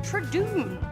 Tradoon.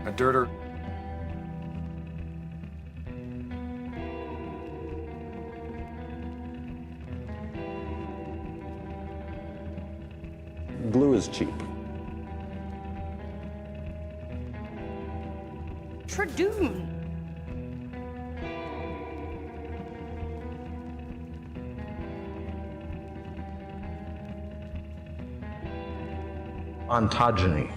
A dirter. Glue is cheap. Tradoon. Ontogeny.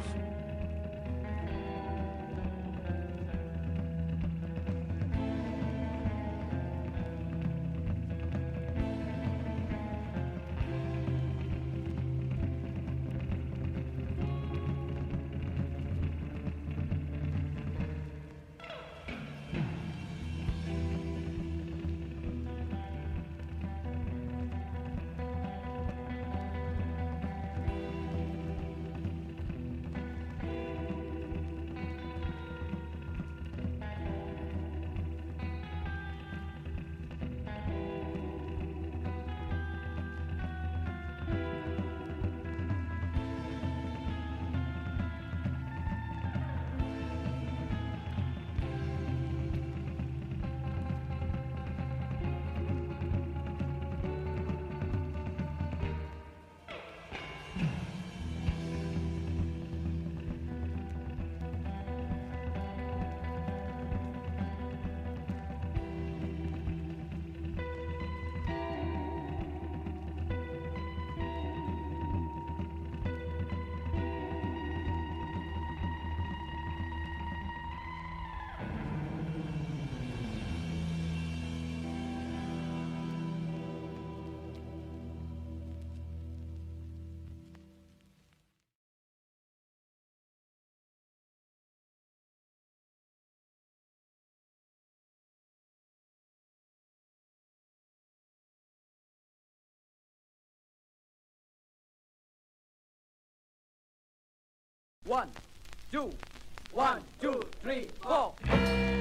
1, 2, 1, 2, 3, 4.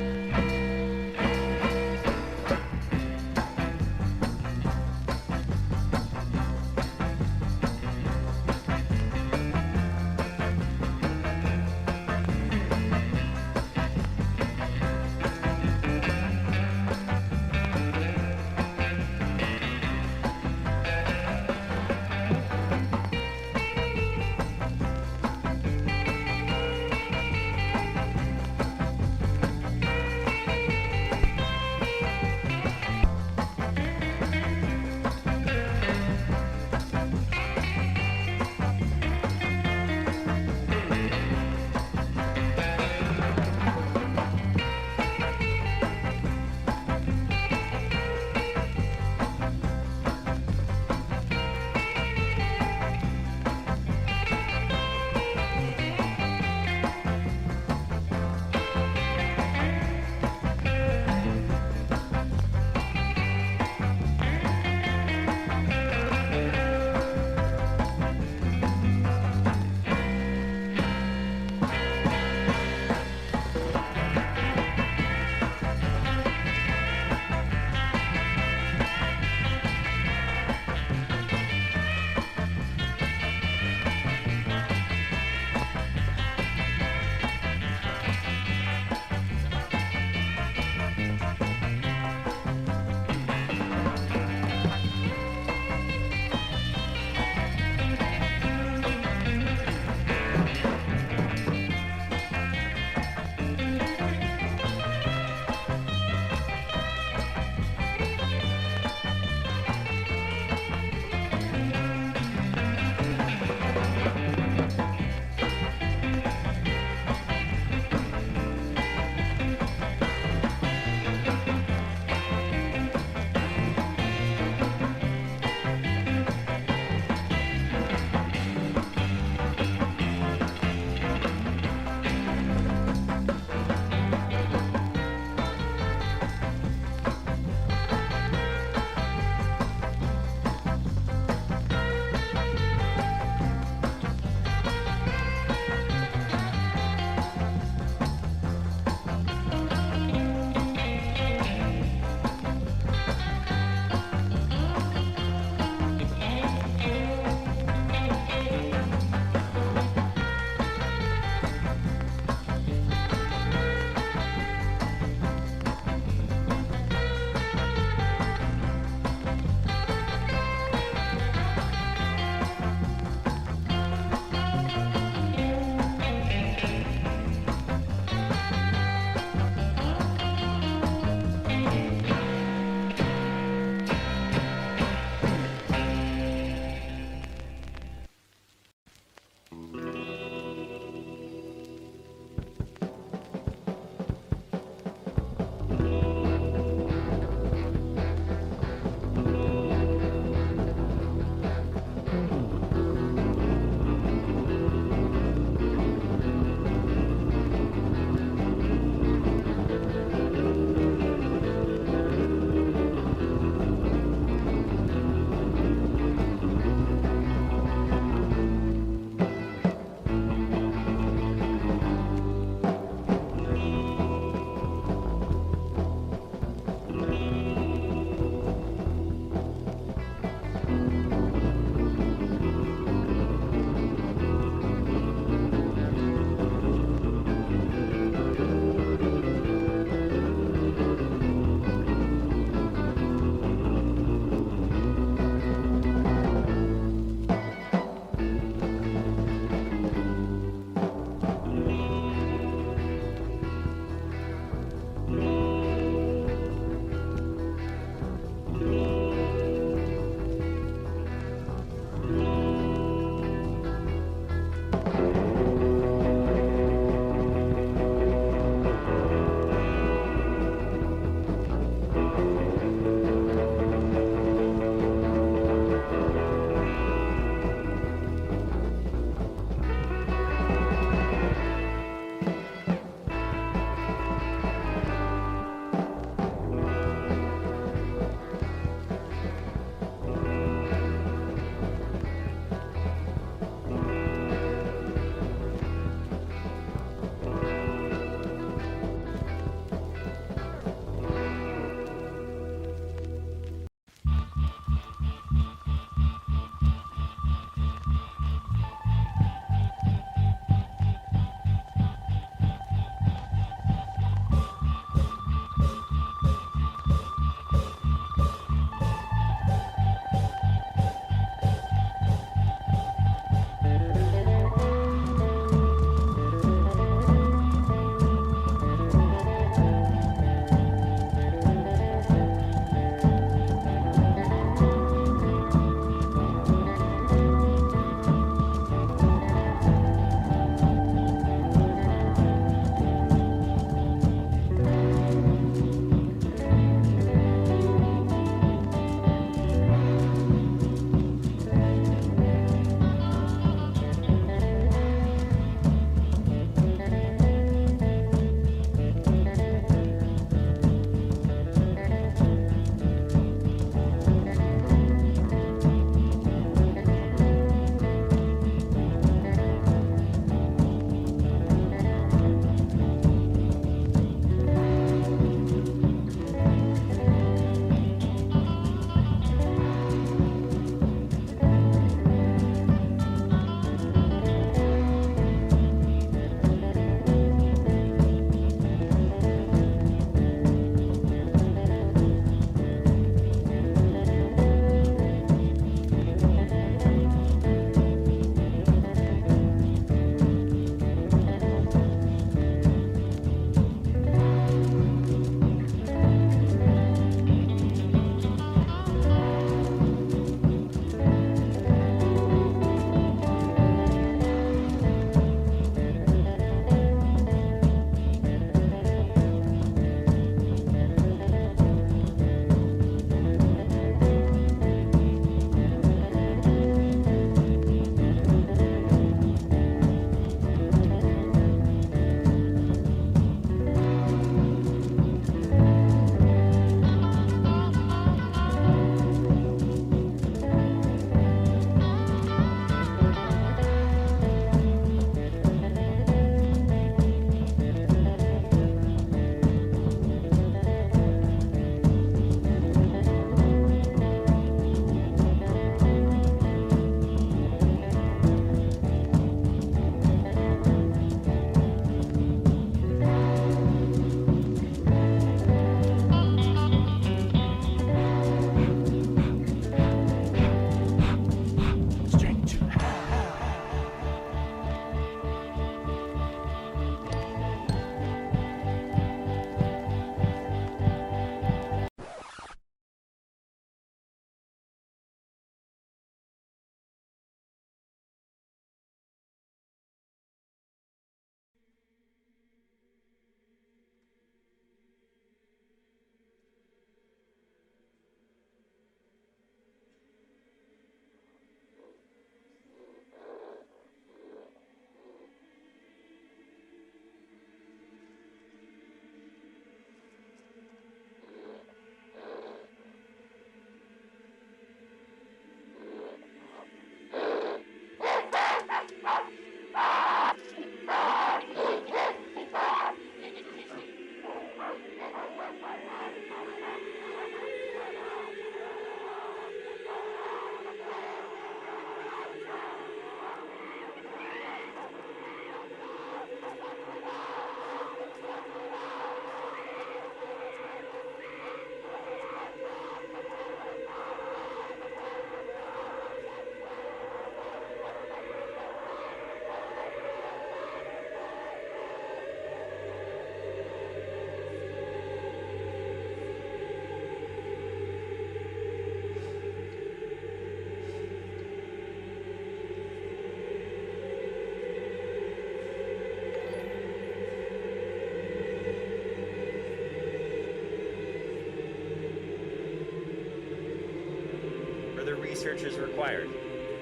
research is required.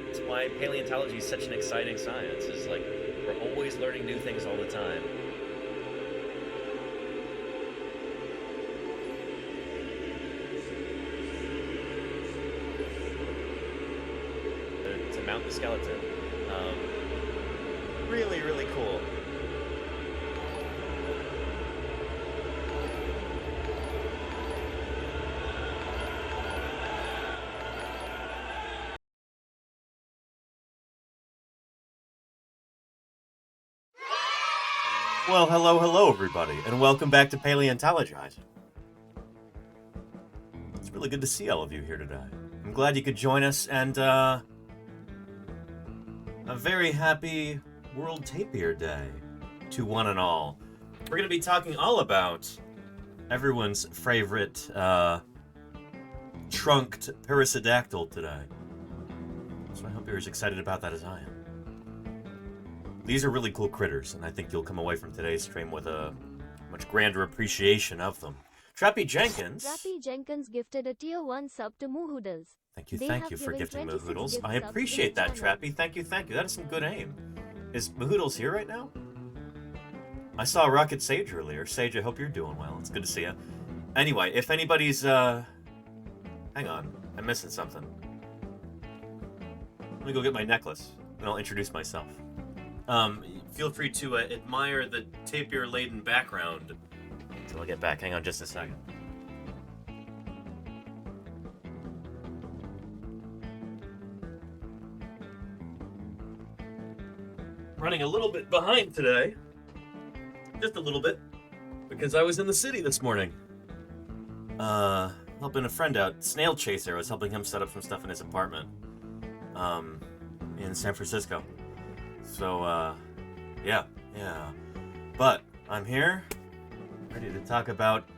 It's why paleontology is such an exciting science. It's like we're always learning new things all the time. To mount the skeleton. Really, really cool. Well, hello, everybody, and welcome back to Paleontologizing. It's really good to see all of you here today. I'm glad you could join us, and, a very happy World Tapir Day to one and all. We're going to be talking all about everyone's favorite, trunked perissodactyl today. So I hope you're as excited about that as I am. These are really cool critters, and I think you'll come away from today's stream with a much grander appreciation of them. Trappy Jenkins gifted a tier 1 sub to Moohoodles. Thank you for gifting Moohoodles. I appreciate that, Trappy. Thank you. That is some good aim. Is Moohoodles here right now? I saw Rocket Sage earlier. Sage, I hope you're doing well. It's good to see you. Anyway, if anybody's, hang on. I'm missing something. Let me go get my necklace, and I'll introduce myself. Feel free to admire the tapir-laden background until I get back. Hang on just a second. Running a little bit behind today. Just a little bit. Because I was in the city this morning. Helping a friend out. Snail Chaser. I was helping him set up some stuff in his apartment. In San Francisco. So, yeah. But I'm here, ready to talk about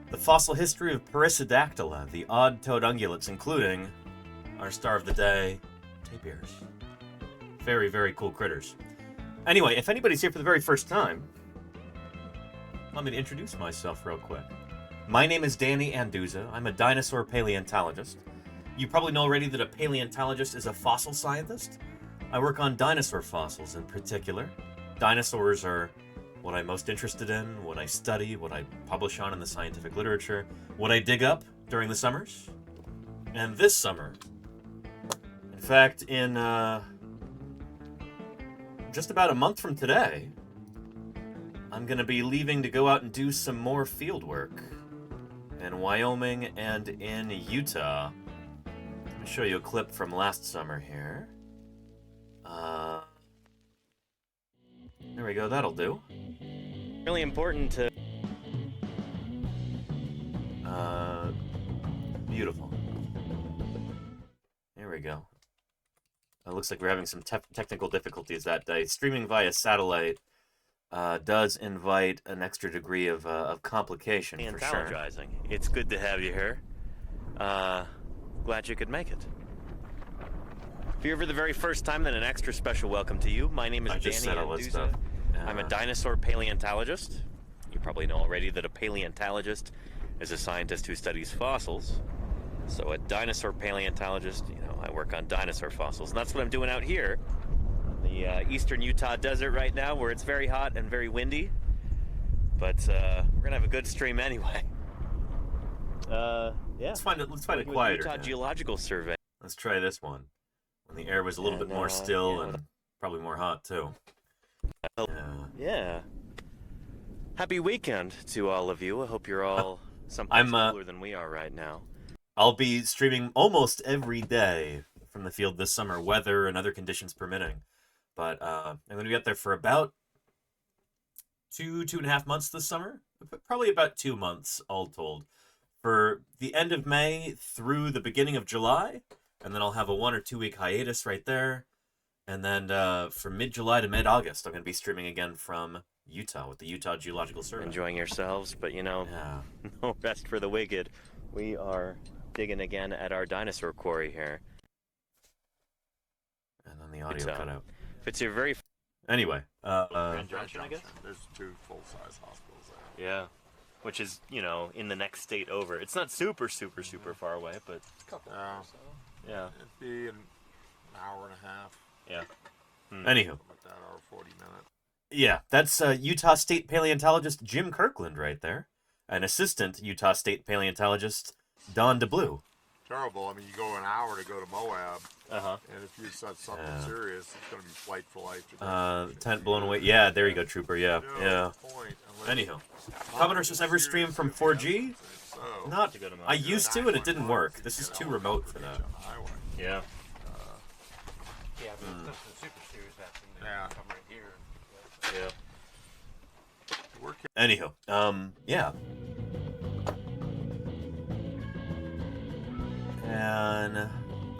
the fossil history of Perissodactyla, the odd-toed ungulates, including our star of the day, tapirs. Very, very cool critters. Anyway, if anybody's here for the very first time, let me introduce myself real quick. My name is Danny Anduza. I'm a dinosaur paleontologist. You probably know already that a paleontologist is a fossil scientist. I work on dinosaur fossils in particular. Dinosaurs are what I'm most interested in, what I study, what I publish on in the scientific literature, what I dig up during the summers. And this summer, in fact, in just about a month from today, I'm going to be leaving to go out and do some more field work in Wyoming and in Utah. Let me show you a clip from last summer here. There we go, that'll do. Really important to... Beautiful. There we go. It looks like we're having some technical difficulties that day. Streaming via satellite does invite an extra degree of complication, for sure. Paleontologizing. It's good to have you here. Glad you could make it. If you're here for the very first time, then an extra special welcome to you. My name is Danny Anduza. I'm a dinosaur paleontologist. You probably know already that a paleontologist is a scientist who studies fossils. So a dinosaur paleontologist, I work on dinosaur fossils. And that's what I'm doing out here in the eastern Utah desert right now, where it's very hot and very windy. But we're going to have a good stream anyway. Yeah. Let's find it quieter. Utah Geological Survey. Let's try this one. When the air was a little bit more still and probably more hot, too. Yeah. Happy weekend to all of you. I hope you're all someplace cooler than we are right now. I'll be streaming almost every day from the field this summer, weather and other conditions permitting. But I'm going to be out there for about 2.5 months this summer. Probably about 2 months, all told. For the end of May through the beginning of July. And then I'll have a 1 or 2 week hiatus right there. And then from mid-July to mid-August, I'm going to be streaming again from Utah with the Utah Geological Survey. Enjoying yourselves, but no rest for the wicked. We are digging again at our dinosaur quarry here. And then the audio cut out. If it's your very... Anyway. I guess? There's 2 full-size hospitals there. Yeah. Which is, in the next state over. It's not super far away, but... A couple. Yeah. It'd be an hour and a half. Yeah. Anywho. About that, hour 40 minutes. Yeah, that's Utah State paleontologist Jim Kirkland right there. An assistant Utah State paleontologist, Don DeBlue. Terrible. I mean, you go an hour to go to Moab, Uh-huh. and if you said something serious, it's going to be flight for life. Tent blown away. Yeah, there you go, Trooper. Yeah, No yeah. point Anyhow, Commodore says ever stream from 4G? So, Not. I used to, and it didn't work. This is too remote for that. Yeah. Yeah, but the Super Series action, they Yeah. come right here. Yeah. We're Anywho, yeah. And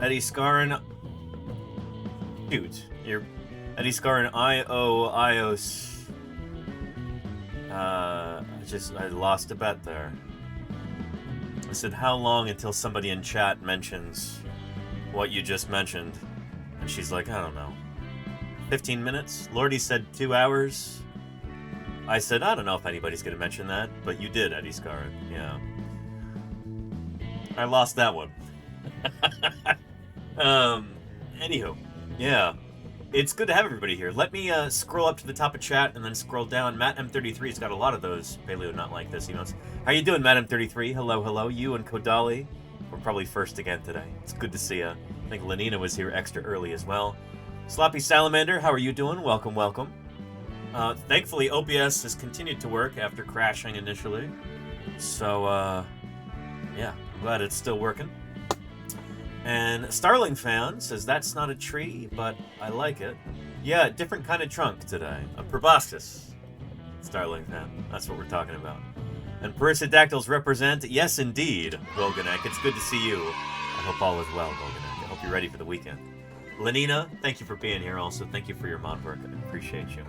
Eddie Scarn. Shoot, you're Eddie Scarn. Ios. I lost a bet there. I said, how long until somebody in chat mentions what you just mentioned? And she's like, I don't know. 15 minutes? Lordy said 2 hours. I said, I don't know if anybody's going to mention that, but you did, Eddie Scarn. Yeah. I lost that one. Anywho, yeah. It's good to have everybody here. Let me scroll up to the top of chat and then scroll down. Matt M33's got a lot of those Paleo Not Like This emails. How you doing, Matt M33? Hello, hello. You and Kodali were probably first again today. It's good to see you. I think Lenina was here extra early as well. Sloppy Salamander, how are you doing? Welcome, welcome. Thankfully, OBS has continued to work after crashing initially. So, yeah, I'm glad it's still working. And Starling Fan says, that's not a tree, but I like it. Yeah, different kind of trunk today. A proboscis. Starling Fan, that's what we're talking about. And perissodactyls represent, yes indeed, Golganek. It's good to see you. I hope all is well, Golganek. I hope you're ready for the weekend. Lenina, thank you for being here also. Thank you for your mod work. I appreciate you.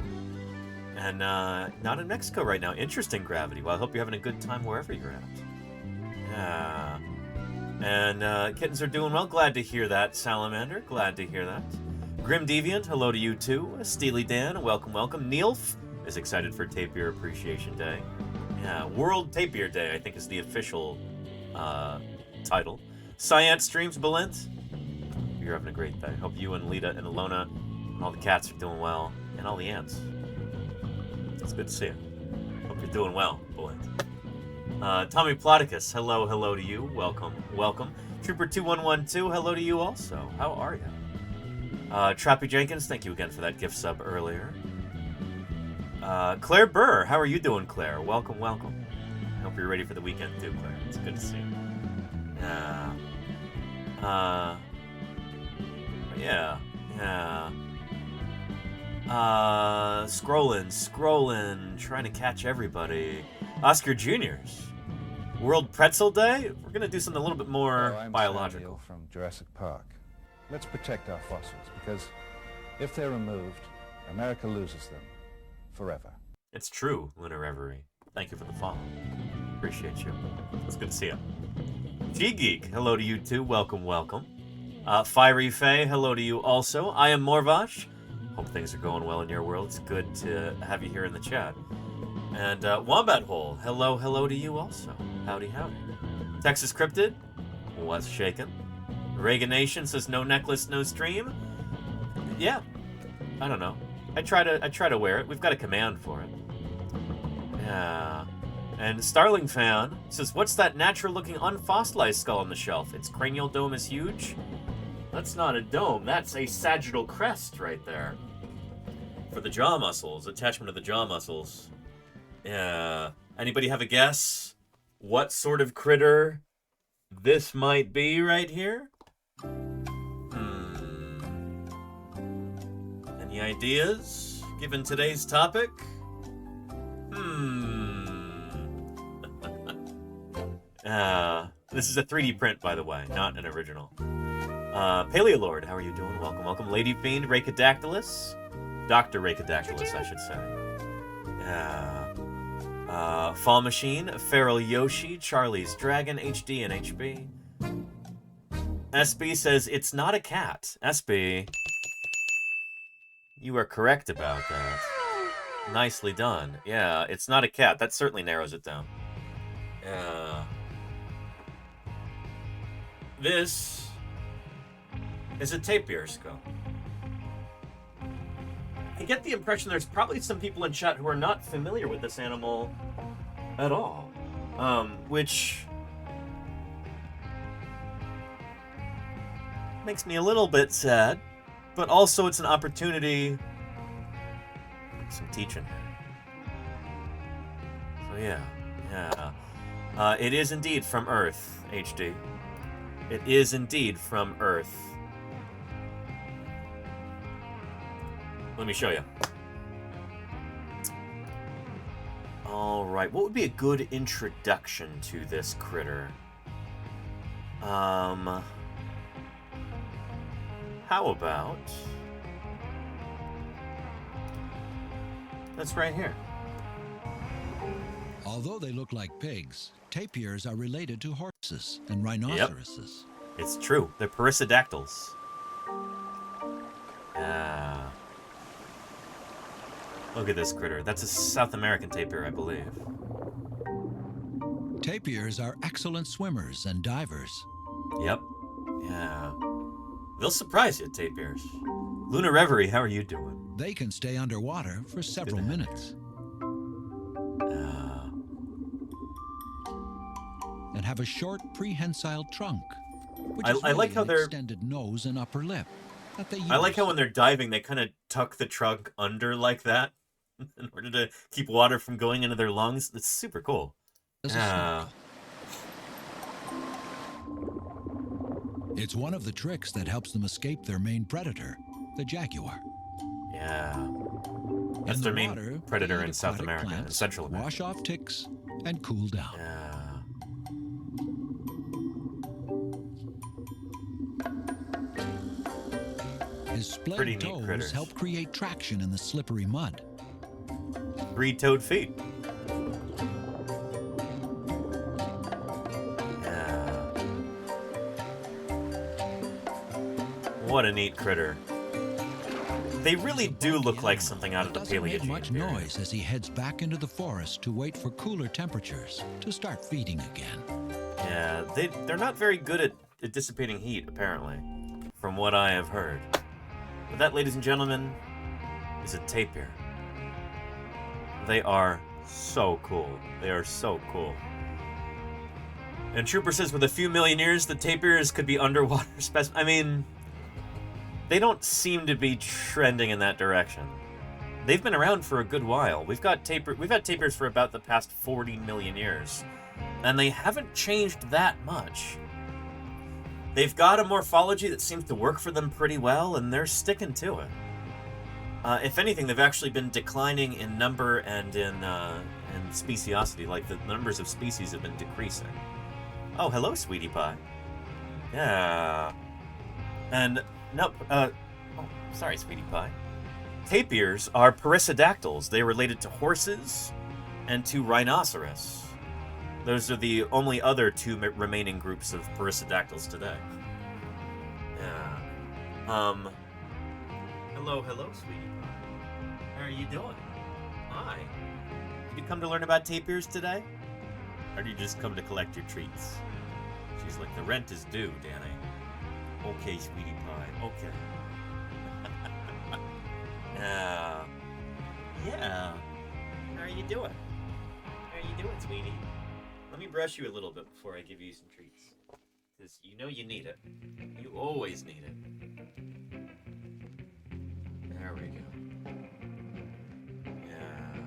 And not in Mexico right now. Interesting gravity. Well, I hope you're having a good time wherever you're at. Yeah. And kittens are doing well. Glad to hear that, Salamander. Glad to hear that. Grim Deviant, hello to you too. Steely Dan, welcome, welcome. Neilf is excited for Tapir Appreciation Day. Yeah, World Tapir Day, I think, is the official title. Cyant Streams, Belent. You're having a great day. Hope you and Lita and Alona and all the cats are doing well. And all the ants. It's good to see you. Hope you're doing well, Belent. Tommy Ploticus, hello, hello to you. Welcome, welcome. Trooper2112, hello to you also. How are you? Trappy Jenkins, thank you again for that gift sub earlier. Claire Burr, how are you doing, Claire? Welcome, welcome. I hope you're ready for the weekend too, Claire. It's good to see you. Yeah. Scrolling, trying to catch everybody. Oscar Juniors. World Pretzel Day? We're going to do something a little bit more biological. Samuel from Jurassic Park. Let's protect our fossils, because if they're removed, America loses them forever. It's true, Lunar Reverie. Thank you for the follow. Appreciate you. It's good to see you. G-Geek, hello to you too. Welcome, welcome. Fiery Faye, hello to you also. I am Morvash. Hope things are going well in your world. It's good to have you here in the chat. And Wombat Hole, hello, hello to you also. Howdy, howdy. Texas Cryptid, what's shaking? Reagan Nation says no necklace, no stream. Yeah, I don't know. I try to wear it. We've got a command for it. Yeah. And Starling Fan says, what's that natural-looking unfossilized skull on the shelf? Its cranial dome is huge. That's not a dome. That's a sagittal crest right there. For the jaw muscles, attachment of the jaw muscles. Yeah. Anybody have a guess what sort of critter this might be right here? Any ideas given today's topic? This is a 3D print, by the way, not an original. Paleolord, how are you doing? Welcome, welcome. Lady Fiend, Racodactylus. Dr. Racodactylus, I should say. Fall Machine, Feral Yoshi, Charlie's Dragon, HD and HB. SB says, it's not a cat. SB, you are correct about that. Nicely done. Yeah, it's not a cat. That certainly narrows it down. This is a tapir skull. I get the impression there's probably some people in chat who are not familiar with this animal at all, which makes me a little bit sad, but also it's an opportunity for some teaching. So yeah. It is indeed from Earth, HD. It is indeed from Earth. Let me show you. Alright, what would be a good introduction to this critter? How about... That's right here. Although they look like pigs, tapirs are related to horses and rhinoceroses. Yep. It's true. They're perissodactyls. Yeah. Look at this critter. That's a South American tapir, I believe. Tapirs are excellent swimmers and divers. Yep. Yeah. They'll surprise you, tapirs. Lunar Reverie, how are you doing? They can stay underwater for several minutes. And have a short prehensile trunk, which is I like really how an they're extended nose and upper lip that they use. I like how when they're diving, they kind of tuck the trunk under like that in order to keep water from going into their lungs. It's super cool. Yeah. It's one of the tricks that helps them escape their main predator, the jaguar. Yeah. That's their main predator in South America and Central America. Wash off ticks and cool down. Yeah. His splayed toes help create traction in the slippery mud. 3-toed feet. Yeah. What a neat critter. They really do look like something out of the Paleogene. Doesn't make much noise as he heads back into the forest to wait for cooler temperatures to start feeding again. Yeah, they're not very good at dissipating heat, apparently, from what I have heard. But that, ladies and gentlemen, is a tapir. They are so cool. They are so cool. And Trooper says, with a few million years, the tapirs could be underwater specimens. I mean, they don't seem to be trending in that direction. They've been around for a good while. We've had tapirs for about the past 40 million years, and they haven't changed that much. They've got a morphology that seems to work for them pretty well, and they're sticking to it. If anything, they've actually been declining in number and in speciosity. Like, the numbers of species have been decreasing. Oh, hello, sweetie pie. Yeah. And, no, sorry, sweetie pie. Tapirs are perissodactyls. They are related to horses and to rhinoceros. Those are the only other two remaining groups of perissodactyls today. Yeah. Hello, sweetie pie. How are you doing? Hi. Did you come to learn about tapirs today? Or did you just come to collect your treats? She's like, the rent is due, Danny. Okay, sweetie pie. Okay. Yeah. How are you doing? How are you doing, sweetie? Let me brush you a little bit before I give you some treats. Because you know you need it. You always need it. There we go. Yeah.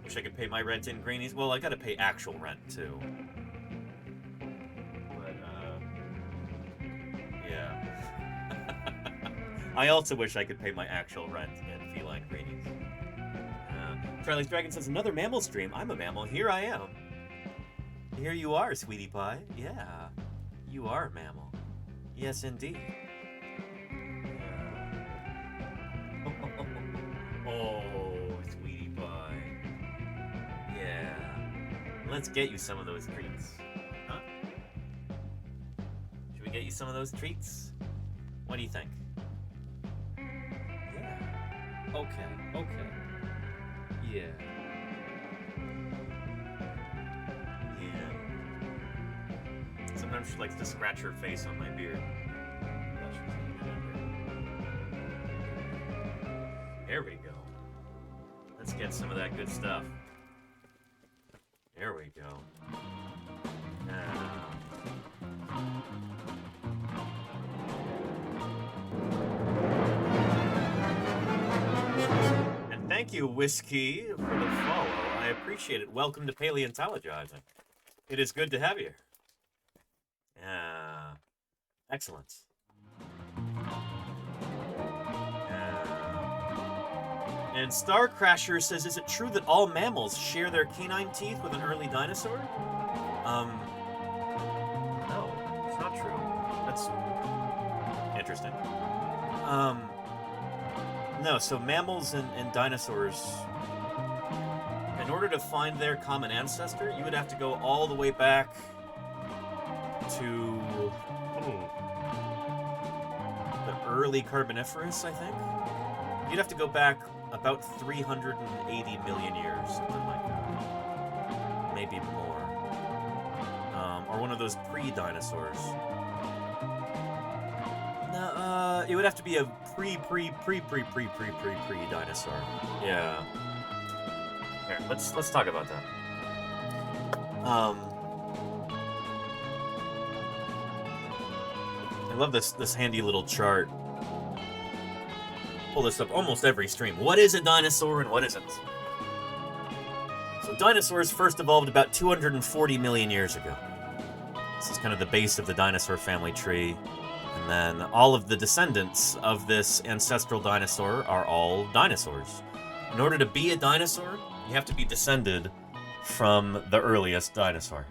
Wish I could pay my rent in greenies. Well, I gotta pay actual rent, too. But, yeah. I also wish I could pay my actual rent in feline greenies. Charlie's Dragon says, another mammal stream. I'm a mammal. Here I am. Here you are, sweetie pie. Yeah. You are a mammal. Yes, indeed. Oh, sweetie pie. Yeah. Let's get you some of those treats. Huh? Should we get you some of those treats? What do you think? Yeah. Okay. Yeah. Sometimes she likes to scratch her face on my beard. There we go. Let's get some of that good stuff. There we go. And thank you, Whiskey, for the follow. I appreciate it. Welcome to Paleontologizing. It is good to have you. Excellent. And Starcrasher says, is it true that all mammals share their canine teeth with an early dinosaur? No, it's not true. That's interesting. No, so mammals and dinosaurs, in order to find their common ancestor, you would have to go all the way back to the early Carboniferous, I think. You'd have to go back about 380 million years, something like that. Maybe more. Or one of those pre-dinosaurs. No, it would have to be a pre-dinosaur. Yeah. Here, let's talk about that. I love this handy little chart. Pull this up almost every stream. What is a dinosaur and what isn't? So dinosaurs first evolved about 240 million years ago. This is kind of the base of the dinosaur family tree. And then all of the descendants of this ancestral dinosaur are all dinosaurs. In order to be a dinosaur, you have to be descended from the earliest dinosaur.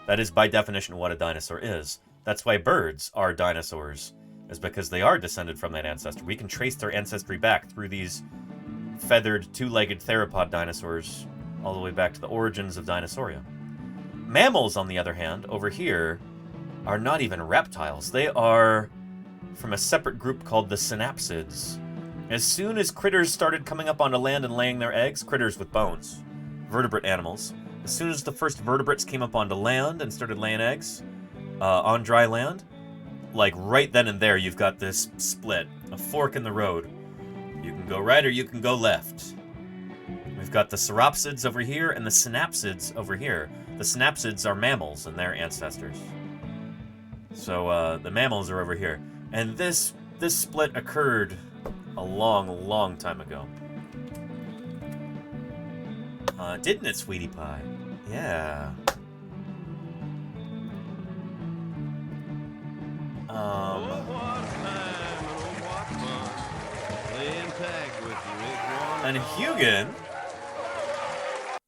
That is by definition what a dinosaur is. That's why birds are dinosaurs, is because they are descended from that ancestor. We can trace their ancestry back through these feathered, two-legged theropod dinosaurs all the way back to the origins of Dinosauria. Mammals, on the other hand, over here, are not even reptiles. They are from a separate group called the synapsids. As soon as critters started coming up onto land and laying their eggs, critters with bones, vertebrate animals, as soon as the first vertebrates came up onto land and started laying eggs on dry land, like right then and there, you've got this split, a fork in the road. You can go right or you can go left. We've got the sauropsids over here and the synapsids over here. The synapsids are mammals and their ancestors. So the mammals are over here. And this split occurred a long, long time ago. Didn't it, Sweetie Pie? Yeah. And Hugin.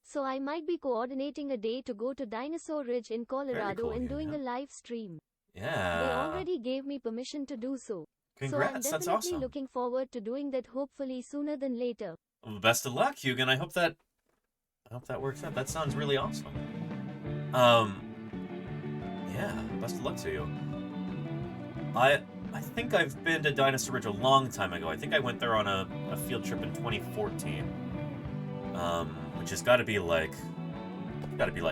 So I might be coordinating a day to go to Dinosaur Ridge in Colorado cool, and doing yeah. a live stream. Yeah. They already gave me permission to do so. Congrats, so I'm that's definitely awesome. looking forward to doing that, hopefully sooner than later. Well, best of luck, Hugin. I hope that works out. That sounds really awesome. Yeah, best of luck to you. I think I've been to Dinosaur Ridge a long time ago. I think I went there on a field trip in 2014. Which has got to be like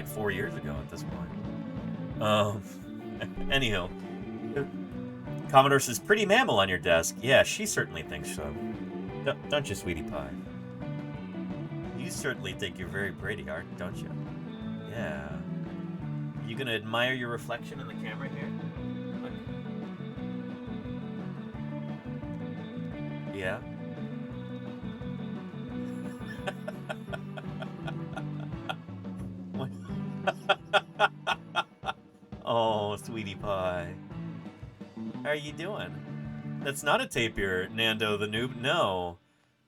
4 years ago at this point. Anyhow, Commodore says, pretty mammal on your desk. Yeah, she certainly thinks so. Don't you, Sweetie Pie? You certainly think you're very pretty, don't you? Yeah. You gonna admire your reflection in the camera here? Look. Yeah. Oh, Sweetie Pie. How are you doing? That's not a tapir, Nando the noob. No.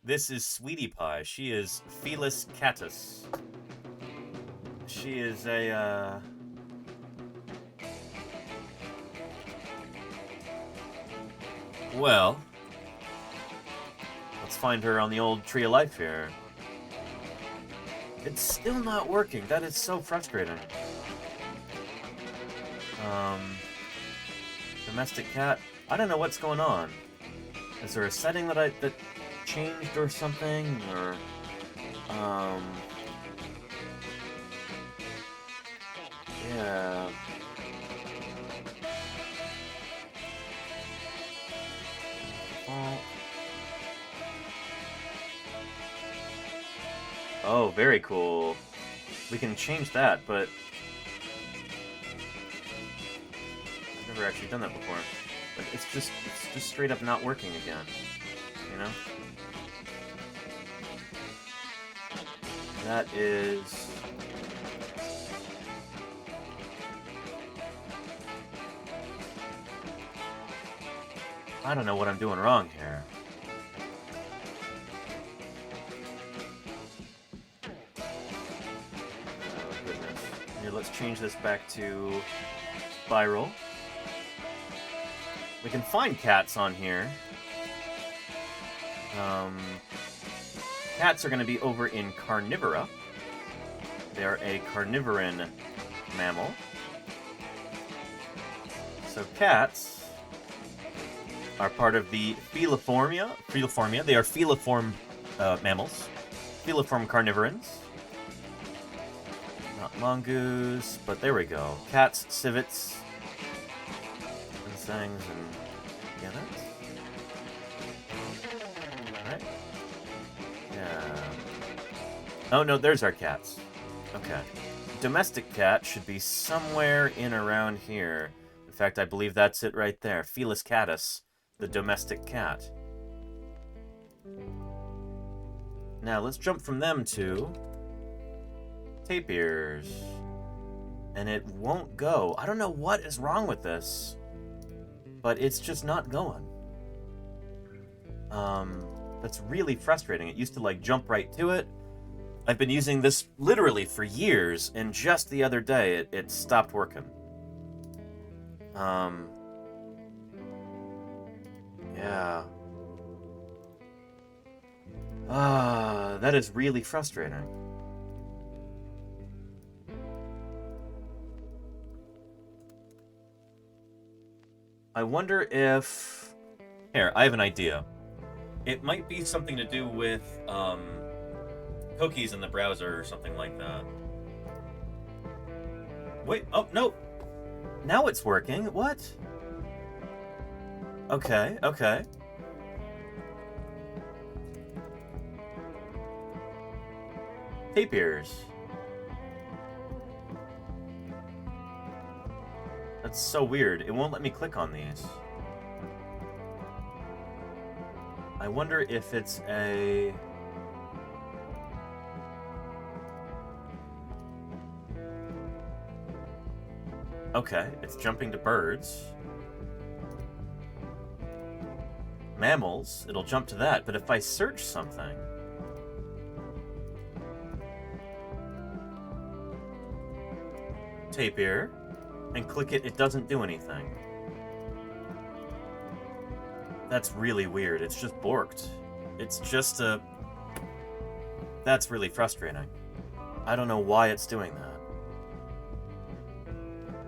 This is Sweetie Pie. She is Felis catus. She is a, Well, let's find her on the old Tree of Life here. It's still not working. That is so frustrating. Domestic cat. I don't know what's going on. Is there a setting that changed or something? Or yeah. Oh, very cool. We can change that, but I've never actually done that before. But it's just straight up not working again. You know? That is... I don't know what I'm doing wrong here. Oh, goodness. Here, let's change this back to spiral. We can find cats on here. Cats are going to be over in carnivora. They're a carnivoran mammal. So cats are part of the Feliformia. They are feliform mammals. Feliform carnivorans. Not mongoose, but there we go. Cats, civets, insangs, and yeah, that's... Alright. Yeah. Oh no, there's our cats. Okay. Domestic cat should be somewhere in around here. In fact, I believe that's it right there. Felis catus. The domestic cat. Now, let's jump from them to tapirs. And it won't go. I don't know what is wrong with this, but it's just not going. That's really frustrating. It used to, like, jump right to it. I've been using this literally for years, and just the other day, it stopped working. Yeah. That is really frustrating. I wonder if... Here, I have an idea. It might be something to do with, cookies in the browser or something like that. Wait, oh, no! Now it's working, what? Okay, okay. Tapirs. That's so weird. It won't let me click on these. I wonder if it's a... Okay, it's jumping to birds. Mammals, it'll jump to that, but if I search something... Tapir, and click it, it doesn't do anything. That's really weird. It's just borked. It's just a... That's really frustrating. I don't know why it's doing that.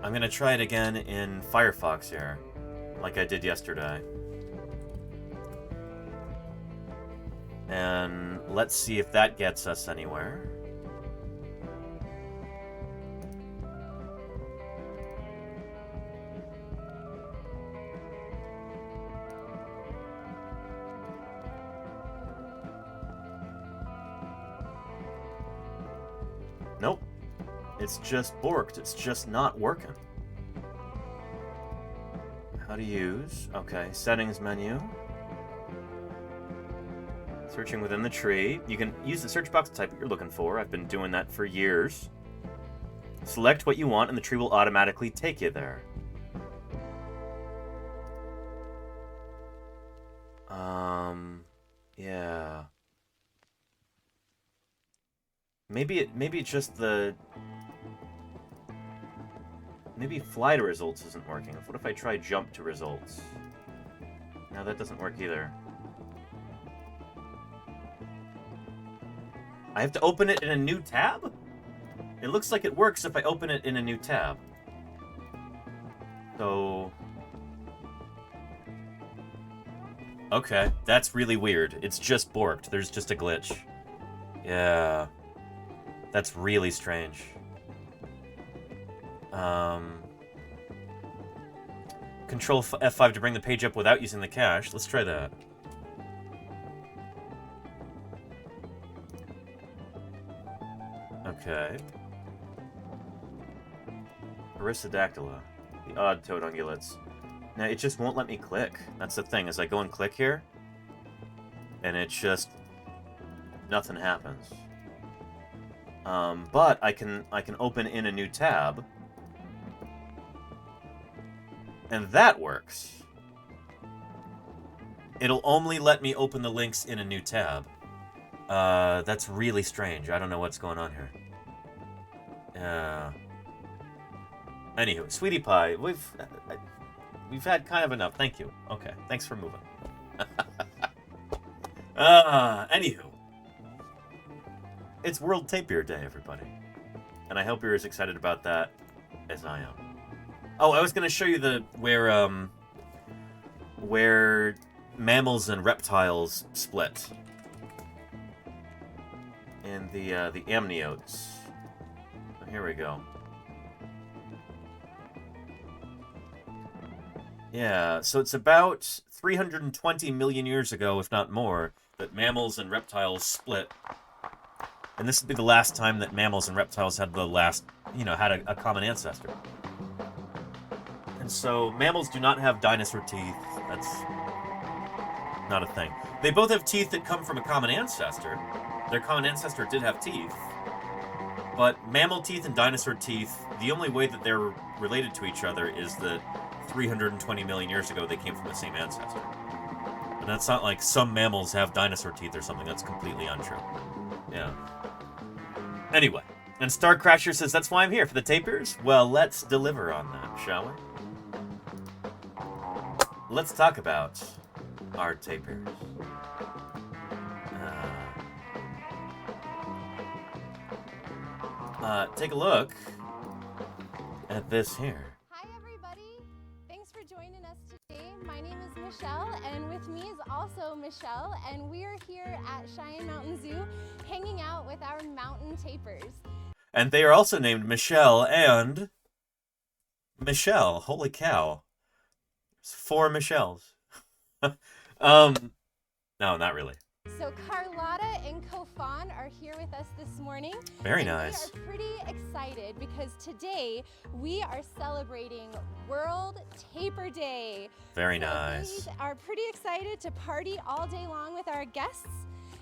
I'm gonna try it again in Firefox here, like I did yesterday. And let's see if that gets us anywhere. Nope. It's just borked. It's just not working. How to use. Okay, settings menu. Searching within the tree. You can use the search box to type what you're looking for. I've been doing that for years. Select what you want and the tree will automatically take you there. Yeah. Maybe it's just the... Maybe fly to results isn't working. What if I try jump to results? No, that doesn't work either. I have to open it in a new tab? It looks like it works if I open it in a new tab. So... Okay, that's really weird. It's just borked. There's just a glitch. Yeah. That's really strange. Control F5 to bring the page up without using the cache. Let's try that. Okay. Perissodactyl, the odd-toed ungulates. Now, it just won't let me click. That's the thing, is I go and click here, and it's just... nothing happens. But I can open in a new tab, and that works. It'll only let me open the links in a new tab. That's really strange. I don't know what's going on here. Anywho, Sweetie Pie, we've had kind of enough. Thank you. Okay, thanks for moving. Anywho. It's World Tapir Day, everybody. And I hope you're as excited about that as I am. Oh, I was going to show you where mammals and reptiles split. In the amniotes. Here we go. Yeah, so it's about 320 million years ago, if not more, that mammals and reptiles split. And this would be the last time that mammals and reptiles had had a common ancestor. And so mammals do not have dinosaur teeth. That's not a thing. They both have teeth that come from a common ancestor. Their common ancestor did have teeth. But mammal teeth and dinosaur teeth, the only way that they're related to each other is that 320 million years ago they came from the same ancestor. And that's not like some mammals have dinosaur teeth or something. That's completely untrue. Yeah. Anyway, and Starcrasher says, that's why I'm here, for the tapirs? Well, let's deliver on that, shall we? Let's talk about our tapirs. Take a look at this here. Hi everybody, thanks for joining us today. My name is Michelle, and with me is also Michelle, and we are here at Cheyenne Mountain Zoo hanging out with our mountain tapirs. And they are also named Michelle and Michelle. Holy cow. There's 4 Michelles. No, not really. So Carlotta and Kofan are here with us this morning. Very nice. We are pretty excited because today we are celebrating World Tapir Day. Very nice. We are pretty excited to party all day long with our guests.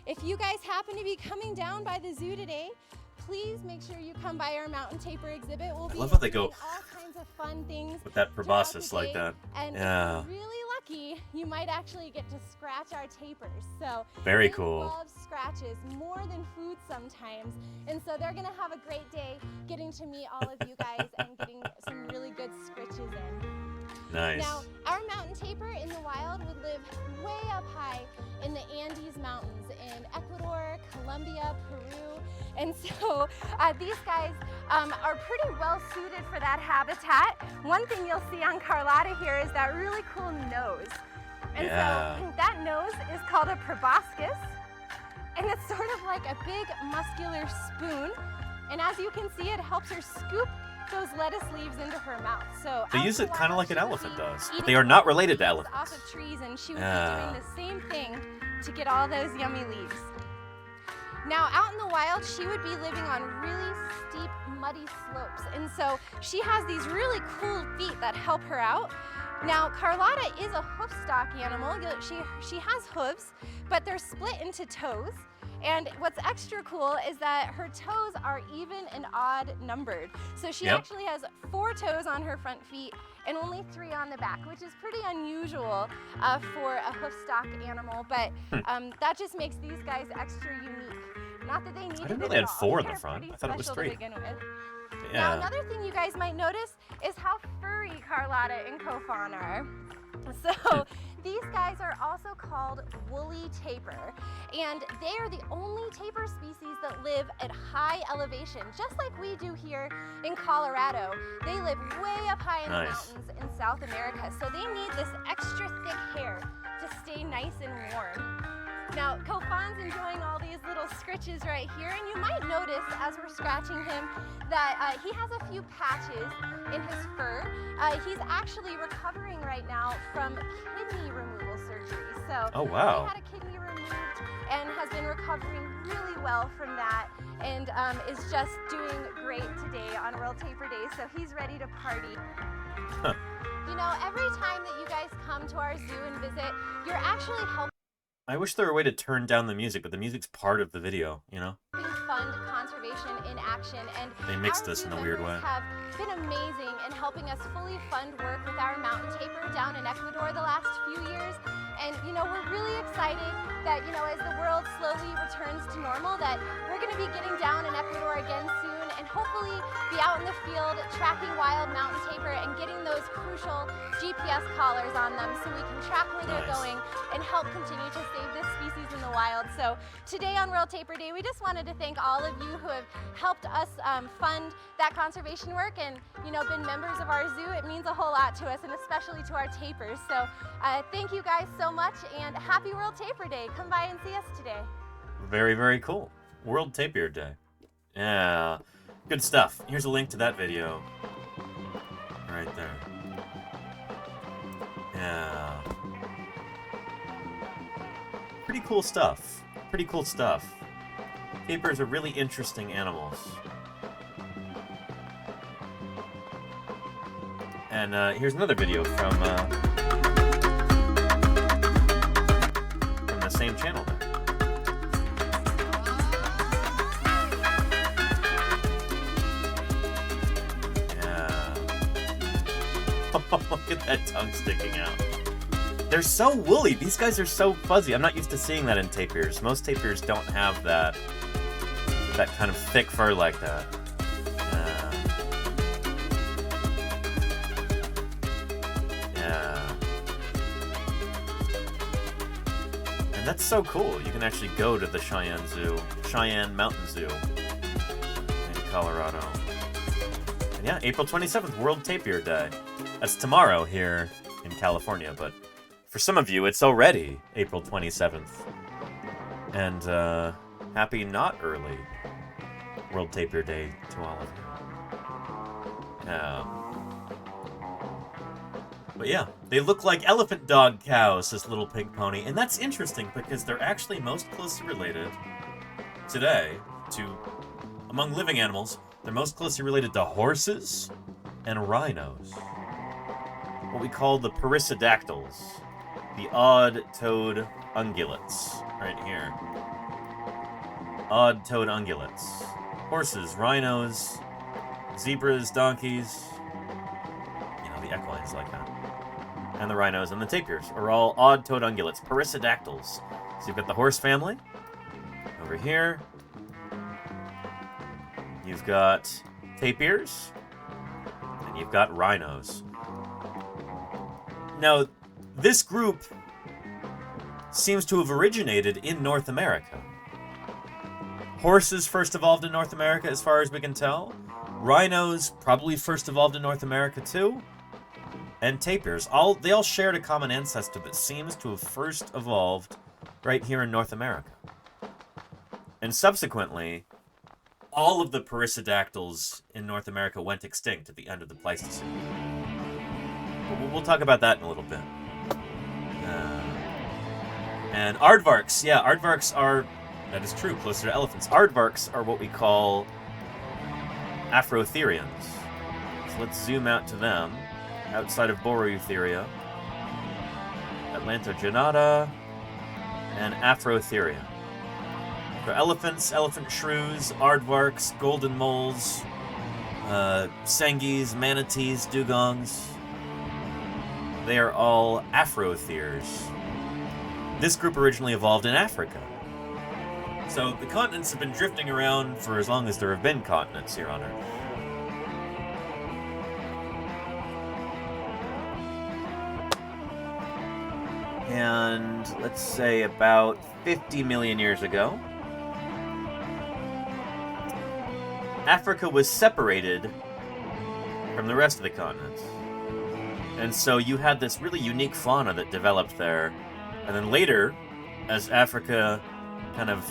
If you guys happen to be coming down by the zoo today, please make sure you come by our mountain tapir exhibit. We'll be love how they go all kinds of fun things with that proboscis like that. And yeah. if you're really lucky, you might actually get to scratch our tapirs. So very they cool. love scratches more than food sometimes, and so they're gonna have a great day getting to meet all of you guys and getting some really good scritches in. Nice. Now, our mountain tapir in the wild would live way up high in the Andes Mountains in Ecuador, Colombia, Peru. And so these guys are pretty well suited for that habitat. One thing you'll see on Carlotta here is that really cool nose. And so that nose is called a proboscis. And it's sort of like a big muscular spoon. And as you can see, it helps her scoop those lettuce leaves into her mouth. So they use it kind of like an elephant does, but they are not related to elephants. Off of trees, and she would be doing the same thing to get all those yummy leaves. Now, out in the wild, she would be living on really steep, muddy slopes, and so she has these really cool feet that help her out. Now, Carlotta is a hoof stock animal. She has hooves, but they're split into toes. And what's extra cool is that her toes are even and odd numbered. So she actually has 4 toes on her front feet and only 3 on the back, which is pretty unusual for a hoof stock animal. But that just makes these guys extra unique. Not that they need I didn't know they had 4 in the front. I thought it was 3. Yeah. Now, another thing you guys might notice is how furry Carlotta and Kofan are. So these guys are also called woolly tapir, and they are the only tapir species that live at high elevation, just like we do here in Colorado. They live way up high in the mountains in South America, so they need this extra thick hair to stay nice and warm. Now, Kofan's enjoying all these little scritches right here, and you might notice as we're scratching him that he has a few patches in his fur. He's actually recovering right now from kidney removal surgery. So Oh, wow. he had a kidney removed and has been recovering really well from that, and is just doing great today on World Tapir Day. So he's ready to party. Huh. You know, every time that you guys come to our zoo and visit, you're actually helping I wish there were a way to turn down the music, but the music's part of the video, you know? fund conservation in action, and They mixed our this zoo in a weird members way. have been amazing in helping us fully fund work with our mountain tapir down in Ecuador the last few years. And you know, we're really excited that, you know, as the world slowly returns to normal, that we're going to be getting down in Ecuador again soon, and hopefully be out in the field tracking wild mountain tapir and getting those crucial GPS collars on them so we can track where they're Nice. going and help continue to save this species in the wild. So today on World Tapir Day, we just wanted to thank all of you who have helped us fund that conservation work and, you know, been members of our zoo. It means a whole lot to us, and especially to our tapirs. So thank you guys so much, and happy World Tapir Day. Come by and see us today. Very, very cool. World Tapir Day. Yeah. Good stuff. Here's a link to that video. Right there. Yeah. Pretty cool stuff. Pretty cool stuff. Tapirs are really interesting animals. And here's another video from the same channel there. Yeah. Look at that tongue sticking out. They're so woolly. These guys are so fuzzy. I'm not used to seeing that in tapirs. Most tapirs don't have that kind of thick fur like that. Yeah. And that's so cool. You can actually go to the Cheyenne Mountain Zoo in Colorado. And yeah, April 27th, World Tapir Day. That's tomorrow here in California, but for some of you, it's already April 27th. And happy not early World Tapir Day to all of you. But yeah, they look like elephant dog cows, says Little Pink Pony. And that's interesting because they're actually most closely related today to, among living animals, they're most closely related to horses and rhinos. What we call the perissodactyls, the odd-toed ungulates, right here. Odd-toed ungulates. Horses, rhinos, zebras, donkeys, you know, the equines like that. And the rhinos and the tapirs are all odd-toed ungulates, perissodactyls. So you've got the horse family over here. You've got tapirs, and you've got rhinos. Now, this group seems to have originated in North America. Horses first evolved in North America, as far as we can tell. Rhinos probably first evolved in North America, too. And tapirs, they all shared a common ancestor that seems to have first evolved right here in North America. And subsequently, all of the perissodactyls in North America went extinct at the end of the Pleistocene. But we'll talk about that in a little bit. And aardvarks, yeah, aardvarks are, that is true, closer to elephants. Aardvarks are what we call Afrotherians. So let's zoom out to them. Outside of Boreoeutheria, Atlantogenata, and Afrotheria. So elephants, elephant shrews, aardvarks, golden moles, sengis, manatees, dugongs. They are all Afrotheres. This group originally evolved in Africa. So the continents have been drifting around for as long as there have been continents here on Earth. And let's say about 50 million years ago, Africa was separated from the rest of the continents. And so you had this really unique fauna that developed there. And then later, as Africa kind of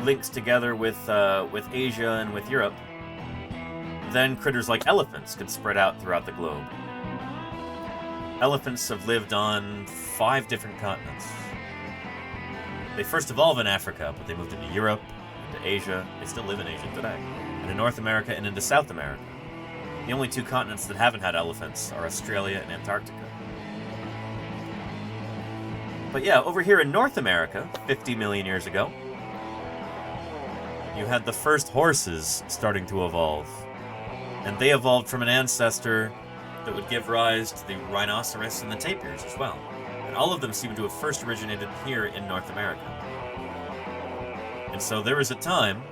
links together with Asia and with Europe, then critters like elephants could spread out throughout the globe. elephants have lived on 5 different continents. They first evolved in Africa, but they moved into Europe, into Asia. They still live in Asia today. Into North America and into South America. The only 2 continents that haven't had elephants are Australia and Antarctica. But yeah, over here in North America, 50 million years ago, you had the first horses starting to evolve. And they evolved from an ancestor that would give rise to the rhinoceros and the tapirs as well. And all of them seem to have first originated here in North America. And so there was a time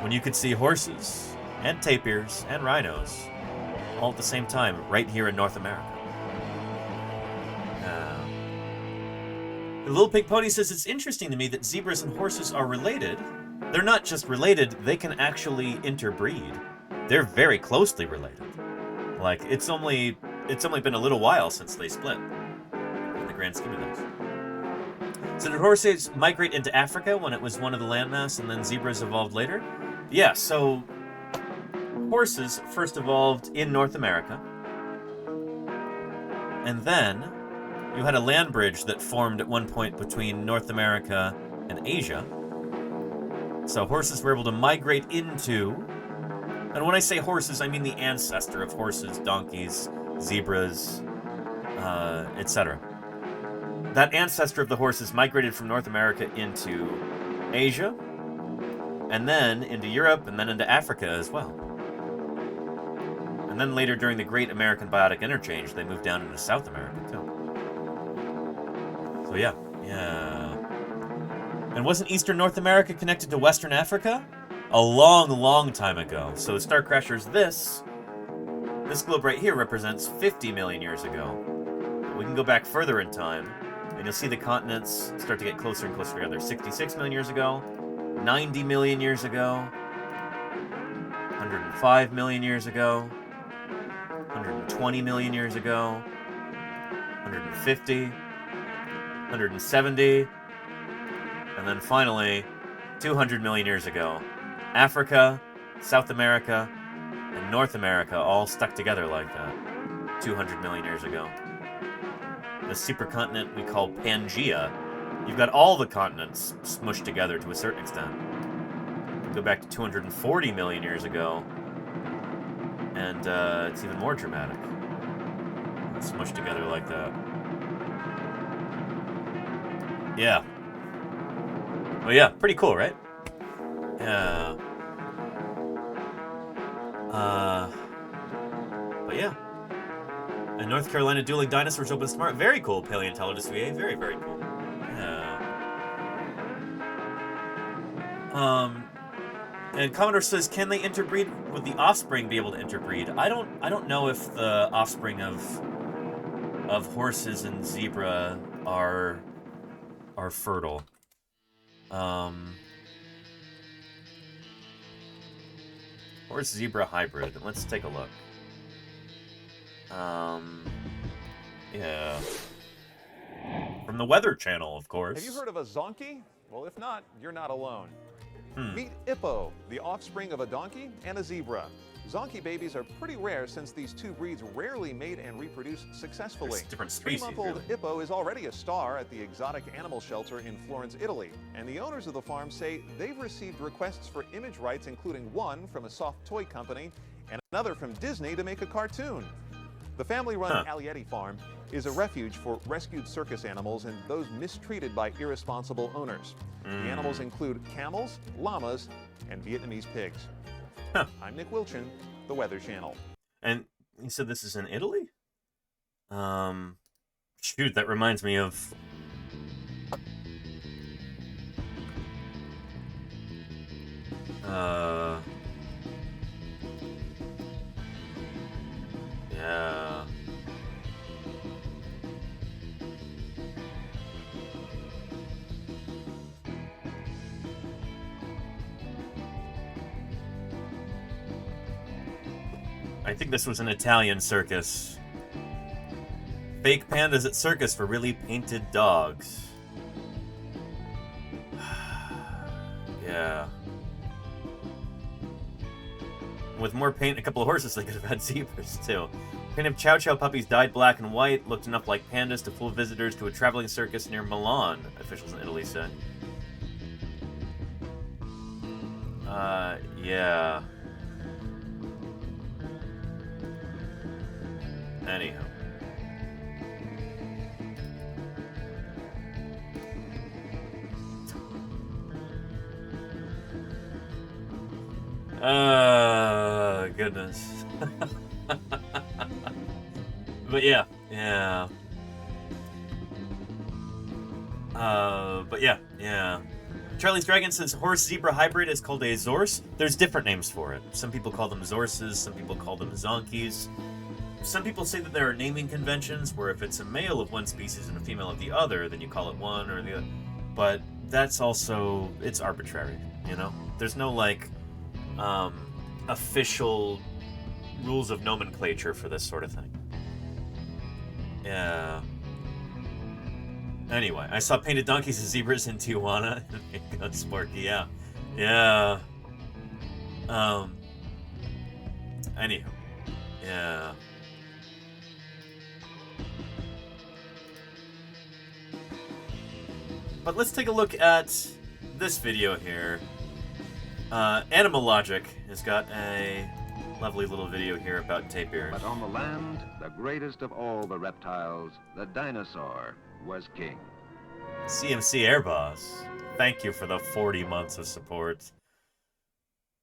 when you could see horses and tapirs and rhinos all at the same time right here in North America. The Little Pink Pony says it's interesting to me that zebras and horses are related. They're not just related, they can actually interbreed. They're very closely related. Like, it's only been a little while since they split, in the grand scheme of things. So did horses migrate into Africa when it was one of the landmass and then zebras evolved later? Yeah, so horses first evolved in North America. And then you had a land bridge that formed at one point between North America and Asia. So horses were able to migrate into, and when I say horses, I mean the ancestor of horses, donkeys, zebras, etc. That ancestor of the horses migrated from North America into Asia, and then into Europe, and then into Africa as well. And then later during the Great American Biotic Interchange, they moved down into South America too. So yeah. And wasn't Eastern North America connected to Western Africa? A long, long time ago. So Star Crashers, this globe right here represents 50 million years ago. We can go back further in time, and you'll see the continents start to get closer and closer together. 66 million years ago, 90 million years ago, 105 million years ago, 120 million years ago, 150, 170, and then finally, 200 million years ago. Africa, South America, and North America all stuck together like that 200 million years ago. The supercontinent we call Pangea, you've got all the continents smushed together to a certain extent. Go back to 240 million years ago, and it's even more dramatic. It's smushed together like that. Yeah. Well, yeah, pretty cool, right? Yeah. But yeah. And North Carolina dueling dinosaurs open smart. Very cool, Paleontologist VA. Very, very cool. Yeah. And Commodore says, can they interbreed? Would the offspring be able to interbreed? I don't know if the offspring of horses and zebra are fertile. Horse zebra hybrid. Let's take a look. Yeah. From the Weather Channel, of course. Have you heard of a zonkey? Well, if not, you're not alone. Meet Ippo, the offspring of a donkey and a zebra. Zonkey babies are pretty rare since these two breeds rarely mate and reproduce successfully. There's different species, 3-month-old really. Ippo is already a star at the exotic animal shelter in Florence, Italy. And the owners of the farm say they've received requests for image rights, including one from a soft toy company and another from Disney to make a cartoon. The family-run Alietti Farm is a refuge for rescued circus animals and those mistreated by irresponsible owners. The animals include camels, llamas, and Vietnamese pigs. I'm Nick Wilchin, the Weather Channel. And you said this is in Italy? Shoot, that reminds me of... Yeah. I think this was an Italian circus. Fake pandas at circus for really painted dogs. Yeah. With more paint and a couple of horses, they could have had zebras too. Paint of Chow Chow puppies dyed black and white looked enough like pandas to fool visitors to a traveling circus near Milan, officials in Italy said. Yeah. Anyhow. Goodness. But yeah. But yeah. Charlie's Dragon says horse-zebra hybrid is called a zorse. There's different names for it. Some people call them zorses, some people call them zonkies. Some people say that there are naming conventions where if it's a male of one species and a female of the other, then you call it one or the other. But that's also, it's arbitrary, you know? There's no, like, official rules of nomenclature for this sort of thing. Yeah. Anyway, I saw painted donkeys and zebras in Tijuana. Got Sparky, yeah. Yeah. Anywho. Yeah. But let's take a look at this video here. Animal Logic has got a lovely little video here about tapirs. But on the land, the greatest of all the reptiles, the dinosaur, was king. CMC Air Boss, thank you for the 40 months of support.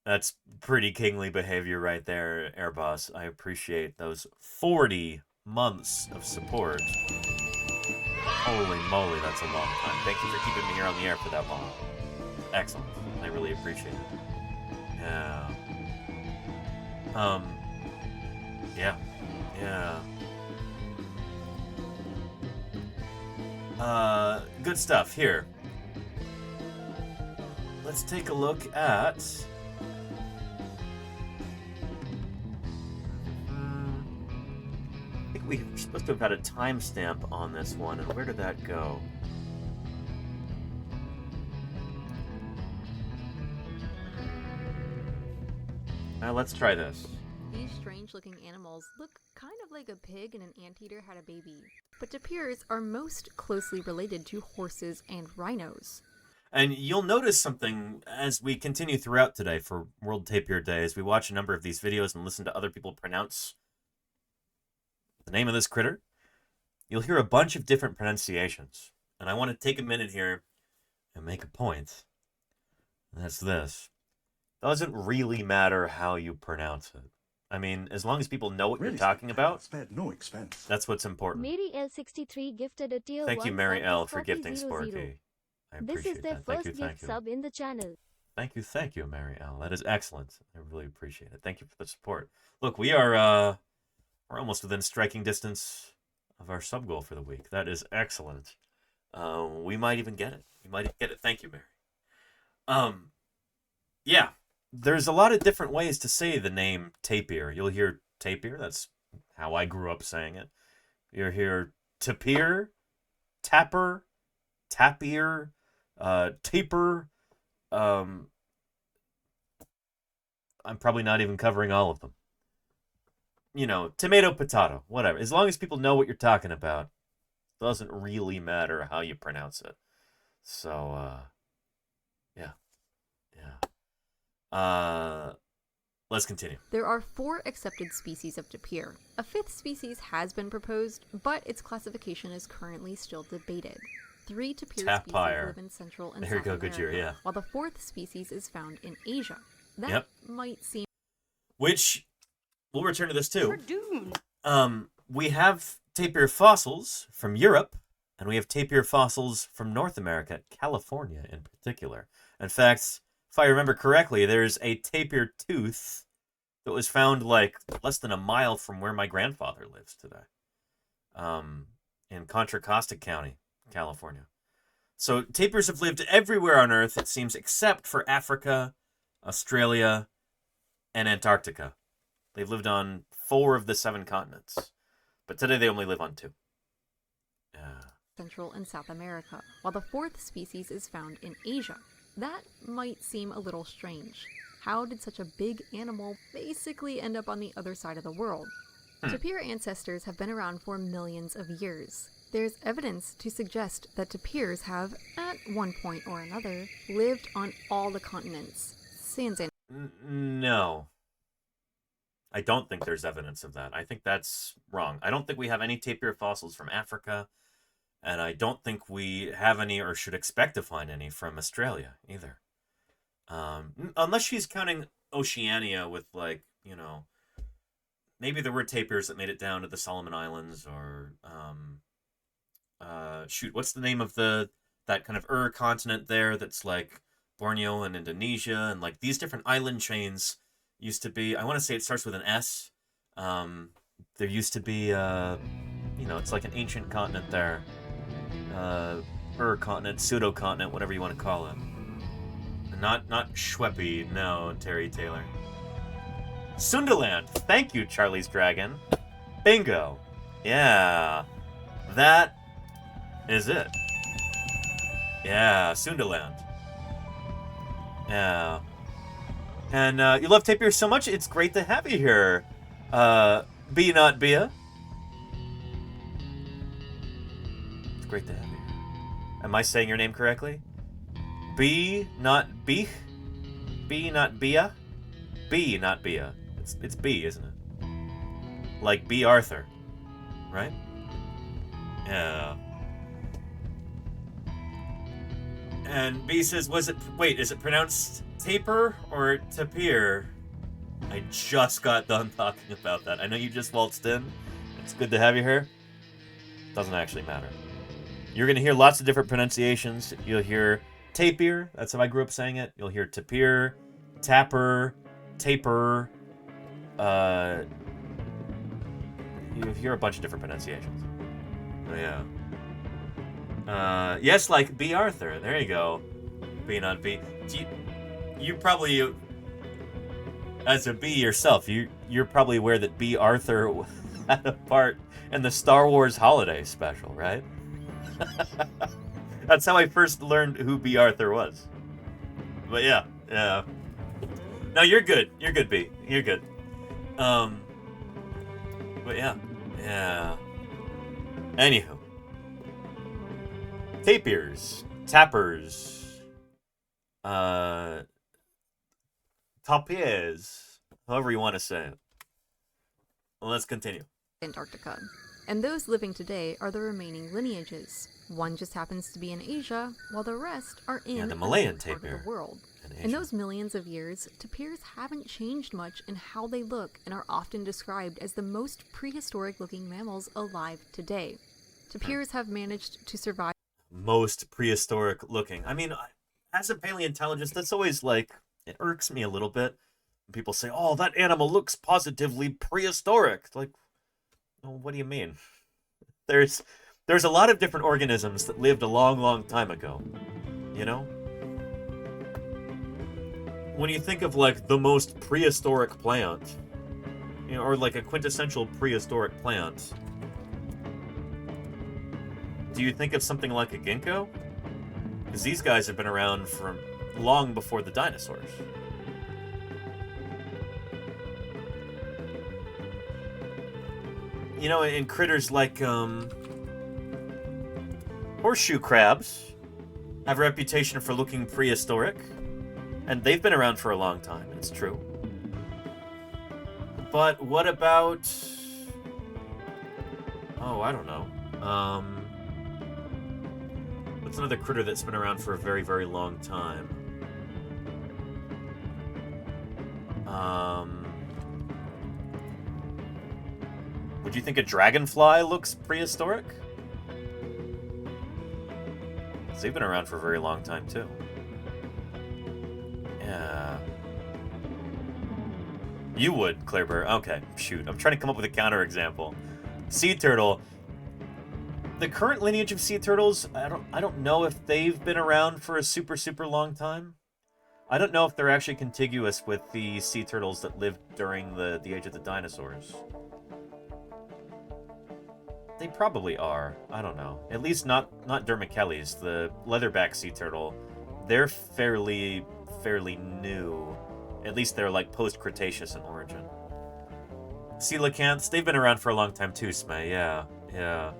That's pretty kingly behavior right there, Air Boss. I appreciate those 40 months of support. Holy moly, that's a long time. Thank you for keeping me here on the air for that long. Excellent. I really appreciate it. Yeah. Good stuff. Here. Let's take a look at... I think we're supposed to have had a timestamp on this one, and where did that go? Let's try this. These strange-looking animals look kind of like a pig and an anteater had a baby. But tapirs are most closely related to horses and rhinos. And you'll notice something as we continue throughout today for World Tapir Day, as we watch a number of these videos and listen to other people pronounce the name of this critter. You'll hear a bunch of different pronunciations. And I want to take a minute here and make a point. And that's this. Doesn't really matter how you pronounce it. I mean, as long as people know what you're talking about, spared no expense. That's what's important. Mary L63 gifted a tier Thank you, 1 Mary sub L, to for gifting 4000. Sporky. I appreciate This is their that. first Thank gift you. sub in the channel. Thank you, Mary L. That is excellent. I really appreciate it. Thank you for the support. Look, we're almost within striking distance of our sub goal for the week. That is excellent. We might even get it. Thank you, Mary. Yeah. There's a lot of different ways to say the name tapir. You'll hear tapir. That's how I grew up saying it. You'll hear tapir, tapir, tapir, taper. I'm probably not even covering all of them. You know, tomato, potato, whatever. As long as people know what you're talking about, it doesn't really matter how you pronounce it. So, yeah. Let's continue. There are 4 accepted species of tapir. A 5th species has been proposed, but its classification is currently still debated. 3 tapir species live in Central and South America, while the 4th species is found in Asia. That might seem... Which, we'll return to this too. Dune. We have tapir fossils from Europe, and we have tapir fossils from North America, California in particular. In fact, if I remember correctly, there's a tapir tooth that was found like less than a mile from where my grandfather lives today, in Contra Costa County, California. So tapirs have lived everywhere on Earth, it seems, except for Africa, Australia, and Antarctica. They've lived on 4 of the 7 continents, but today they only live on 2. Central and South America, while the 4th species is found in Asia. That might seem a little strange. How did such a big animal basically end up on the other side of the world? Tapir ancestors have been around for millions of years. There's evidence to suggest that tapirs have, at one point or another, lived on all the continents. Sans No. I don't think there's evidence of that. I think that's wrong. I don't think we have any tapir fossils from Africa, and I don't think we have any or should expect to find any from Australia either. Unless she's counting Oceania with, like, you know, maybe there were tapirs that made it down to the Solomon Islands, or shoot, what's the name of that kind of continent there that's like Borneo and Indonesia, and like these different island chains used to be, I want to say it starts with an S. There used to be, you know, it's like an ancient continent there. Continent, pseudo-continent, whatever you want to call it. Not Schweppy, no, Terry Taylor. Sundaland. Thank you, Charlie's Dragon. Bingo. Yeah. That is it. Yeah, Sundaland. Yeah. And you love tapir so much, it's great to have you here. Be not Bia. It's great to have you here. Am I saying your name correctly? Be not Bich? Be not Bia? Be not Bia. It's B, isn't it? Like B. Arthur. Right? Yeah. And B says, is it pronounced tapir or tapir? I just got done talking about that. I know you just waltzed in. It's good to have you here. Doesn't actually matter. You're going to hear lots of different pronunciations. You'll hear tapir. That's how I grew up saying it. You'll hear tapir, tapir, taper. You hear a bunch of different pronunciations. Oh, yeah. Yes, like B. Arthur. There you go. B, not B. You probably, as a B yourself, you're probably aware that B. Arthur had a part in the Star Wars Holiday Special, right? That's how I first learned who B. Arthur was. But yeah. No, you're good. You're good, B. You're good. But yeah. Anywho. Tapirs. Tappers. Tapirs. However you want to say it. Well, let's continue. Antarctica. And those living today are the remaining lineages. One just happens to be in Asia, while the rest are in the Malayan part of tapir the world. in In those millions of years, tapirs haven't changed much in how they look and are often described as the most prehistoric-looking mammals alive today. Tapirs have managed to survive. Most prehistoric looking. I mean, as a paleontologist, that's always like, it irks me a little bit. People say, oh, that animal looks positively prehistoric. Like, well, what do you mean? There's a lot of different organisms that lived a long, long time ago. You know? When you think of, like, the most prehistoric plant, you know, or like a quintessential prehistoric plant, do you think of something like a ginkgo? Because these guys have been around from long before the dinosaurs. You know, in critters like, horseshoe crabs have a reputation for looking prehistoric, and they've been around for a long time, it's true. But what about... Oh, I don't know. What's another critter that's been around for a very, very long time? Would you think a dragonfly looks prehistoric? Because they've been around for a very long time, too. Yeah. You would, Claireburr. Okay, shoot. I'm trying to come up with a counterexample. Sea turtle. The current lineage of sea turtles, I don't know if they've been around for a super, super long time. I don't know if they're actually contiguous with the sea turtles that lived during the age of the dinosaurs. They probably are. I don't know. At least not Dermachelys, the leatherback sea turtle. They're fairly new. At least they're like post-Cretaceous in origin. Coelacanths, they've been around for a long time too, Smay. Yeah, yeah.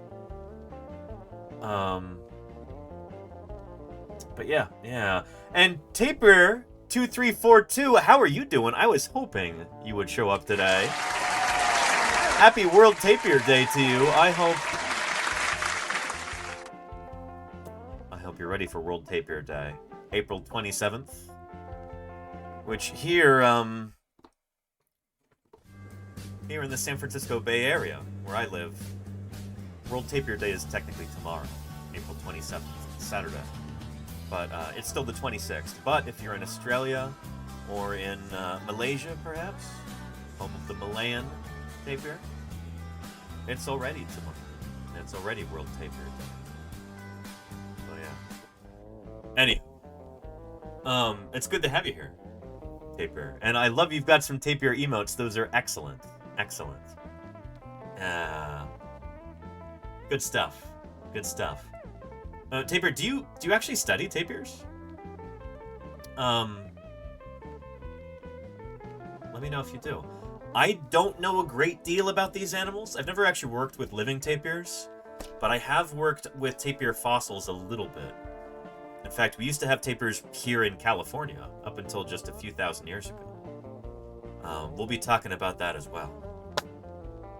But yeah, yeah. And Tapir 2342, how are you doing? I was hoping you would show up today. Happy World Tapir Day to you. I hope you're ready for World Tapir Day. April 27th. Which here in the San Francisco Bay Area, where I live, World Tapir Day is technically tomorrow, April 27th, Saturday. But it's still the 26th. But if you're in Australia or in Malaysia, perhaps, home of the Malayan tapir, it's already tomorrow. It's already World Tapir Day. So yeah. Anyway, it's good to have you here, Tapir. And I love you've got some tapir emotes. Those are excellent. Excellent. Good stuff. Good stuff. Tapir, do you actually study tapirs? Let me know if you do. I don't know a great deal about these animals. I've never actually worked with living tapirs, but I have worked with tapir fossils a little bit. In fact, we used to have tapirs here in California up until just a few thousand years ago. We'll be talking about that as well.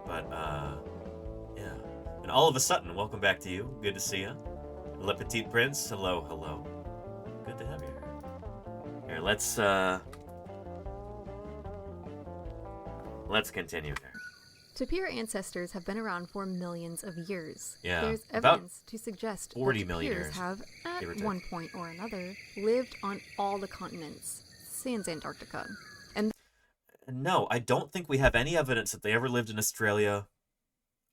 But, yeah. And all of a sudden, welcome back to you. Good to see you. Le Petit Prince, hello, hello. Good to have you here. Here, let's continue here. Tapir ancestors have been around for millions of years. Yeah, There's about evidence to suggest 40 that million tapirs years, have, give or at take. one point or another, lived on all the continents, sans Antarctica. And No, I don't think we have any evidence that they ever lived in Australia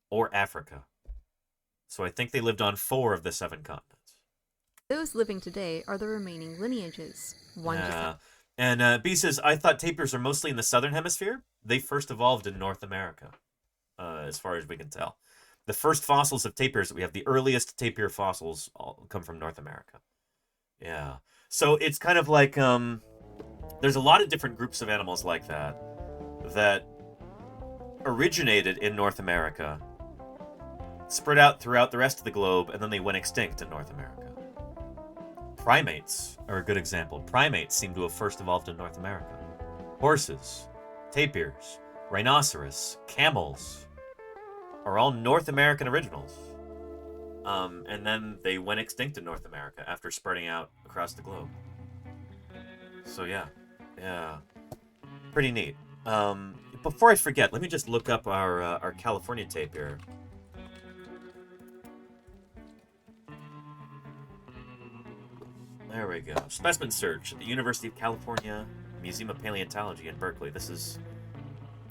or Africa. So I think they lived on 4 of the 7 continents. those living today are the remaining lineages. One just And B says, I thought tapirs are mostly in the southern hemisphere. They first evolved in North America, as far as we can tell. The first fossils of tapirs that we have, the earliest tapir fossils, all come from North America. Yeah. So it's kind of like, there's a lot of different groups of animals like that originated in North America, spread out throughout the rest of the globe, and then they went extinct in North America. Primates are a good example. Primates seem to have first evolved in North America. Horses, tapirs, rhinoceros, camels are all North American originals. And then they went extinct in North America after spreading out across the globe. So yeah, pretty neat. Before I forget, let me just look up our California tapir. There we go. Specimen search at the University of California Museum of Paleontology in Berkeley. This is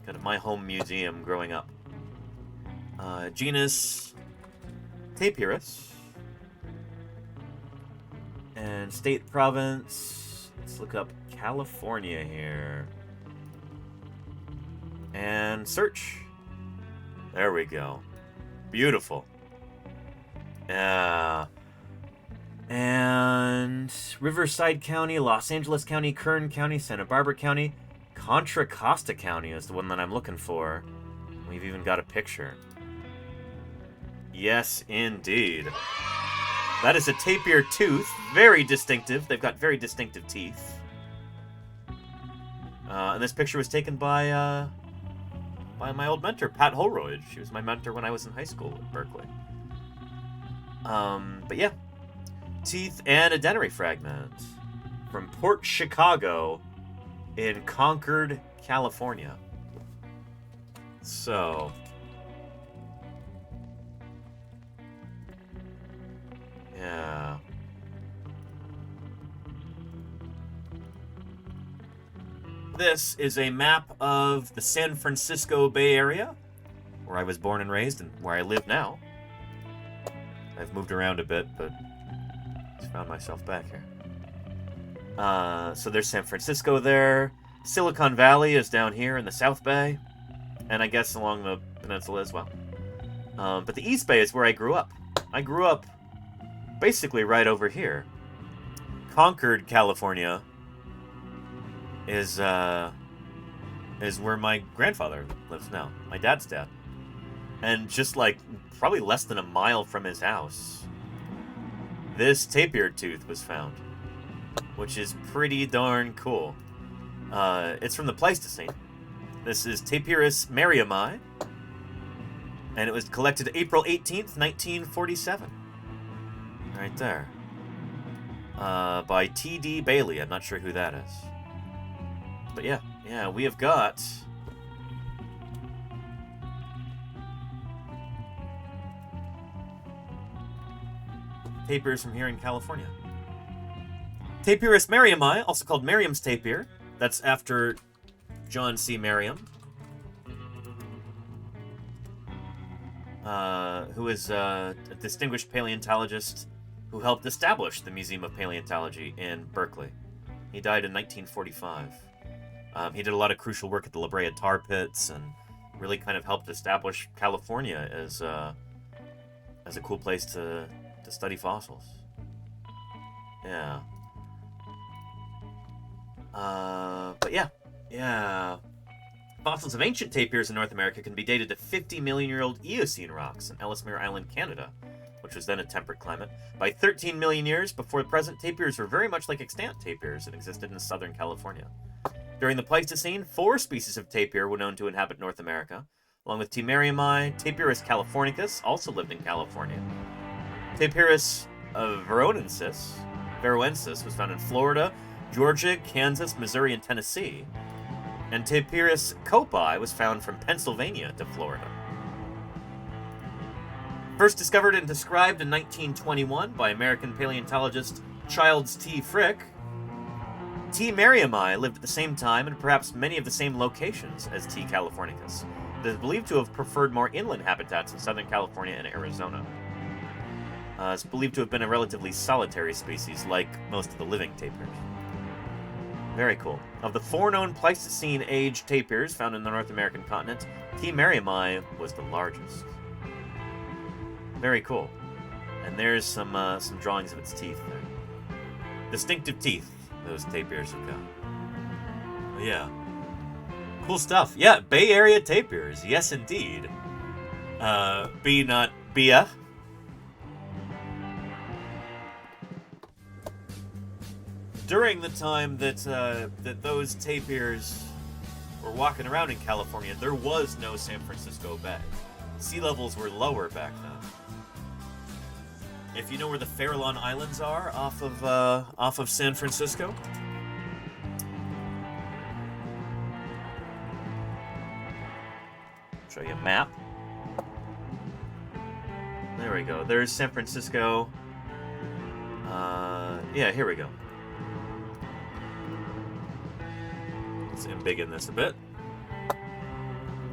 kind of my home museum growing up. Genus Tapirus. And state province. Let's look up California here. And search. There we go. Beautiful. And Riverside County, Los Angeles County, Kern County, Santa Barbara County, Contra Costa County is the one that I'm looking for. We've even got a picture. Yes, indeed. That is a tapir tooth. Very distinctive. They've got very distinctive teeth. And this picture was taken by my old mentor, Pat Holroyd. She was my mentor when I was in high school at Berkeley. But yeah. Teeth and a dentary fragment from Port Chicago in Concord, California. So, yeah. This is a map of the San Francisco Bay Area, where I was born and raised and where I live now. I've moved around a bit, but found myself back here. So there's San Francisco there. Silicon Valley is down here in the South Bay. And I guess along the peninsula as well. But the East Bay is where I grew up. I grew up basically right over here. Concord, California is is where my grandfather lives now, my dad's dad. And just like probably less than a mile from his house, this tapir tooth was found, which is pretty darn cool. It's from the Pleistocene. This is Tapirus merriami, and it was collected April 18th, 1947. Right there. By T.D. Bailey. I'm not sure who that is. But yeah, we have got tapirs from here in California. Tapirus merriami, also called Merriam's tapir. That's after John C. Merriam, who is a distinguished paleontologist who helped establish the Museum of Paleontology in Berkeley. He died in 1945. He did a lot of crucial work at the La Brea tar pits and really kind of helped establish California as a cool place to study fossils. Yeah. But yeah. Fossils of ancient tapirs in North America can be dated to 50-million-year-old Eocene rocks in Ellesmere Island, Canada, which was then a temperate climate. By 13 million years before the present, tapirs were very much like extant tapirs that existed in southern California. During the Pleistocene, 4 species of tapir were known to inhabit North America, along with T. merriami. Tapirus californicus also lived in California. Tapirus veroensis was found in Florida, Georgia, Kansas, Missouri, and Tennessee. And Tapirus copi was found from Pennsylvania to Florida. First discovered and described in 1921 by American paleontologist Childs T. Frick, T. merriami lived at the same time and perhaps many of the same locations as T. californicus. It is believed to have preferred more inland habitats in Southern California and Arizona. It's believed to have been a relatively solitary species, like most of the living tapirs. Very cool. Of the 4 known Pleistocene-age tapirs found in the North American continent, T. merriami was the largest. Very cool. And there's some drawings of its teeth there. Distinctive teeth those tapirs have got. But yeah. Cool stuff. Yeah, Bay Area tapirs. Yes, indeed. B not Bia. During the time that those tapirs were walking around in California, there was no San Francisco Bay. Sea levels were lower back then. If you know where the Farallon Islands are, off of San Francisco, show you a map. There we go. There's San Francisco. Yeah, here we go. Let's embiggen this a bit.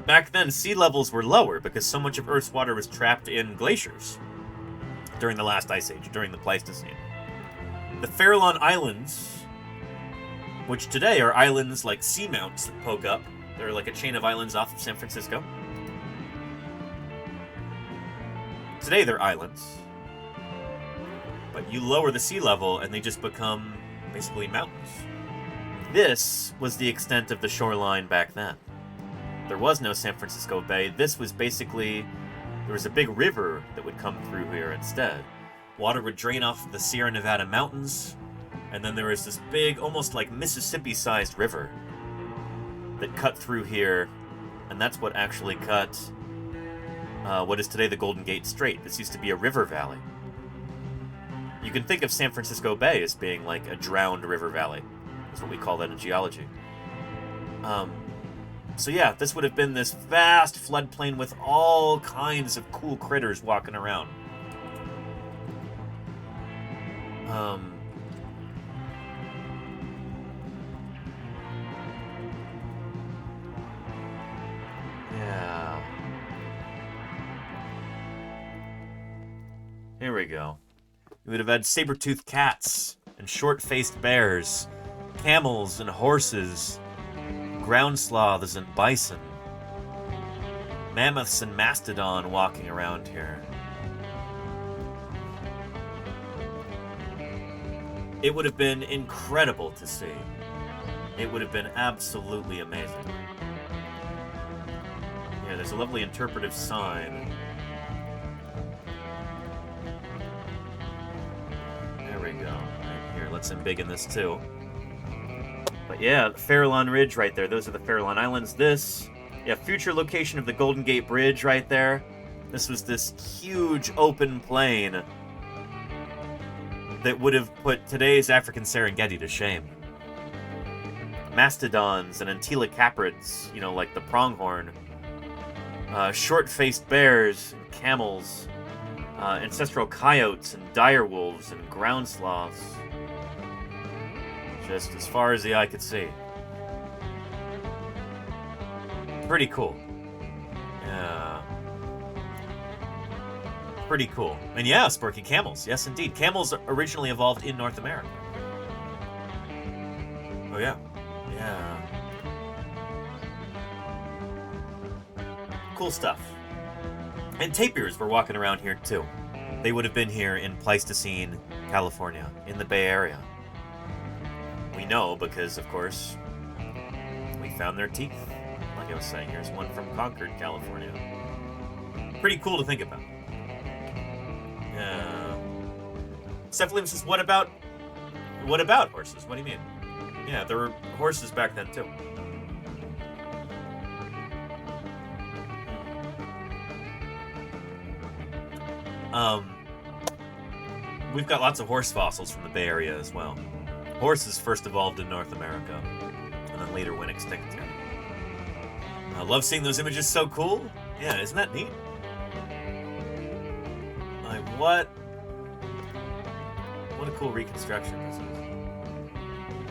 Back then, sea levels were lower because so much of Earth's water was trapped in glaciers during the last ice age, during the Pleistocene. The Farallon Islands, which today are islands like seamounts that poke up. They're like a chain of islands off of San Francisco. Today they're islands. But you lower the sea level and they just become basically mountains. This was the extent of the shoreline back then. There was no San Francisco Bay. This was basically, there was a big river that would come through here instead. Water would drain off the Sierra Nevada mountains, and then there was this big, almost like Mississippi-sized river that cut through here, and that's what actually cut what is today the Golden Gate Strait. This used to be a river valley. You can think of San Francisco Bay as being like a drowned river valley. That's what we call that in geology. So yeah, this would have been this vast floodplain with all kinds of cool critters walking around. Yeah. Here we go. We would have had saber-toothed cats and short-faced bears, camels and horses, ground sloths and bison, mammoths and mastodon walking around here. It would have been incredible to see. It would have been absolutely amazing. there's a lovely interpretive sign. There we go. Right here, let's embiggen this too. But yeah, Farallon Ridge right there. Those are the Farallon Islands. This, yeah, future location of the Golden Gate Bridge right there. This was this huge open plain that would have put today's African Serengeti to shame. Mastodons and antilocaprids, you know, like the pronghorn. Short-faced bears and camels. Ancestral coyotes and dire wolves and ground sloths. Just as far as the eye could see. Pretty cool. Yeah. Pretty cool. And yeah, Sporky, camels. Yes, indeed. Camels originally evolved in North America. Oh, yeah. Yeah. Cool stuff. And tapirs were walking around here, too. They would have been here in Pleistocene, California, in the Bay Area. We know because, of course, we found their teeth. Like I was saying, here's one from Concord, California. Pretty cool to think about. Cephalium says, what about horses? What do you mean? Yeah, there were horses back then, too. We've got lots of horse fossils from the Bay Area as well. Horses first evolved in North America, and then later went extinct here. I love seeing those images, so cool. Yeah, isn't that neat? Like, what a cool reconstruction this is.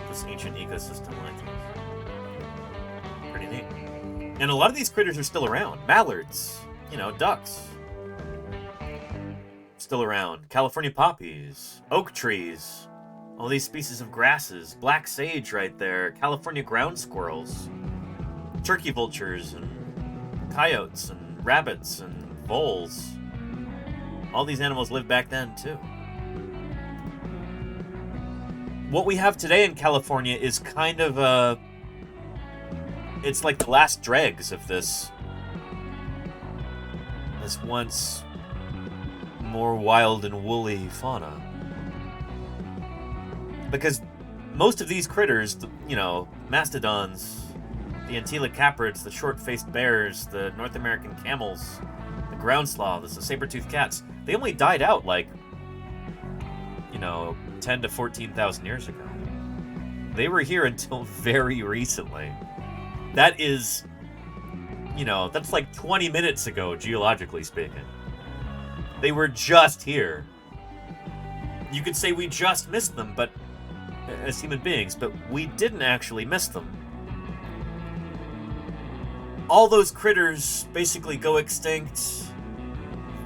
This ancient ecosystem like this. Pretty neat. And a lot of these critters are still around. Mallards, you know, ducks. Still around. California poppies, oak trees, all these species of grasses, black sage right there, California ground squirrels, turkey vultures, and coyotes, and rabbits, and voles. All these animals lived back then, too. What we have today in California is kind of it's like the last dregs of this once more wild and woolly fauna. Because most of these critters, you know, mastodons, the antilocaprids, the short-faced bears, the North American camels, the ground sloths, the saber-toothed cats, they only died out like, you know, 10 to 14,000 years ago. They were here until very recently. That is, you know, that's like 20 minutes ago, geologically speaking. They were just here. You could say we just missed them, but as human beings, but we didn't actually miss them. All those critters basically go extinct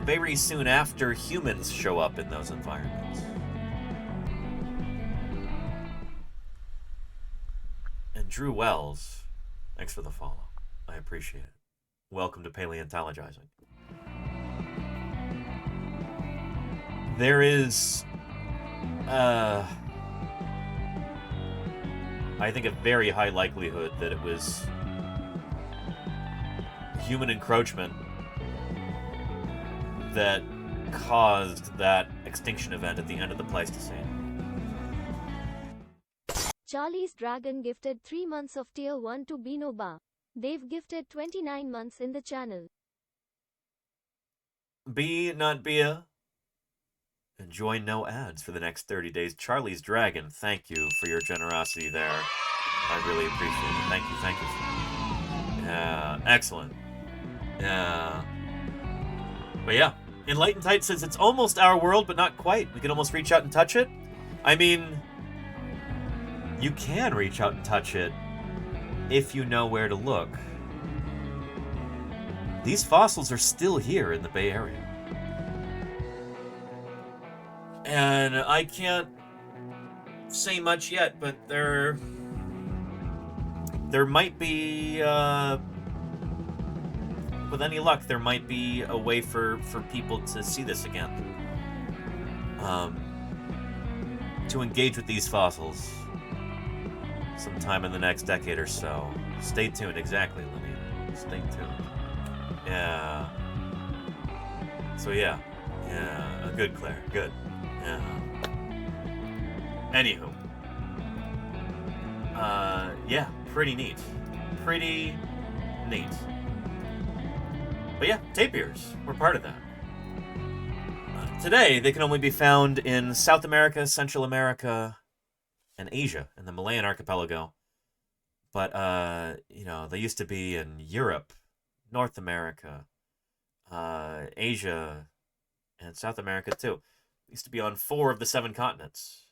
very soon after humans show up in those environments. And Drew Wells, thanks for the follow. I appreciate it. Welcome to Paleontologizing. There is, I think, a very high likelihood that it was human encroachment that caused that extinction event at the end of the Pleistocene. Charlie's Dragon gifted 3 months of Tier 1 to Binoba. They've gifted 29 months in the channel. Be not Bia. And join no ads for the next 30 days. Charlie's Dragon, thank you for your generosity there. I really appreciate it. Thank you, thank you. Yeah, excellent. Yeah. But yeah, Enlightened Tide says it's almost our world, but not quite. We can almost reach out and touch it. I mean, you can reach out and touch it if you know where to look. These fossils are still here in the Bay Area. And I can't say much yet, but there might be, with any luck, there might be a way for people to see this again. To engage with these fossils sometime in the next decade or so. Stay tuned, exactly, Linnea. Stay tuned. Yeah. So yeah. Yeah. Good, Claire. Good. Yeah. Anywho. Yeah. Pretty neat. Pretty neat. But yeah, tapirs. We're part of that. Today, they can only be found in South America, Central America, and Asia, in the Malayan archipelago. But, you know, they used to be in Europe, North America, Asia, and South America, too. They used to be on 4 of the 7 continents,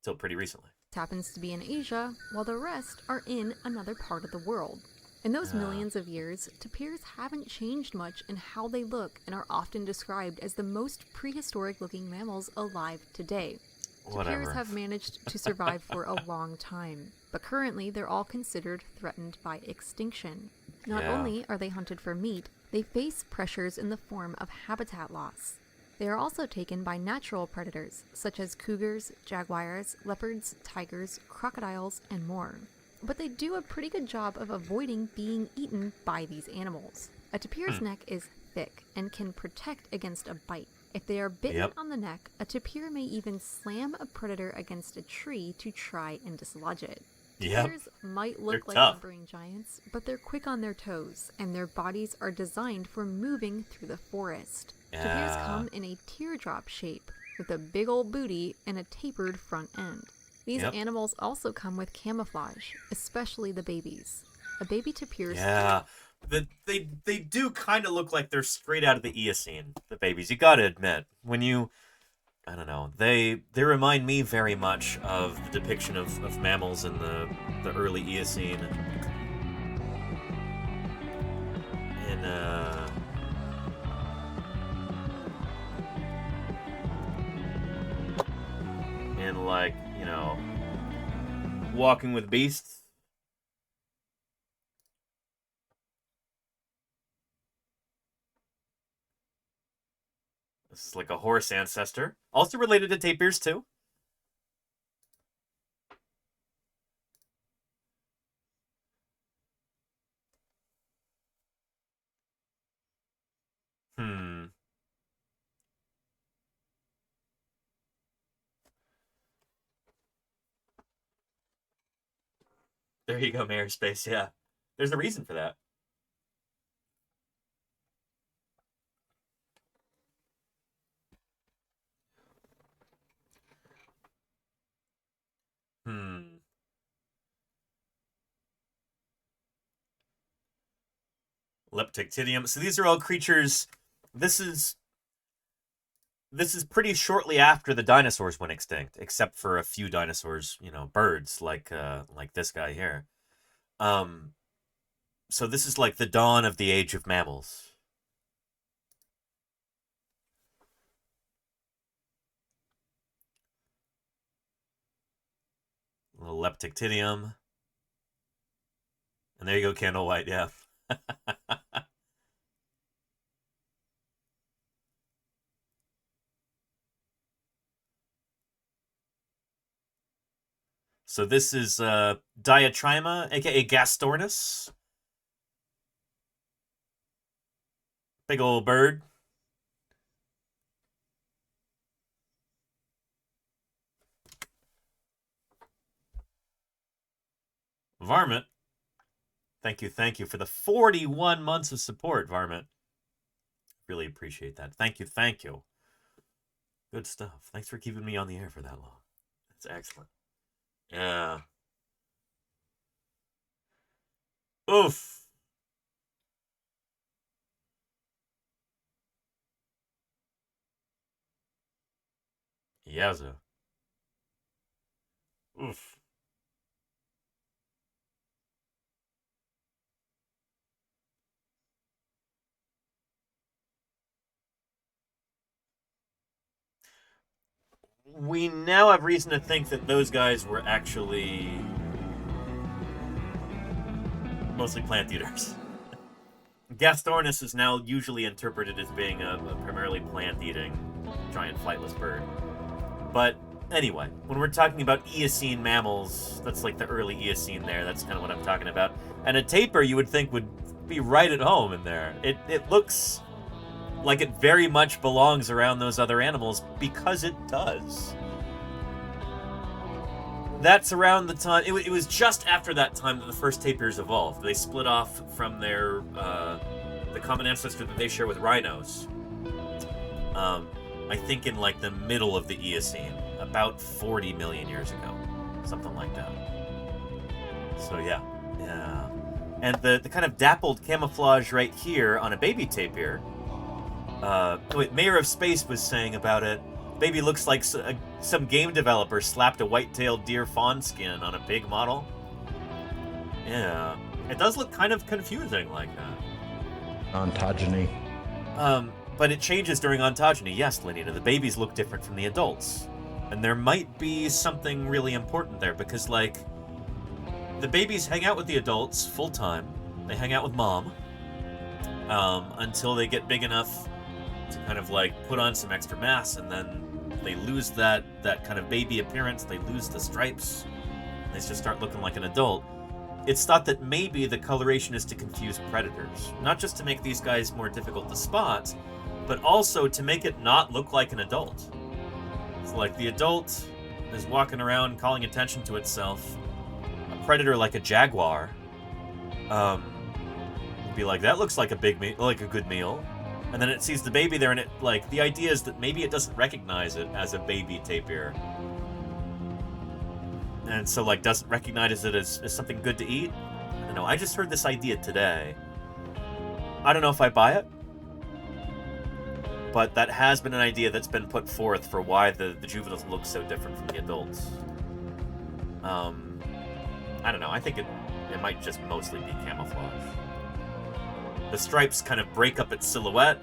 till pretty recently. It happens to be in Asia, while the rest are in another part of the world. In those millions of years, tapirs haven't changed much in how they look and are often described as the most prehistoric-looking mammals alive today. Whatever. Tapirs have managed to survive for a long time, but currently they're all considered threatened by extinction. Not only are they hunted for meat, they face pressures in the form of habitat loss. They are also taken by natural predators, such as cougars, jaguars, leopards, tigers, crocodiles, and more. But they do a pretty good job of avoiding being eaten by these animals. A tapir's neck is thick and can protect against a bite. If they are bitten on the neck, a tapir may even slam a predator against a tree to try and dislodge it. Tapirs might look like lumbering giants, but they're quick on their toes, and their bodies are designed for moving through the forest. Tapirs come in a teardrop shape, with a big old booty and a tapered front end. These animals also come with camouflage, especially the babies. A baby tapir... Yeah, they do kind of look like they're straight out of the Eocene, the babies. You gotta admit, when you... I don't know, they remind me very much of the depiction of mammals in the early Eocene. In like, you know, Walking with Beasts. This is like a horse ancestor. Also related to tapirs, too. There you go, Mayor Space, yeah. There's a reason for that. Leptictidium. So these are all creatures. This is pretty shortly after the dinosaurs went extinct, except for a few dinosaurs, you know, birds like this guy here. So this is like the dawn of the age of mammals. A little Leptictidium. And there you go, Candle White, yeah. So this is Diatryma, aka Gastornis. Big old bird. Varmint. Thank you for the 41 months of support, Varmint. Really appreciate that. Thank you. Good stuff. Thanks for keeping me on the air for that long. That's excellent. Yeah. Oof. Yowza. Oof. We now have reason to think that those guys were actually mostly plant eaters. Gastornis is now usually interpreted as being a primarily plant-eating giant flightless bird. But anyway, when we're talking about Eocene mammals, that's like the early Eocene there, that's kind of what I'm talking about. And a tapir you would think would be right at home in there. It looks like it very much belongs around those other animals because it does. That's around the time... It was just after that time that the first tapirs evolved. They split off from their... the common ancestor that they share with rhinos. I think in like the middle of the Eocene. About 40 million years ago. Something like that. So yeah. Yeah. And the kind of dappled camouflage right here on a baby tapir... what Mayor of Space was saying about it, baby looks like some game developer slapped a white-tailed deer fawn skin on a big model. Yeah. It does look kind of confusing like that. Ontogeny. But it changes during ontogeny. Yes, Lenina, the babies look different from the adults. And there might be something really important there, because, like, the babies hang out with the adults full-time. They hang out with mom until they get big enough to kind of, like, put on some extra mass, and then they lose that kind of baby appearance. They lose the stripes. They just start looking like an adult. It's thought that maybe the coloration is to confuse predators. Not just to make these guys more difficult to spot, but also to make it not look like an adult. It's like the adult is walking around calling attention to itself. A predator like a jaguar would be like, that looks like a big meal, like a good meal. And then it sees the baby there, and it, like, the idea is that maybe it doesn't recognize it as a baby tapir. And so, like, doesn't recognize it as something good to eat. I don't know, I just heard this idea today. I don't know if I buy it. But that has been an idea that's been put forth for why the juveniles look so different from the adults. I don't know, I think it might just mostly be camouflage. The stripes kind of break up its silhouette,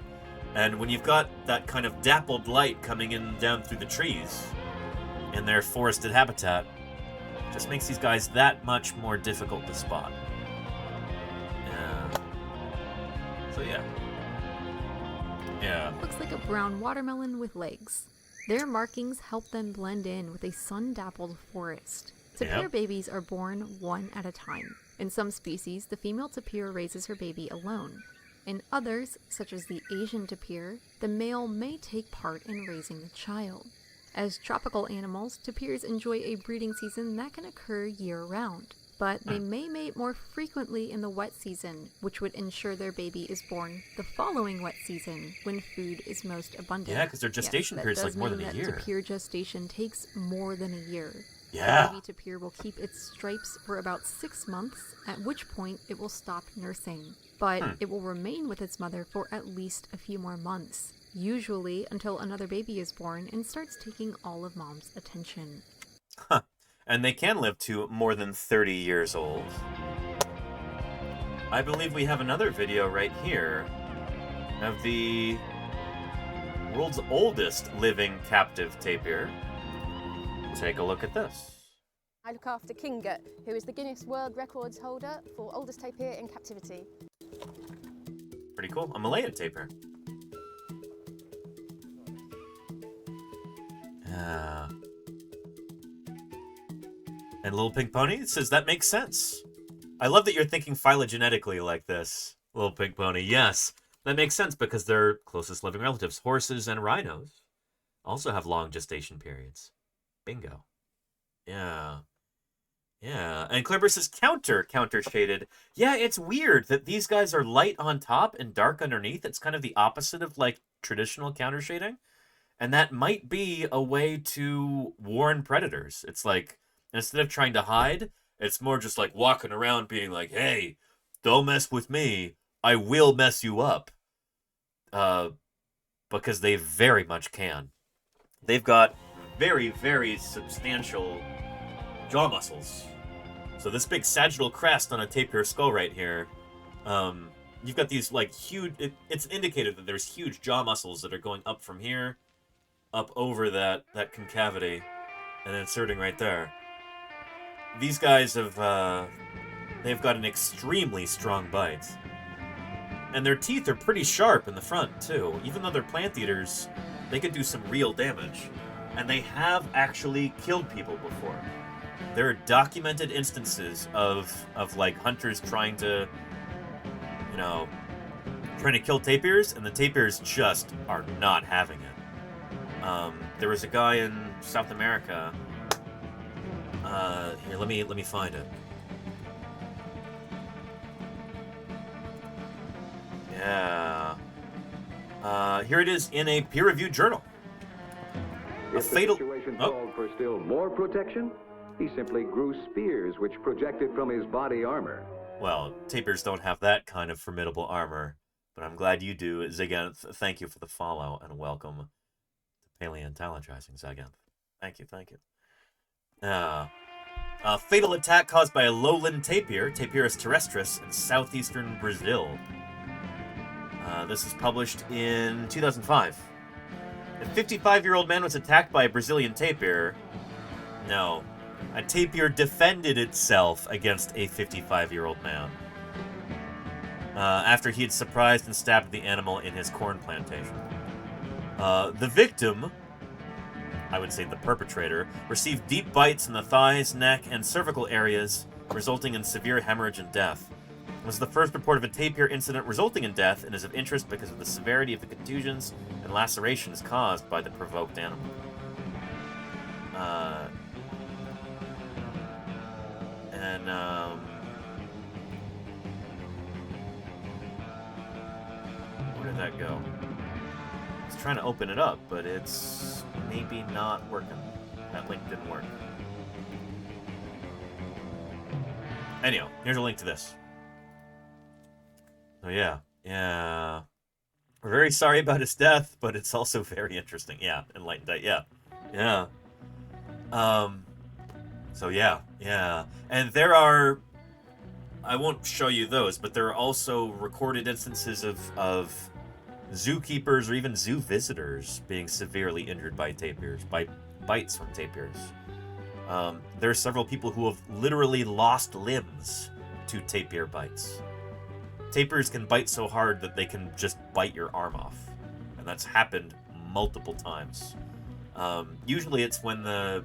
and when you've got that kind of dappled light coming in down through the trees in their forested habitat, it just makes these guys that much more difficult to spot. Yeah. So yeah. Yeah. Looks like a brown watermelon with legs. Their markings help them blend in with a sun-dappled forest. Tapir babies are born one at a time. In some species, the female tapir raises her baby alone. In others, such as the Asian tapir, the male may take part in raising the child. As tropical animals, tapirs enjoy a breeding season that can occur year-round, but they may mate more frequently in the wet season, which would ensure their baby is born the following wet season, when food is most abundant. Yeah, because their gestation period's like more than a year. Tapir gestation takes more than a year. Yeah. The baby tapir will keep its stripes for about 6 months, at which point it will stop nursing. But it will remain with its mother for at least a few more months, usually until another baby is born and starts taking all of mom's attention. Huh. And they can live to more than 30 years old. I believe we have another video right here of the world's oldest living captive tapir. Take a look at this. I look after Kingut, who is the Guinness World Records holder for oldest tapir in captivity. Pretty cool. A Malayan tapir. And Little Pink Pony says that makes sense. I love that you're thinking phylogenetically like this, Little Pink Pony. Yes, that makes sense because they're closest living relatives. Horses and rhinos also have long gestation periods. Bingo. Yeah. Yeah. And Clipper says counter shaded. Yeah, it's weird that these guys are light on top and dark underneath. It's kind of the opposite of like traditional counter shading. And that might be a way to warn predators. It's like, instead of trying to hide, it's more just like walking around being like, hey, don't mess with me. I will mess you up. Because they very much can. They've got very, very substantial jaw muscles. So this big sagittal crest on a tapir skull right here, you've got these like huge, it's indicated that there's huge jaw muscles that are going up from here, up over that concavity, and inserting right there. These guys have, they've got an extremely strong bite. And their teeth are pretty sharp in the front, too. Even though they're plant eaters, they could do some real damage. And they have actually killed people before. There are documented instances of like, hunters trying to, know, trying to kill tapirs, and the tapirs just are not having it. There was a guy in South America. Here, let me find it. Yeah. Here it is in a peer-reviewed journal. If the situation called for still more protection, he simply grew spears which projected from his body armor. Well, tapirs don't have that kind of formidable armor, but I'm glad you do. Zigant, thank you for the follow, and welcome to Paleontologizing, Zigant. Thank you, thank you. A fatal attack caused by a lowland tapir, Tapirus terrestris, in southeastern Brazil. This is published in 2005. A 55-year-old man was attacked by a Brazilian tapir. No. A tapir defended itself against a 55-year-old man. After he had surprised and stabbed the animal in his corn plantation. The victim, I would say the perpetrator, received deep bites in the thighs, neck, and cervical areas, resulting in severe hemorrhage and death. It was the first report of a tapir incident resulting in death and is of interest because of the severity of the contusions and lacerations caused by the provoked animal. Where did that go? I was trying to open it up, but it's maybe not working. That link didn't work. Anyhow, here's a link to this. Oh, yeah. Yeah. We're very sorry about his death, but it's also very interesting. Yeah, enlightened. Yeah. Yeah. So, yeah. Yeah. And there are... I won't show you those, but there are also recorded instances of zookeepers or even zoo visitors being severely injured by tapirs, by bites from tapirs. There are several people who have literally lost limbs to tapir bites. Tapirs can bite so hard that they can just bite your arm off. And that's happened multiple times. Usually it's when a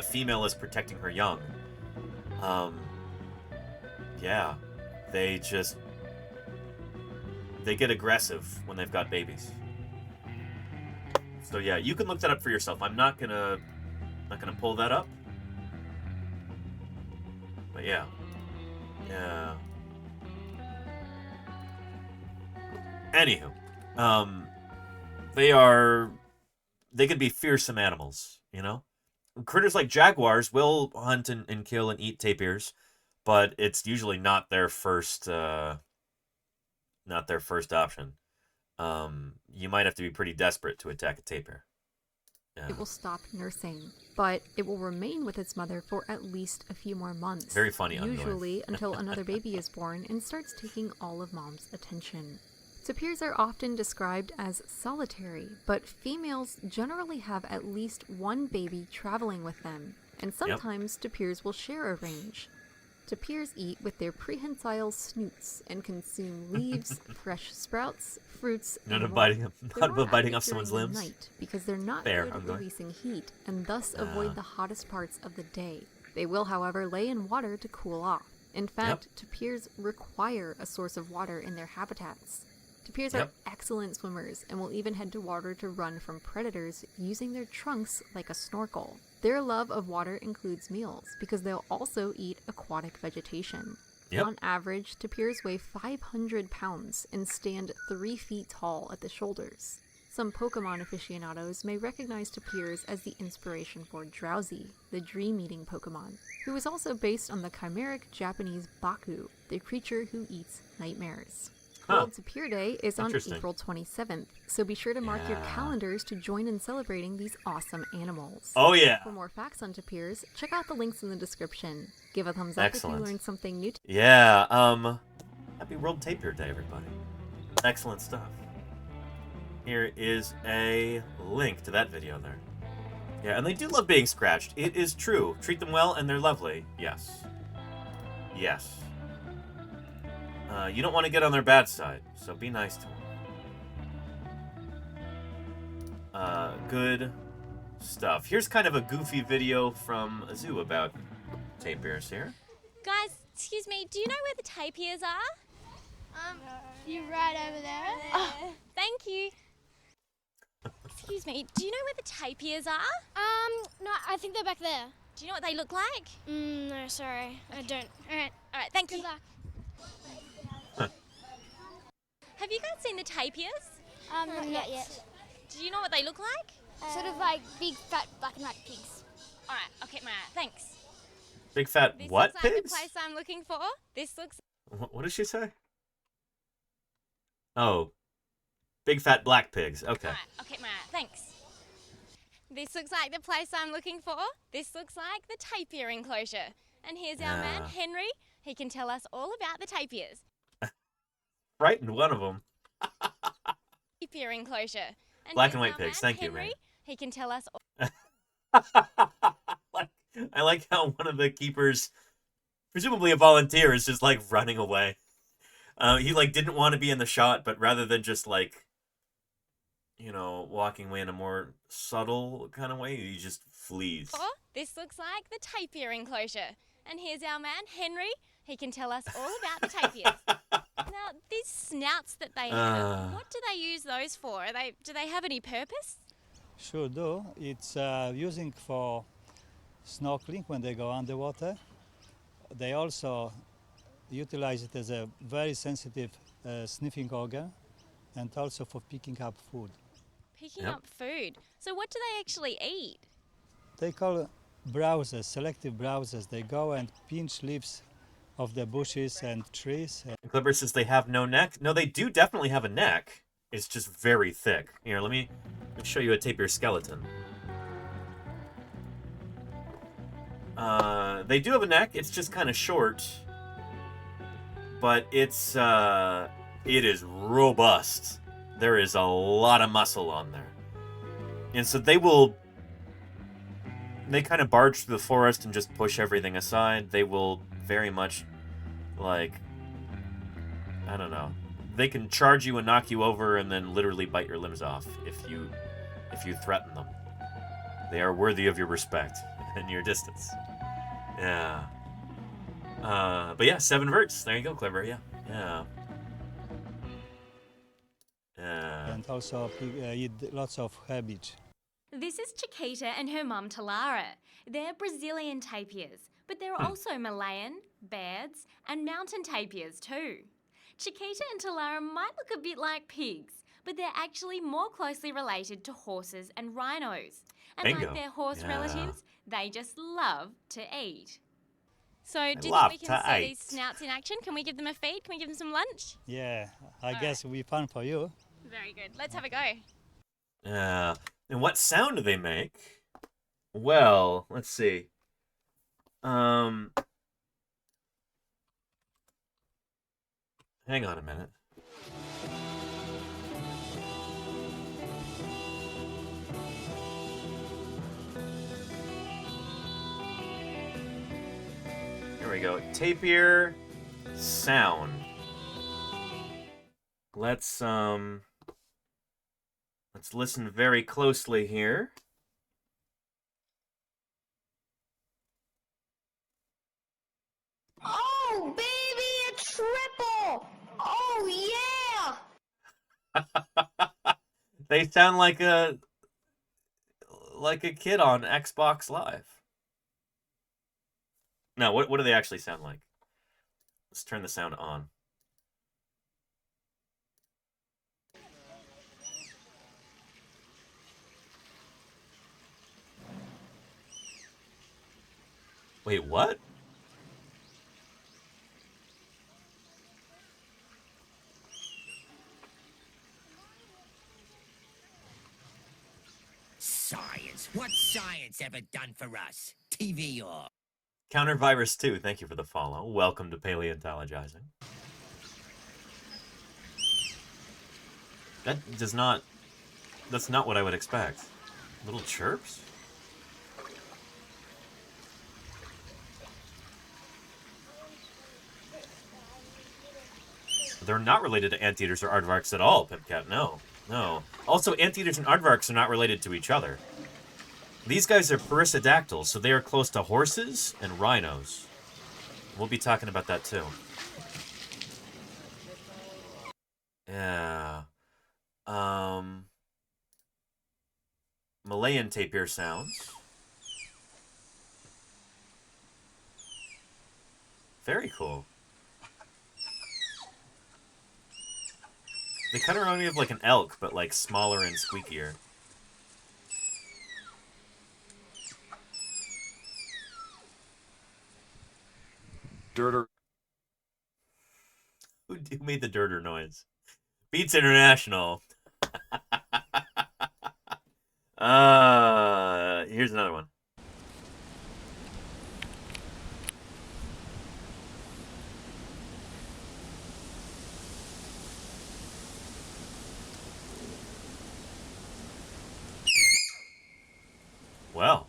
female is protecting her young. Yeah. They get aggressive when they've got babies. So yeah, you can look that up for yourself. I'm not gonna pull that up. But yeah. Yeah. Anywho, they could be fearsome animals, you know? Critters like jaguars will hunt and kill and eat tapirs, but it's usually not their first option. You might have to be pretty desperate to attack a tapir. Yeah. It will stop nursing, but it will remain with its mother for at least a few more months. Very funny, usually until another baby is born and starts taking all of mom's attention. Tapirs are often described as solitary, but females generally have at least one baby traveling with them, and sometimes tapirs will share a range. Tapirs eat with their prehensile snoots and consume leaves, fresh sprouts, fruits, and biting off someone's limbs. Night because they're not good at releasing heat and thus avoid the hottest parts of the day. They will, however, lay in water to cool off. In fact, tapirs require a source of water in their habitats. Tapirs are excellent swimmers and will even head to water to run from predators using their trunks like a snorkel. Their love of water includes meals because they'll also eat aquatic vegetation. On average, tapirs weigh 500 pounds and stand 3 feet tall at the shoulders. Some Pokemon aficionados may recognize tapirs as the inspiration for Drowsy, the dream-eating Pokemon, who is also based on the chimeric Japanese Baku, the creature who eats nightmares. World Tapir Day is on April 27th, so be sure to mark your calendars to join in celebrating these awesome animals. Oh yeah! For more facts on tapirs, check out the links in the description. Give a thumbs up if you learned something new. Yeah, happy World Tapir Day, everybody. Excellent stuff. Here is a link to that video there. Yeah, and they do love being scratched. It is true. Treat them well and they're lovely. Yes. Yes. You don't want to get on their bad side, so be nice to them. Good stuff. Here's kind of a goofy video from a zoo about tapirs here. Guys, excuse me, do you know where the tapirs are? You're right over there. Oh, thank you. Excuse me, do you know where the tapirs are? No, I think they're back there. Do you know what they look like? No, sorry, I don't. All right, thank you. Good luck. Have you guys seen the tapirs? Not yet. Do you know what they look like? Sort of like big, fat, black and white pigs. All right, I'll keep my eye. Thanks. Big fat This what looks like pigs? the place I'm looking for. This looks. What did she say? Oh, big fat black pigs. Okay. All right, I'll keep my eye. Thanks. This looks like the place I'm looking for. This looks like the tapir enclosure. And here's our man, Henry. He can tell us all about the tapirs. Frightened one of them. Tapir enclosure. And Black and here's white our pigs. man, Thank you, Henry. man. He can tell us all. I like how one of the keepers, presumably a volunteer, is just like running away. He like didn't want to be in the shot, but rather than just like, you know, walking away in a more subtle kind of way, he just flees. This looks like the tapir enclosure. And here's our man, Henry. He can tell us all about the tapirs. Now, these snouts that they have, what do they use those for? Do they have any purpose? Sure do. It's using for snorkeling when they go underwater. They also utilize it as a very sensitive sniffing organ and also for picking up food. Picking up food. So what do they actually eat? They call browsers, selective browsers. They go and pinch leaves of the bushes and trees. Clipper says they have no neck. No, they do definitely have a neck. It's just very thick. Here, let me show you a tapir skeleton. They do have a neck. It's just kind of short, but it is robust. There is a lot of muscle on there, and so they kind of barge through the forest and just push everything aside. They will very much, like, I don't know. They can charge you and knock you over and then literally bite your limbs off if you threaten them. They are worthy of your respect and your distance. Yeah. But yeah, 7 verts. There you go, Clever. Yeah. Yeah. And also eat lots of herbage. This is Chiquita and her mum Talara. They're Brazilian tapirs, but there are also Malayan, Bairds, and mountain tapirs too. Chiquita and Talara might look a bit like pigs, but they're actually more closely related to horses and rhinos. And Bingo. like their horse relatives, they just love to eat. So do you love think we can to see eat. these snouts in action? Can we give them a feed? Can we give them some lunch? Yeah, I guess it'll be fun for you. Very good. Let's have a go. Yeah. And what sound do they make? Well, let's see. Hang on a minute. Here we go. Tapir sound. Let's listen very closely here. Oh, baby, a triple! Oh, yeah! They sound like a kid on Xbox Live. No, what do they actually sound like? Let's turn the sound on. Wait, what? Science. What's science ever done for us? TV or... Countervirus 2, thank you for the follow. Welcome to Paleontologizing. That's not what I would expect. Little chirps? They're not related to anteaters or aardvarks at all, Pipcat. No. No. Also, anteaters and aardvarks are not related to each other. These guys are perissodactyls, so they are close to horses and rhinos. We'll be talking about that too. Yeah. Malayan tapir sounds. Very cool. They kind of remind me of like an elk, but like smaller and squeakier. Dirter. Who made the dirter noise? Beats International. Here's another one. Well,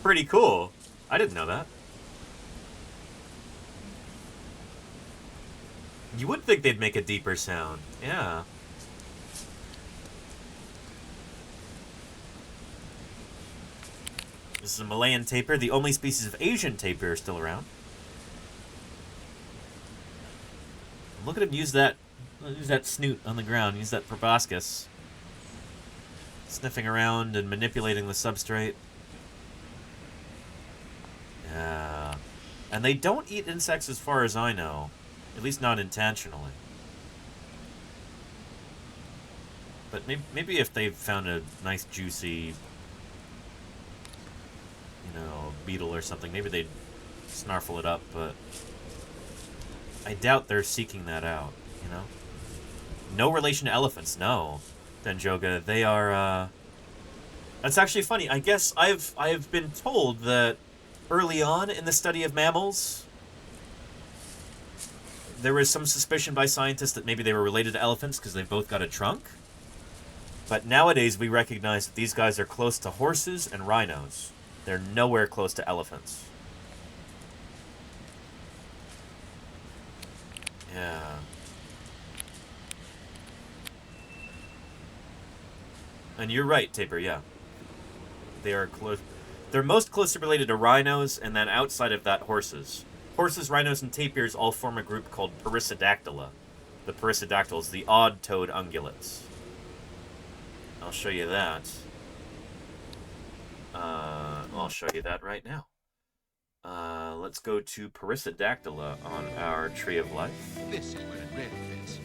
pretty cool. I didn't know that. You would think they'd make a deeper sound. Yeah. This is a Malayan tapir, the only species of Asian tapir still around. Look at him use that snoot on the ground, use that proboscis. Sniffing around and manipulating the substrate. Yeah. And they don't eat insects as far as I know. At least not intentionally. But maybe if they found a nice juicy, beetle or something, maybe they'd snarfle it up, but I doubt they're seeking that out, No relation to elephants, no. Denjoga, they are, that's actually funny. I guess I've been told that early on in the study of mammals, there was some suspicion by scientists that maybe they were related to elephants because they've both got a trunk. But nowadays we recognize that these guys are close to horses and rhinos. They're nowhere close to elephants. Yeah. And you're right, Tapir, yeah. They are close. They're most closely related to rhinos, and then outside of that, horses. Horses, rhinos, and tapirs all form a group called perissodactyla. The perissodactyls, the odd-toed ungulates. I'll show you that. I'll show you that right now. Let's go to perissodactyla on our Tree of Life. This is where it really fits.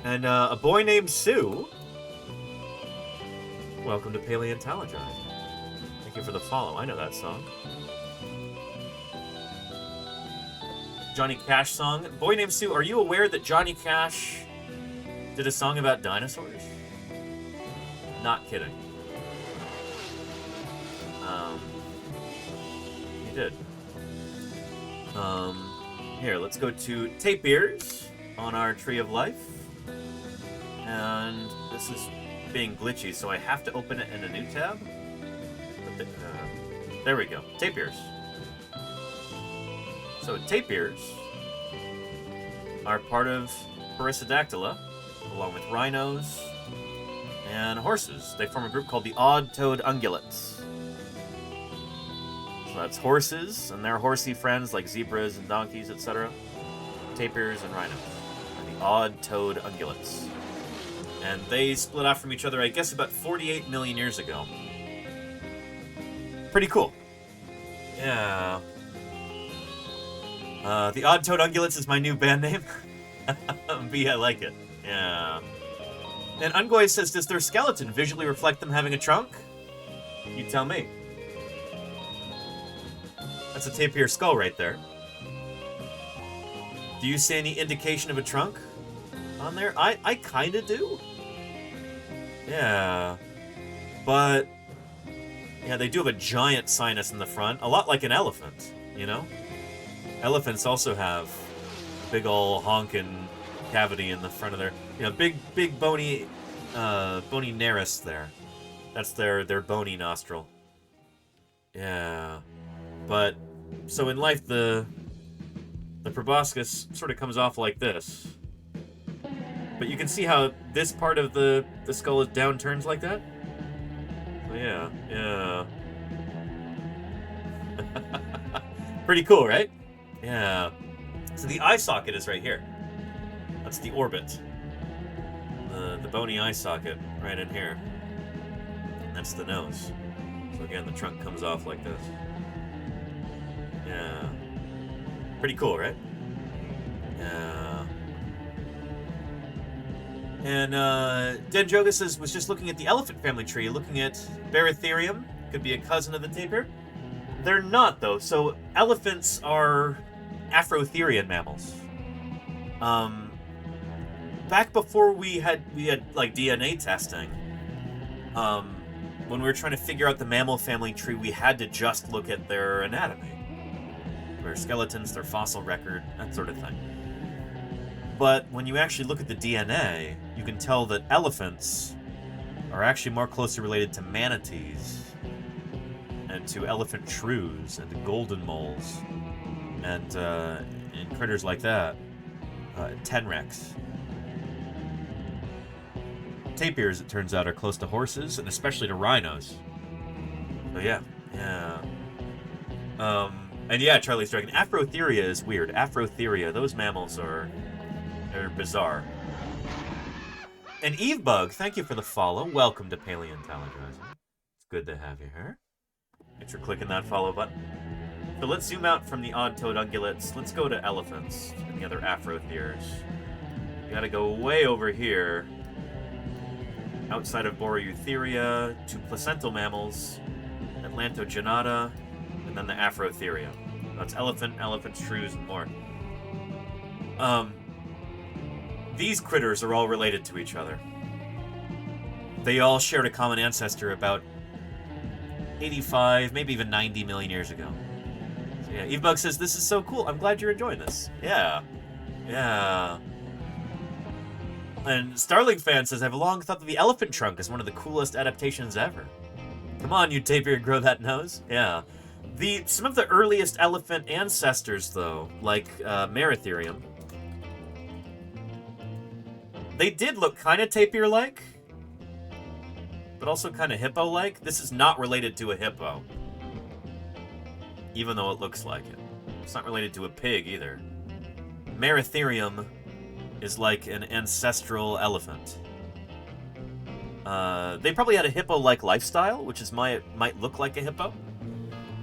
And a boy named Sue. Welcome to Paleontologizing. Thank you for the follow. I know that song. Johnny Cash song. Boy named Sue, are you aware that Johnny Cash did a song about dinosaurs? Not kidding. He did. Here, let's go to tapirs on our Tree of Life. And this is being glitchy, so I have to open it in a new tab. There we go. Tapirs. So tapirs are part of Perissodactyla, along with rhinos and horses. They form a group called the odd-toed ungulates. So that's horses and their horsey friends like zebras and donkeys, etc. Tapirs and rhinos. And the odd-toed ungulates. And they split off from each other, I guess, about 48 million years ago. Pretty cool. Yeah. The Odd-Toed Ungulates is my new band name. B, I like it. Yeah. And Ungoy says, does their skeleton visually reflect them having a trunk? You tell me. That's a tapir skull right there. Do you see any indication of a trunk on there? I kind of do. Yeah. But, yeah, they do have a giant sinus in the front. A lot like an elephant, Elephants also have big ol' honkin' cavity in the front of their, big bony nares there. That's their bony nostril. Yeah. But, so in life, the proboscis sort of comes off like this. But you can see how this part of the skull is downturns like that? So yeah. Pretty cool, right? Yeah. So the eye socket is right here. That's the orbit. The bony eye socket right in here. And that's the nose. So again, the trunk comes off like this. Yeah. Pretty cool, right? Yeah. And Denjoga says, was just looking at the elephant family tree, looking at Baratherium. Could be a cousin of the tapir. They're not, though. So elephants are Afrotherian mammals. Back before we had like DNA testing, when we were trying to figure out the mammal family tree, we had to just look at their anatomy, their skeletons, their fossil record, that sort of thing. But when you actually look at the DNA, you can tell that elephants are actually more closely related to manatees and to elephant shrews and to golden moles and critters like that. Tenrecs. Tapirs, it turns out, are close to horses and especially to rhinos. So yeah. And yeah, Charlie's dragon. Afrotheria is weird. Afrotheria, those mammals they're bizarre. And Evebug, thank you for the follow. Welcome to Paleontologizing. It's good to have you here. Thanks for clicking that follow button. So let's zoom out from the odd-toed ungulates. Let's go to elephants and the other Afrotheres. You gotta go way over here. Outside of Boreoeutheria, to placental mammals, Atlantogenata, and then the Afrotheria. That's elephant, shrews, and more. These critters are all related to each other. They all shared a common ancestor about 85, maybe even 90 million years ago. So yeah, Evebug says, this is so cool. I'm glad you're enjoying this. Yeah. And Starling fan says, I've long thought that the elephant trunk is one of the coolest adaptations ever. Come on, you tapir, grow that nose. Yeah. Some of the earliest elephant ancestors, though, like Meratherium, they did look kind of tapir-like, but also kind of hippo-like. This is not related to a hippo, even though it looks like it. It's not related to a pig, either. Meratherium is like an ancestral elephant. They probably had a hippo-like lifestyle, which is might look like a hippo.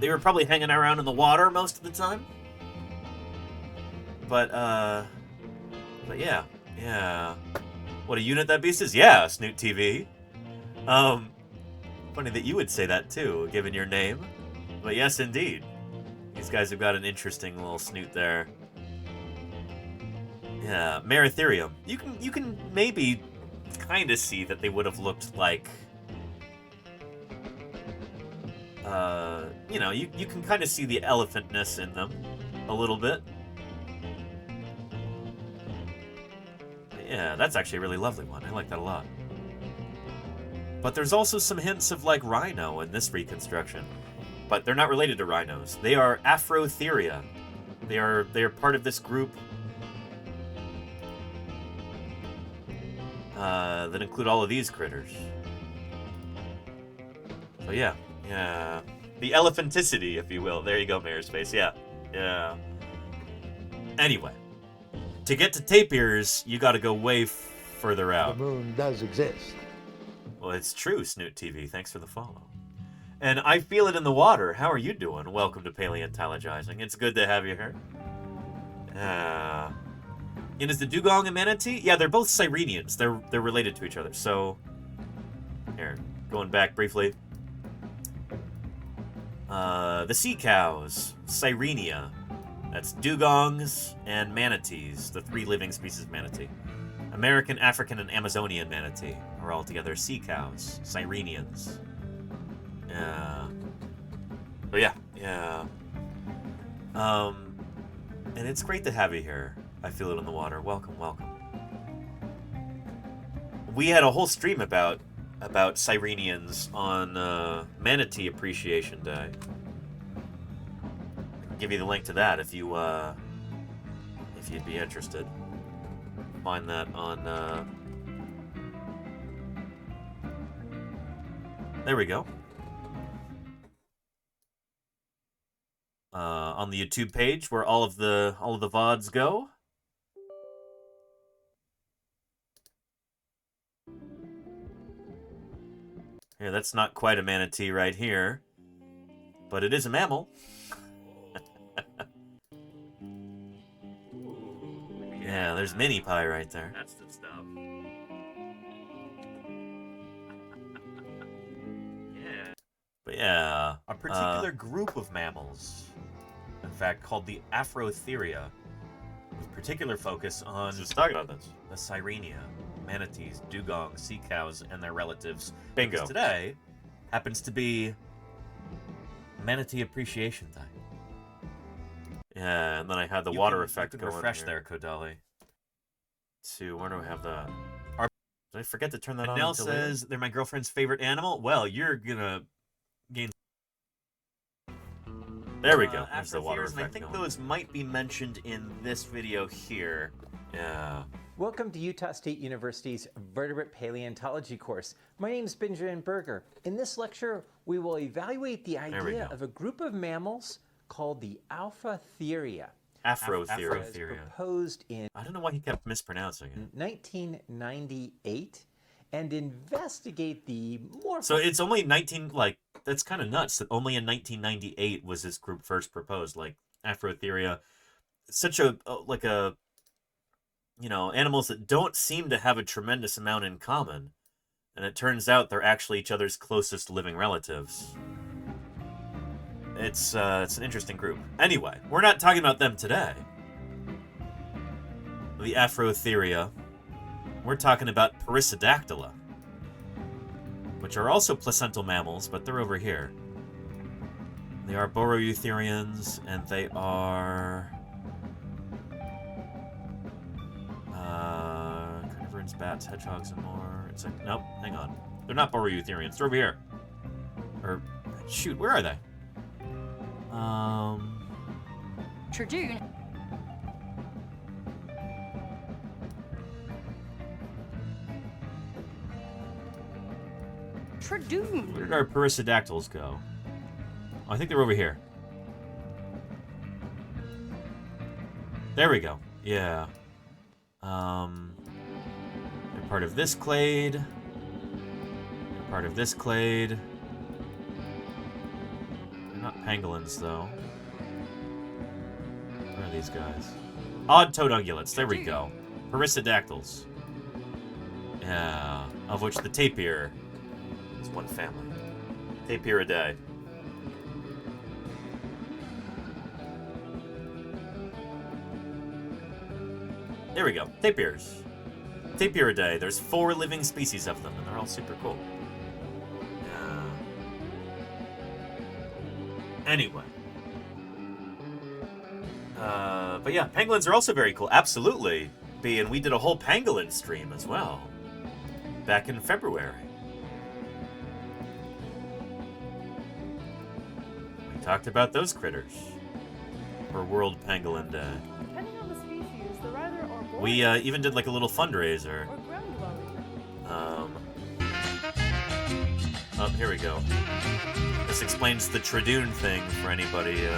They were probably hanging around in the water most of the time. But yeah. What a unit that beast is? Yeah, Snoot TV. Funny that you would say that too, given your name. But yes, indeed. These guys have got an interesting little snoot there. Yeah, Meratherium. You can maybe kind of see that they would have looked like... you can kind of see the elephantness in them a little bit. Yeah, that's actually a really lovely one. I like that a lot. But there's also some hints of, like, rhino in this reconstruction. But they're not related to rhinos. They are Afrotheria. They are part of this group that include all of these critters. So yeah. The elephanticity, if you will. There you go, Mayor's Space. Yeah. Anyway. To get to tapirs, you gotta go way further out. The moon does exist. Well, it's true, Snoot TV. Thanks for the follow. And I feel it in the water. How are you doing? Welcome to Paleontologizing. It's good to have you here. And is the dugong a manatee? Yeah, they're both Sirenians. They're related to each other. So, here, going back briefly. The sea cows, Sirenia. That's dugongs and manatees, the three living species of manatee. American, African, and Amazonian manatee are all together sea cows, Sirenians. But yeah. And it's great to have you here. I feel it in the water. Welcome. We had a whole stream about Sirenians on Manatee Appreciation Day. I'll give you the link to that if you'd be interested. Find that on there we go. On the YouTube page where all of the VODs go. Here, that's not quite a manatee right here, but it is a mammal. Yeah, there's mini pie right there. That's the stuff. Yeah. But yeah, a particular group of mammals, in fact, called the Afrotheria, with particular focus on Let's talk about this. the Sirenia, manatees, dugongs, sea cows, and their relatives. Bingo. Because today happens to be Manatee Appreciation Day. Yeah, and then I had the water effect going. Refresh there, Kodali. Where do we have the? Did I forget to turn that on? Nell says they're my girlfriend's favorite animal. Well, you're gonna gain. There we go. There's the water effect. I think those might be mentioned in this video here. Yeah. Welcome to Utah State University's Vertebrate Paleontology course. My name is Benjamin Berger. In this lecture, we will evaluate the idea of a group of mammals called the Afrotheria. Afrotheria. Proposed in I don't know why he kept mispronouncing it. 1998 and investigate the more. So it's only that's kind of nuts that only in 1998 was this group first proposed. Like Afrotheria, such a animals that don't seem to have a tremendous amount in common, and it turns out they're actually each other's closest living relatives. It's an interesting group. Anyway, we're not talking about them today. The Afrotheria. We're talking about perissodactyla, which are also placental mammals, but they're over here. They are Boroeutherians, and they are carnivorous, bats, hedgehogs, and more. It's like, nope, hang on. They're not Boroeutherians. They're over here. Or, shoot, where are they? Tradoon. Tradoon. Where did our perissodactyls go? Oh, I think they're over here. There we go. Yeah. They're part of this clade. They're part of this clade. They're not pangolins, though. Where are these guys? Odd-toed ungulates. There we go. Perissodactyls. Yeah. Of which the tapir is one family. Tapiridae. There we go. Tapirs. Tapiridae. There's 4 living species of them, and they're all super cool. Anyway. But yeah, pangolins are also very cool. Absolutely. And we did a whole pangolin stream as well. Back in February. We talked about those critters. For World Pangolin Day. Depending on the species, they're either arboreal We even did like a little fundraiser. or ground-dwelling. Oh, here we go. This explains the Tradoon thing for anybody,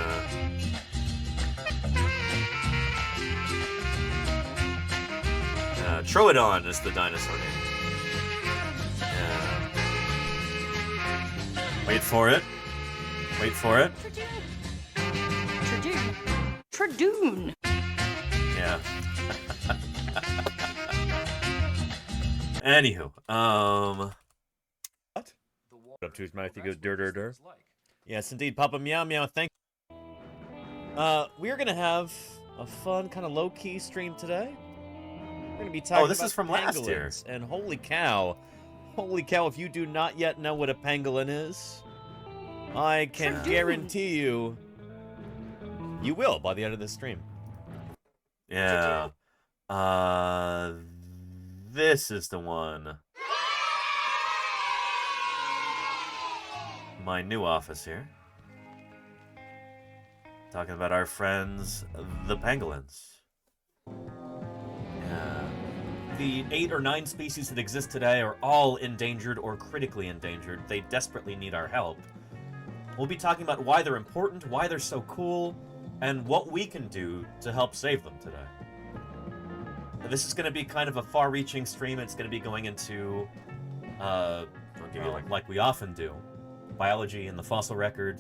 Troodon is the dinosaur name. Yeah. Wait for it. Wait for it. Tradoon. Tradoon. Yeah. Anywho, what? Up to his mouth, he goes dur. Yes, indeed, Papa Meow Meow. Thank. We're gonna have a fun, kind of low-key stream today. We're gonna be talking. Oh, this is from last year. And holy cow, if you do not yet know what a pangolin is, I can guarantee you, you will by the end of this stream. Yeah. This is the one. My new office here. Talking about our friends, the pangolins. Yeah. The 8 or 9 species that exist today are all endangered or critically endangered. They desperately need our help. We'll be talking about why they're important, why they're so cool, and what we can do to help save them today. This is going to be kind of a far-reaching stream. It's going to be going into I'll give you like we often do. Biology and the fossil record,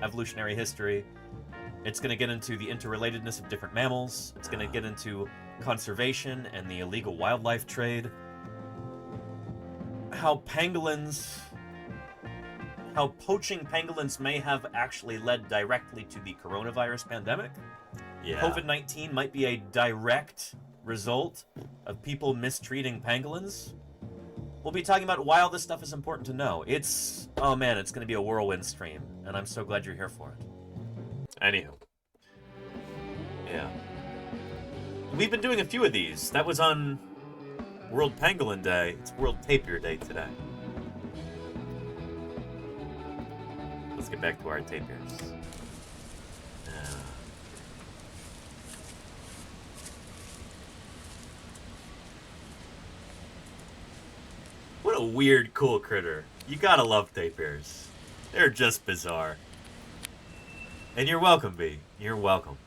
evolutionary history. It's going to get into the interrelatedness of different mammals. It's going to get into conservation and the illegal wildlife trade. How poaching pangolins may have actually led directly to the coronavirus pandemic. Yeah. COVID-19 might be a direct result of people mistreating pangolins. We'll be talking about why all this stuff is important to know. It's, oh man, it's going to be a whirlwind stream, and I'm so glad you're here for it. Anywho. Yeah. We've been doing a few of these. That was on World Pangolin Day. It's World Tapir Day today. Let's get back to our tapirs. What a weird, cool critter. You gotta love tapirs. They're just bizarre. And you're welcome, B. You're welcome.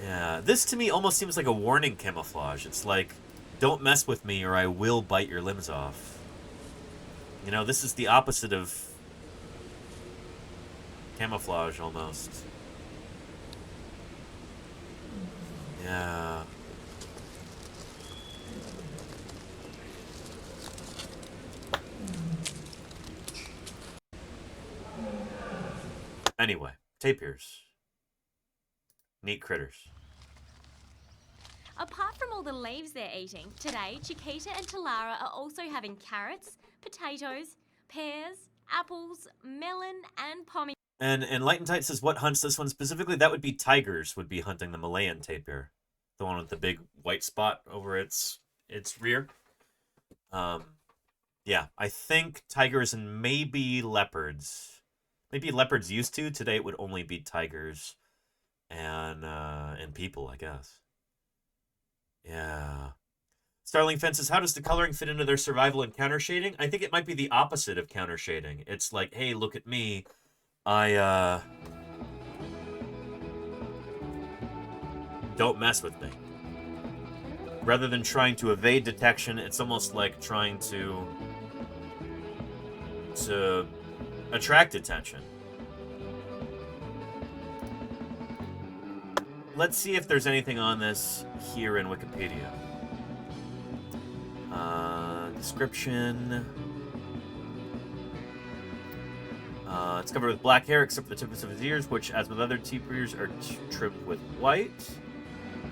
Yeah, this to me almost seems like a warning camouflage. It's like, don't mess with me or I will bite your limbs off. You know, this is the opposite of camouflage, almost. Yeah. Anyway, tapirs. Neat critters. Apart from all the leaves they're eating, today Chiquita and Talara are also having carrots, potatoes, pears, apples, melon, and pomegranate. And Enlightened says, what hunts this one specifically? That would be tigers would be hunting the Malayan tapir. The one with the big white spot over its rear. Yeah, I think tigers and maybe leopards. Maybe leopards used to. Today it would only be tigers and people, I guess. Yeah. Starling Fences, how does the coloring fit into their survival and counter shading? I think it might be the opposite of counter shading. It's like, hey, look at me. Don't mess with me. Rather than trying to evade detection, it's almost like trying to attract attention. Let's see if there's anything on this here in Wikipedia. Description. It's covered with black hair except for the tips of his ears, which, as with other tapirs, are trimmed with white.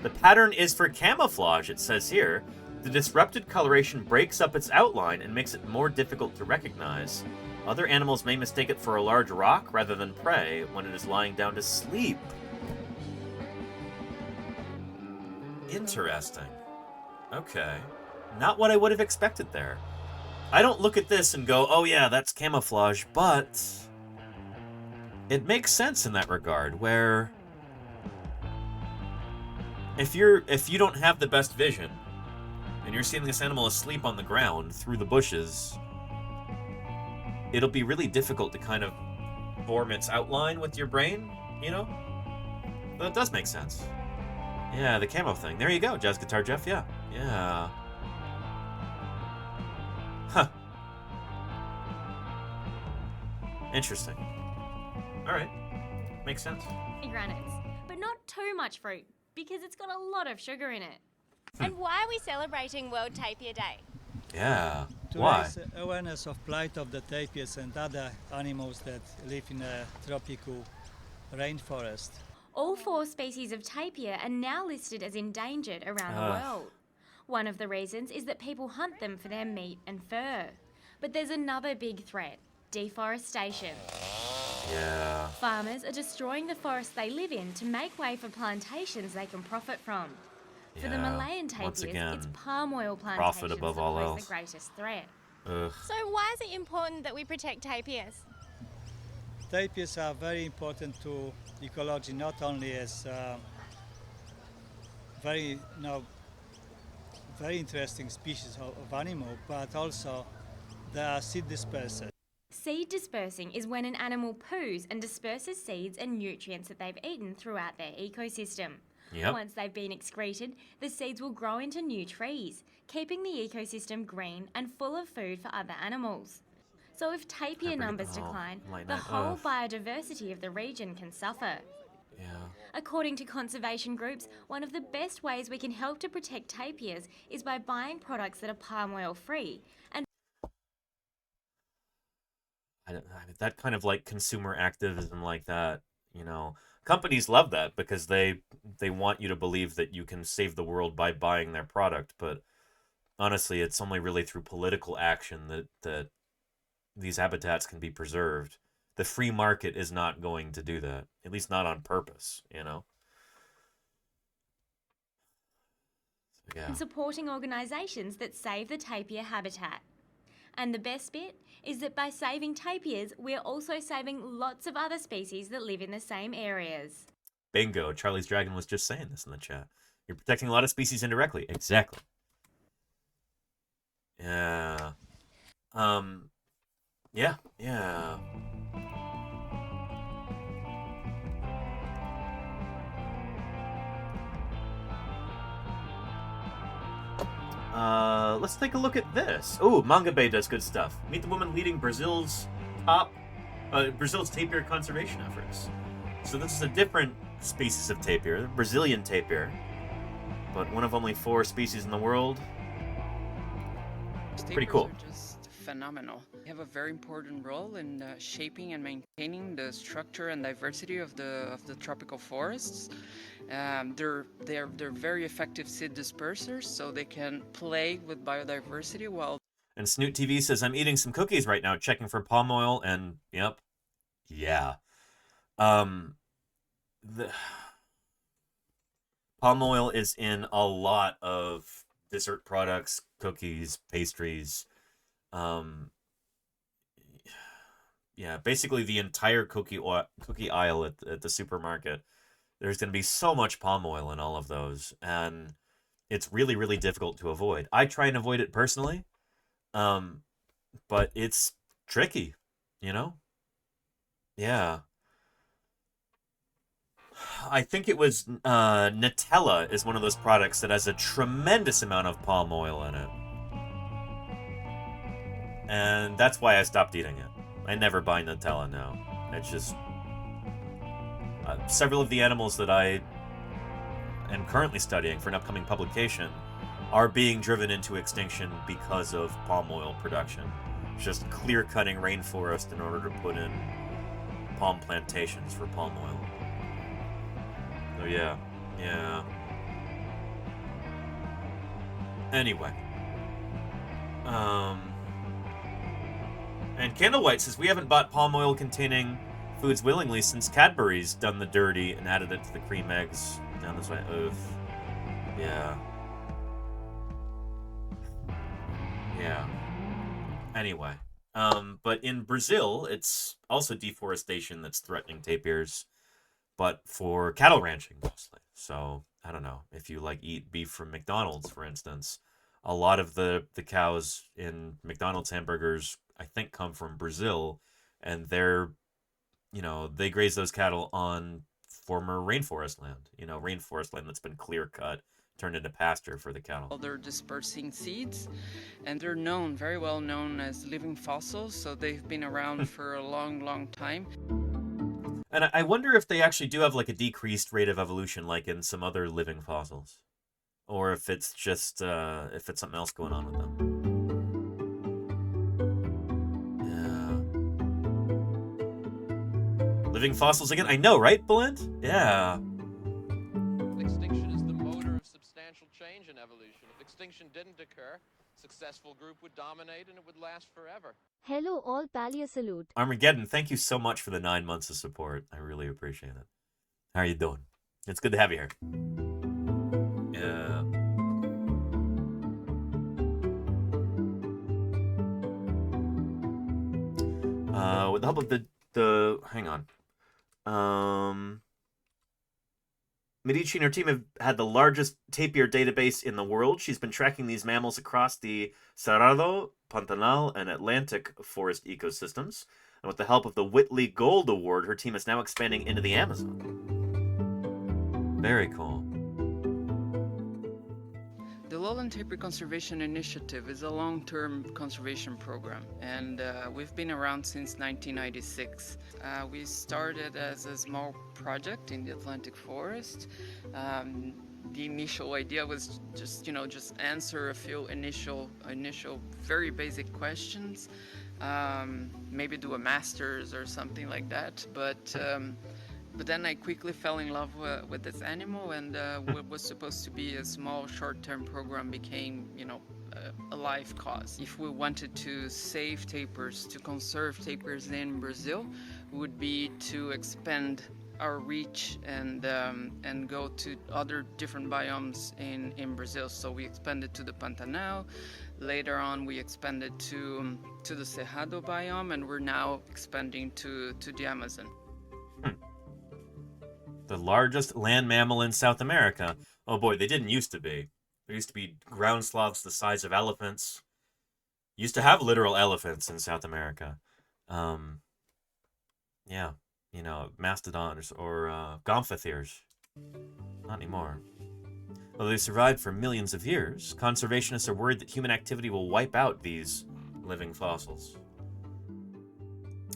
The pattern is for camouflage, it says here. The disrupted coloration breaks up its outline and makes it more difficult to recognize. Other animals may mistake it for a large rock rather than prey when it is lying down to sleep. Interesting. Okay. Not what I would have expected there. I don't look at this and go, oh yeah, that's camouflage, but it makes sense in that regard, where if you don't have the best vision and you're seeing this animal asleep on the ground through the bushes, it'll be really difficult to kind of form its outline with your brain, you know? But it does make sense. Yeah, the camo thing. There you go, Jazz Guitar Jeff, yeah. Yeah. Huh. Interesting. Alright. Makes sense. Pomegranates, but not too much fruit, because it's got a lot of sugar in it. And why are we celebrating World Tapir Day? Yeah. To Why? raise awareness of plight of the tapirs and other animals that live in a tropical rainforest. All 4 species of tapir are now listed as endangered around the world. One of the reasons is that people hunt them for their meat and fur. But there's another big threat: deforestation. Yeah. Farmers are destroying the forests they live in to make way for plantations they can profit from. For the Malayan tapirs, it's palm oil plantations profit above that all pose else. the greatest threat. Ugh. So why is it important that we protect tapirs? Tapirs are very important to ecology, not only as very interesting species of animal, but also they are seed dispersers. Seed dispersing is when an animal poos and disperses seeds and nutrients that they've eaten throughout their ecosystem. Yep. Once they've been excreted, the seeds will grow into new trees, keeping the ecosystem green and full of food for other animals. So if tapir numbers decline, the whole biodiversity of the region can suffer. Yeah. According to conservation groups, one of the best ways we can help to protect tapirs is by buying products that are palm oil free. And that kind of like consumer activism like that, you know, companies love that because they want you to believe that you can save the world by buying their product. But honestly, it's only really through political action that these habitats can be preserved. The free market is not going to do that, at least not on purpose, you know? So, yeah. and supporting organisations that save the tapir habitat. And the best bit is that by saving tapirs, we're also saving lots of other species that live in the same areas. Bingo. Charlie's Dragon was just saying this in the chat. You're protecting a lot of species indirectly. Exactly. Yeah. Yeah. Let's take a look at this. Oh, Manga Bay does good stuff. Meet the woman leading Brazil's tapir conservation efforts. So this is a different species of tapir, the Brazilian tapir, but one of only 4 species in the world. Pretty cool. Tapirs are just phenomenal. They have a very important role in shaping and maintaining the structure and diversity of the tropical forests. They're very effective seed dispersers, so they can play with biodiversity while. And Snoot TV says, I'm eating some cookies right now, checking for palm oil, and yep, yeah. The palm oil is in a lot of dessert products, cookies, pastries. Yeah, basically the entire cookie aisle at the supermarket. There's going to be so much palm oil in all of those, and it's really, really difficult to avoid. I try and avoid it personally, but it's tricky, you know? Yeah. I think it was Nutella is one of those products that has a tremendous amount of palm oil in it. And that's why I stopped eating it. I never buy Nutella now. It's just... several of the animals that I am currently studying for an upcoming publication are being driven into extinction because of palm oil production. It's just clear-cutting rainforest in order to put in palm plantations for palm oil. So yeah. Anyway. And Candlewhite says, we haven't bought palm oil containing foods willingly since Cadbury's done the dirty and added it to the cream eggs down this way. Oof. Yeah. Anyway. But in Brazil, it's also deforestation that's threatening tapirs, but for cattle ranching mostly. So, I don't know. If you, like, eat beef from McDonald's, for instance, a lot of the cows in McDonald's hamburgers, I think, come from Brazil, and they're, you know, they graze those cattle on former rainforest land. You know, rainforest land that's been clear-cut, turned into pasture for the cattle. They're dispersing seeds, and they're very well known as living fossils, so they've been around for a long, long time. And I wonder if they actually do have, like, a decreased rate of evolution, like in some other living fossils. Or if it's just, if it's something else going on with them. Living fossils again? I know, right, Belinda? Yeah. Extinction is the motor of substantial change in evolution. If extinction didn't occur, a successful group would dominate and it would last forever. Hello all, Paleo salute. Armageddon, thank you so much for the 9 months of support. I really appreciate it. How are you doing? It's good to have you here. Yeah. With the help of the hang on. Medici and her team have had the largest tapir database in the world. She's been tracking these mammals across the Cerrado, Pantanal, and Atlantic forest ecosystems. And with the help of the Whitley Gold Award, her team is now expanding into the Amazon. Very cool. Lowland Tapir Conservation Initiative is a long-term conservation program, and we've been around since 1996. We started as a small project in the Atlantic forest. The initial idea was just answer a few initial very basic questions, maybe do a master's or something like that, but then I quickly fell in love with this animal, and what was supposed to be a small short-term program became, a life cause. If we wanted to save tapirs, to conserve tapirs in Brazil, would be to expand our reach and go to other different biomes in Brazil. So we expanded to the Pantanal. Later on, we expanded to the Cerrado biome, and we're now expanding to the Amazon. The largest land mammal in South America. Oh boy, they didn't used to be. There used to be ground sloths the size of elephants. Used to have literal elephants in South America. Yeah, mastodons or gomphotheres. Not anymore. Although they survived for millions of years, conservationists are worried that human activity will wipe out these living fossils.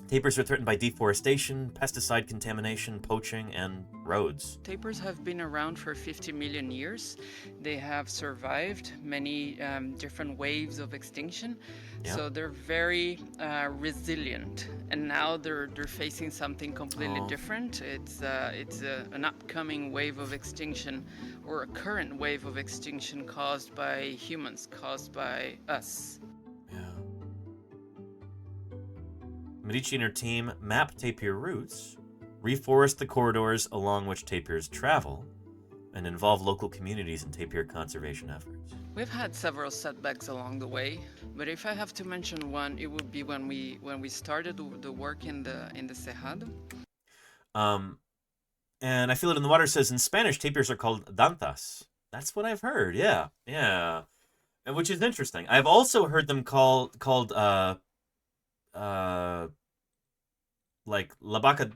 Tapirs are threatened by deforestation, pesticide contamination, poaching, and roads. Tapirs have been around for 50 million years. They have survived many different waves of extinction, so they're very resilient. And now they're facing something completely different. It's an upcoming wave of extinction, or a current wave of extinction caused by humans, caused by us. Medici and her team map tapir routes, reforest the corridors along which tapirs travel, and involve local communities in tapir conservation efforts. We've had several setbacks along the way, but if I have to mention one, it would be when we started the work in the Cerrado. And I Feel It in the Water says in Spanish tapirs are called dantas. That's what I've heard. Yeah, and which is interesting. I've also heard them called like La Vaca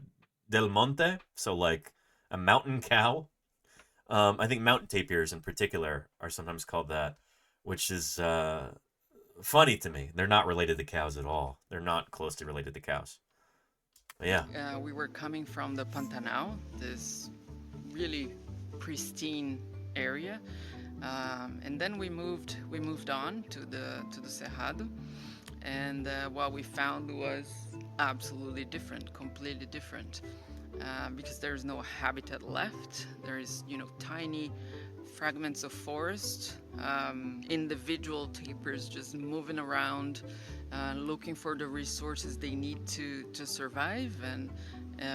del Monte, so like a mountain cow. I think mountain tapirs in particular are sometimes called that, which is funny to me. They're not related to cows at all. They're not closely related to cows. But yeah. We were coming from the Pantanal, this really pristine area, and then we moved on to the Cerrado. And what we found was absolutely different, completely different, because there's no habitat left. There is, tiny fragments of forest, individual tapirs just moving around, looking for the resources they need to survive, and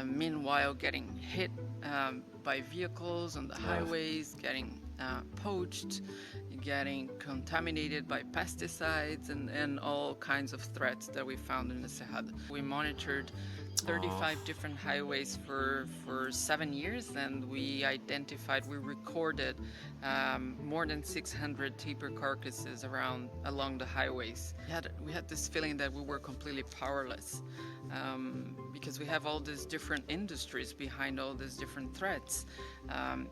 meanwhile getting hit by vehicles on the highways, getting poached, getting contaminated by pesticides, and all kinds of threats that we found in the Cerrado. We monitored 35 different highways for 7 years, and we recorded more than 600 tapir carcasses along the highways. We had this feeling that we were completely powerless, because we have all these different industries behind all these different threats.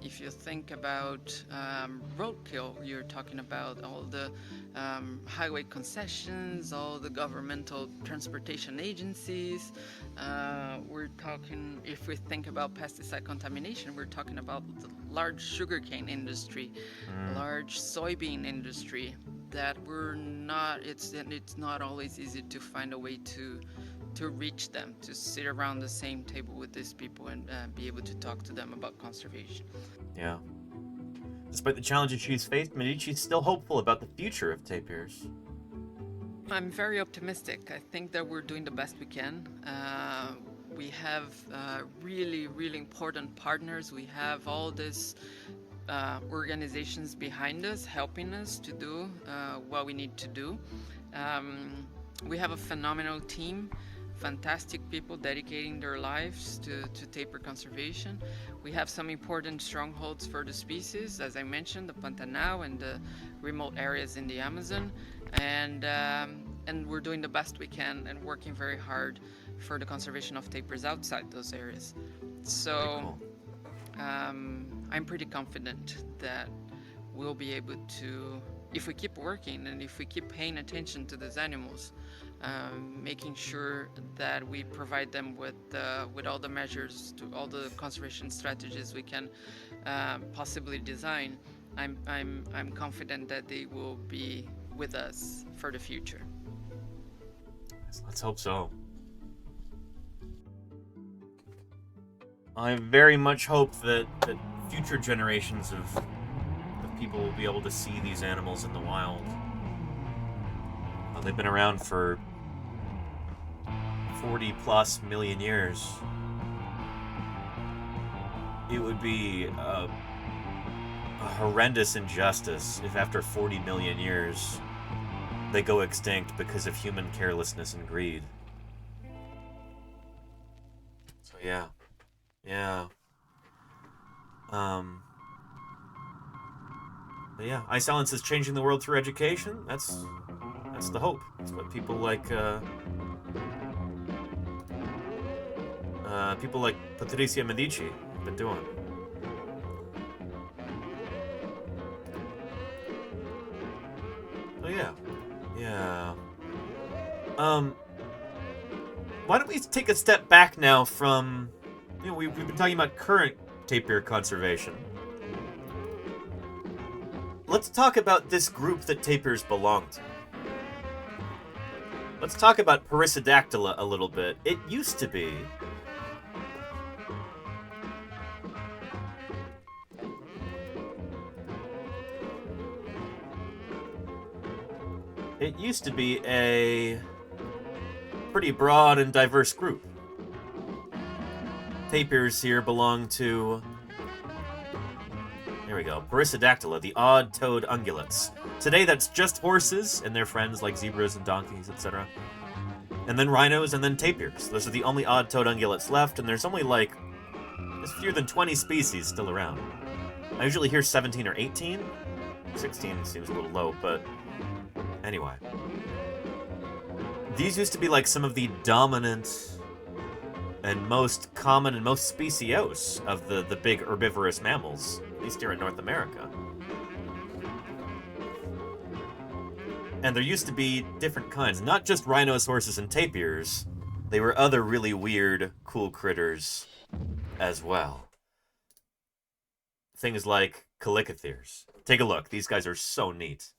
If you think about roadkill, you're talking about all the highway concessions, all the governmental transportation agencies. We're talking, if we think about pesticide contamination, we're talking about the large sugarcane industry, large soybean industry, that it's not always easy to find a way to reach them, to sit around the same table with these people and be able to talk to them about conservation. Yeah. Despite the challenges she's faced, Medici's still hopeful about the future of tapirs. I'm very optimistic. I think that we're doing the best we can. We have really, really important partners. We have all these organizations behind us, helping us to do what we need to do. We have a phenomenal team, fantastic people dedicating their lives to tapir conservation. We have some important strongholds for the species, as I mentioned, the Pantanal and the remote areas in the Amazon, and we're doing the best we can and working very hard for the conservation of tapirs outside those areas. So I'm pretty confident that we'll be able to if we keep working and if we keep paying attention to these animals, making sure that we provide them with all the measures, to all the conservation strategies we can possibly design, I'm confident that they will be with us for the future. Let's hope so. I very much hope that future generations of people will be able to see these animals in the wild. They've been around for 40+ million years. It would be a horrendous injustice if after 40 million years they go extinct because of human carelessness and greed. So yeah. But yeah, iSilence is changing the world through education. That's the hope. It's what people like Patricia Medici have been doing. Oh yeah. Why don't we take a step back now from, we've been talking about current tapir conservation. Let's talk about this group that tapirs belong to. Let's talk about perissodactyl a little bit. It used to be a pretty broad and diverse group. Tapirs here belong to, there we go, Perissodactyla, the odd-toed ungulates. Today that's just horses and their friends like zebras and donkeys, etc. And then rhinos and then tapirs. Those are the only odd-toed ungulates left, and there's only there's fewer than 20 species still around. I usually hear 17 or 18. 16 seems a little low, but anyway. These used to be some of the dominant and most common and most speciose of the big herbivorous mammals, at least here in North America. And there used to be different kinds, not just rhinos, horses, and tapirs. They were other really weird, cool critters as well. Things like calicotheres. Take a look. These guys are so neat.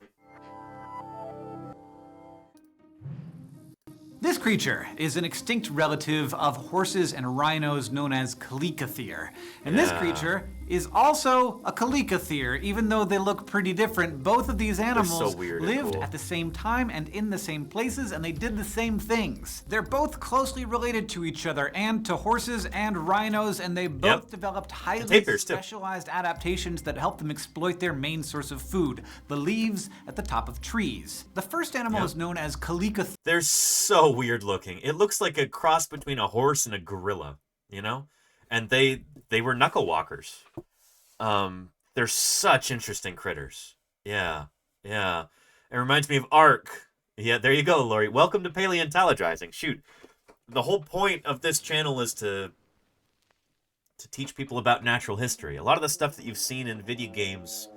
This creature is an extinct relative of horses and rhinos known as calicothere. And this creature is also a calicothere, even though they look pretty different. Both of these animals lived at the same time and in the same places, and they did the same things. They're both closely related to each other and to horses and rhinos, and they both developed highly specialized adaptations that help them exploit their main source of food, the leaves at the top of trees. The first animal is known as calicothere. They're so weird looking. It looks like a cross between a horse and a gorilla, And they were knuckle walkers. They're such interesting critters. Yeah. It reminds me of Ark. Yeah, there you go, Lori. Welcome to Paleontologizing. Shoot. The whole point of this channel is to teach people about natural history. A lot of the stuff that you've seen in video games,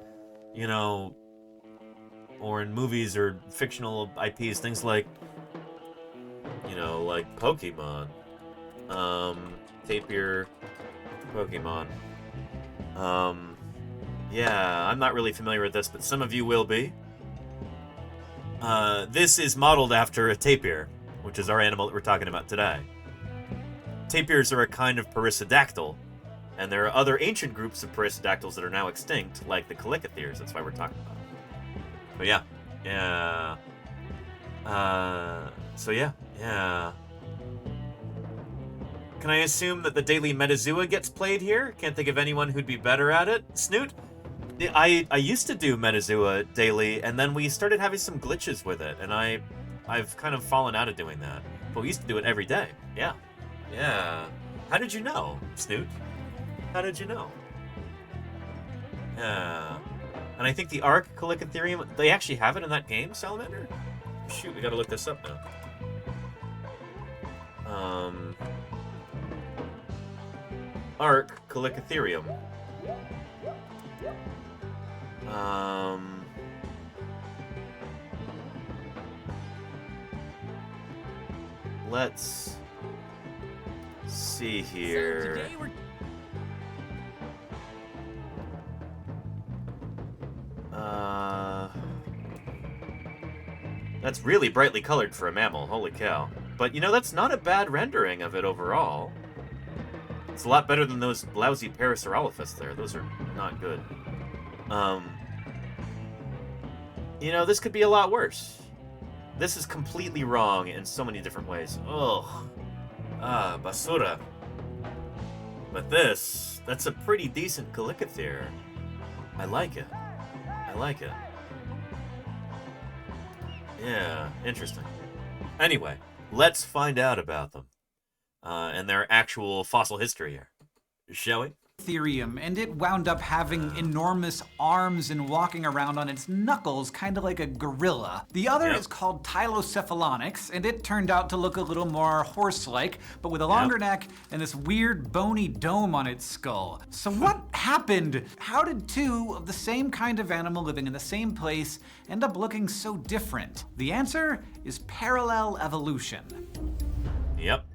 or in movies or fictional IPs, things like Pokemon, tapir, Pokemon. Yeah, I'm not really familiar with this, but some of you will be. This is modeled after a tapir, which is our animal that we're talking about today. Tapirs are a kind of perissodactyl, and there are other ancient groups of perissodactyls that are now extinct, like the calicotheres. That's why we're talking about it. But yeah. Can I assume that the daily Metazoa gets played here? Can't think of anyone who'd be better at it. Snoot? I used to do Metazoa daily, and then we started having some glitches with it, and I've kind of fallen out of doing that. But we used to do it every day. Yeah. How did you know, Snoot? How did you know? Yeah. And I think the Ark Calicotherium, they actually have it in that game, Salamander? Shoot, we gotta look this up now. Ark Calicotherium. let's see here. That's really brightly colored for a mammal, holy cow. But you know, that's not a bad rendering of it overall. It's a lot better than those lousy Parasaurolophus there. Those are not good. You know, this could be a lot worse. This is completely wrong in so many different ways. Ugh. Basura. But that's a pretty decent Calicothere. I like it. I like it. Yeah, interesting. Anyway, let's find out about them. And their actual fossil history here. Shall we? Therium, and it wound up having enormous arms and walking around on its knuckles, kind of like a gorilla. The other is called Tylocephalonyx, and it turned out to look a little more horse-like, but with a longer neck and this weird bony dome on its skull. So what happened? How did two of the same kind of animal living in the same place end up looking so different? The answer is parallel evolution. Yep.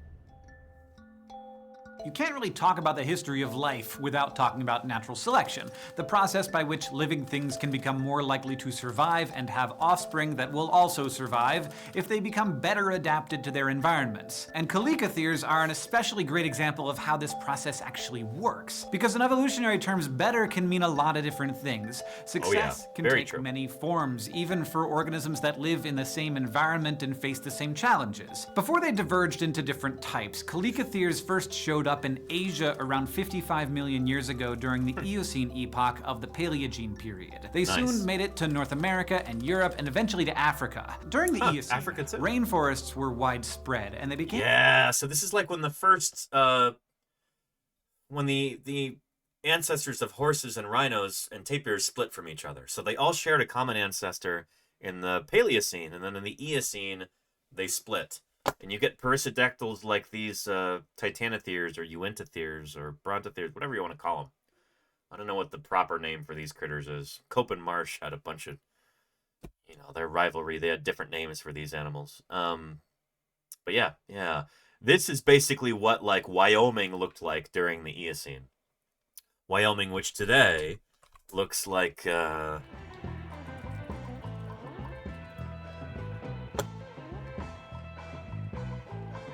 You can't really talk about the history of life without talking about natural selection, the process by which living things can become more likely to survive and have offspring that will also survive if they become better adapted to their environments. And Calicotheres are an especially great example of how this process actually works. Because in evolutionary terms, better can mean a lot of different things. Success can take many forms, even for organisms that live in the same environment and face the same challenges. Before they diverged into different types, Calicotheres first showed up in Asia around 55 million years ago during the Eocene epoch of the Paleogene period. They soon made it to North America and Europe and eventually to Africa. During the Eocene, rainforests were widespread and they became... Yeah, so this is like when the first, when the ancestors of horses and rhinos and tapirs split from each other. So they all shared a common ancestor in the Paleocene, and then in the Eocene, they split. And you get perissodactyls like these titanotheres or uintatheres or brontotheres, whatever you want to call them. I don't know what the proper name for these critters is. Cope and Marsh had a bunch of, you know, their rivalry. They had different names for these animals. But yeah. This is basically what, like, Wyoming looked like during the Eocene. Wyoming, which today looks like...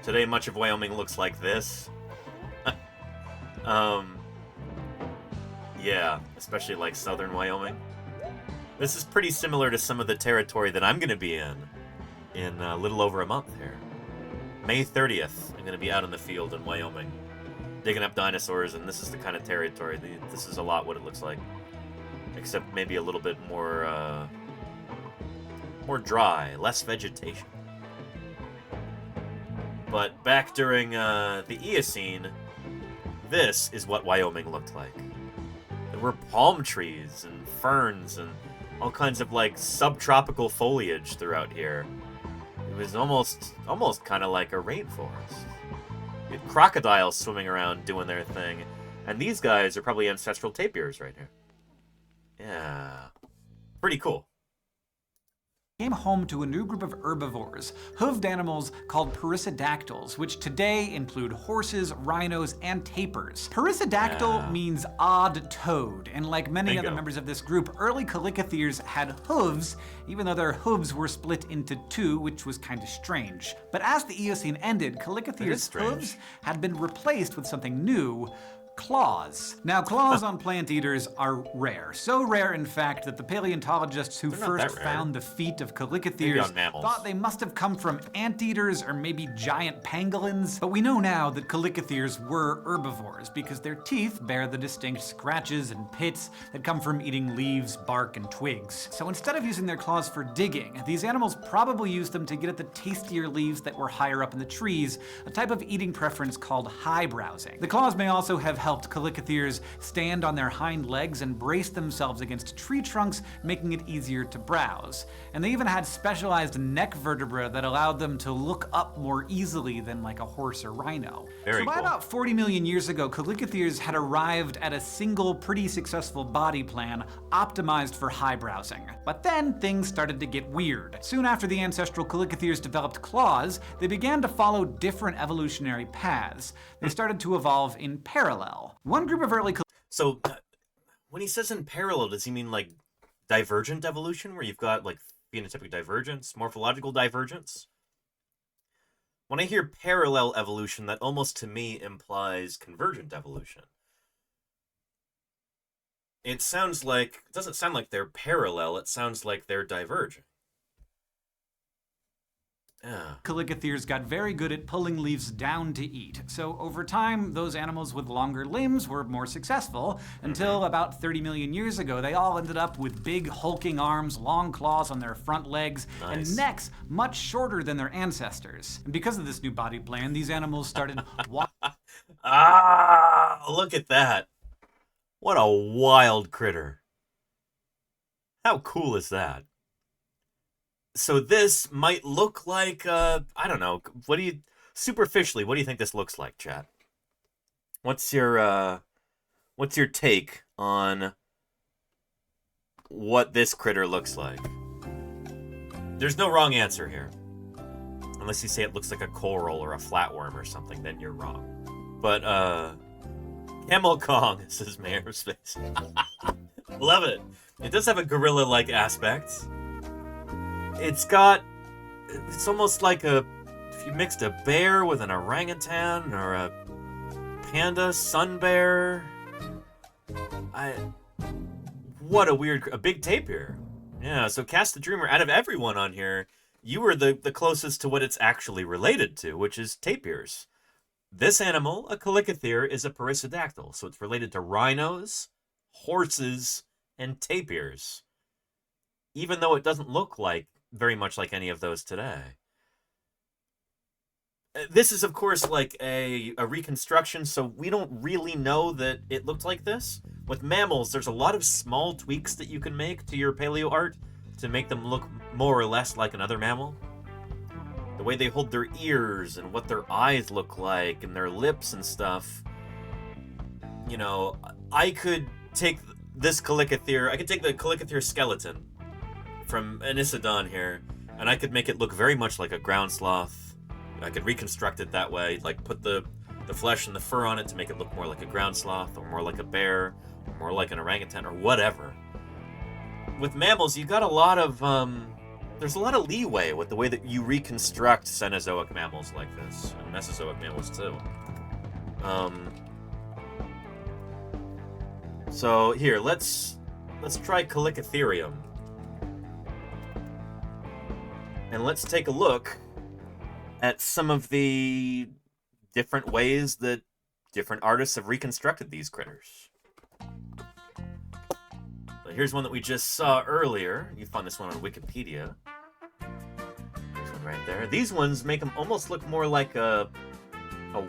Today, much of Wyoming looks like this. Yeah, especially like southern Wyoming. This is pretty similar to some of the territory that I'm going to be in a little over a month here. May 30th, I'm going to be out in the field in Wyoming, digging up dinosaurs, and this is the kind of territory. This is a lot what it looks like, except maybe a little bit more dry, less vegetation. But back during the Eocene, this is what Wyoming looked like. There were palm trees and ferns and all kinds of like subtropical foliage throughout here. It was almost kind of like a rainforest. You had crocodiles swimming around doing their thing, and these guys are probably ancestral tapirs right here. Yeah, pretty cool. Came home to a new group of herbivores, hoofed animals called perissodactyls, which today include horses, rhinos, and tapirs. Perissodactyl means odd-toed, and like many other members of this group, early Calicotheres had hooves, even though their hooves were split into two, which was kind of strange. But as the Eocene ended, Calicotheres' hooves had been replaced with something new: claws. Now, claws on plant eaters are rare. So rare, in fact, that the paleontologists who first found the feet of Calicotheres thought they must have come from anteaters or maybe giant pangolins. But we know now that Calicotheres were herbivores because their teeth bear the distinct scratches and pits that come from eating leaves, bark, and twigs. So instead of using their claws for digging, these animals probably used them to get at the tastier leaves that were higher up in the trees, a type of eating preference called high browsing. The claws may also have helped Chalicotheres stand on their hind legs and brace themselves against tree trunks, making it easier to browse. And they even had specialized neck vertebrae that allowed them to look up more easily than like a horse or rhino. So by about 40 million years ago, Chalicotheres had arrived at a single pretty successful body plan optimized for high browsing. But then things started to get weird. Soon after the ancestral Chalicotheres developed claws, they began to follow different evolutionary paths. They started to evolve in parallel. One group of early So, when he says in parallel, does he mean like divergent evolution, where you've got like phenotypic divergence, morphological divergence? When I hear parallel evolution, that almost to me implies convergent evolution. It doesn't sound like they're parallel, it sounds like they're divergent. Chalicotheres got very good at pulling leaves down to eat. So over time, those animals with longer limbs were more successful, until about 30 million years ago, they all ended up with big hulking arms, long claws on their front legs, and necks much shorter than their ancestors. And because of this new body plan, these animals started look at that. What a wild critter. How cool is that? So this might look like, I don't know, superficially, what do you think this looks like, chat? What's your take on what this critter looks like? There's no wrong answer here. Unless you say it looks like a coral or a flatworm or something, then you're wrong. But, Camel Kong, says Mayor of Space. Love it. It does have a gorilla-like aspect. It's almost like if you mixed a bear with an orangutan or a panda sun bear. What a big tapir. Yeah, so Cast the Dreamer, out of everyone on here, you were the closest to what it's actually related to, which is tapirs. This animal, a Chalicotherium, is a perissodactyl, so it's related to rhinos, horses, and tapirs. Even though it doesn't look very much like any of those today. This is, of course, like a reconstruction, so we don't really know that it looked like this. With mammals, there's a lot of small tweaks that you can make to your paleo art to make them look more or less like another mammal. The way they hold their ears and what their eyes look like and their lips and stuff. You know, I could take this Chalicotherium, I could take the Chalicotherium skeleton from Anisodon here, and I could make it look very much like a ground sloth. I could reconstruct it that way, like put the flesh and the fur on it to make it look more like a ground sloth, or more like a bear, or more like an orangutan, or whatever. With mammals, you got a lot of, there's a lot of leeway with the way that you reconstruct Cenozoic mammals like this, and Mesozoic mammals too. So here, let's try Chalicotherium. And let's take a look at some of the different ways that different artists have reconstructed these critters. So here's one that we just saw earlier. You found this one on Wikipedia. There's one right there. These ones make them almost look more like a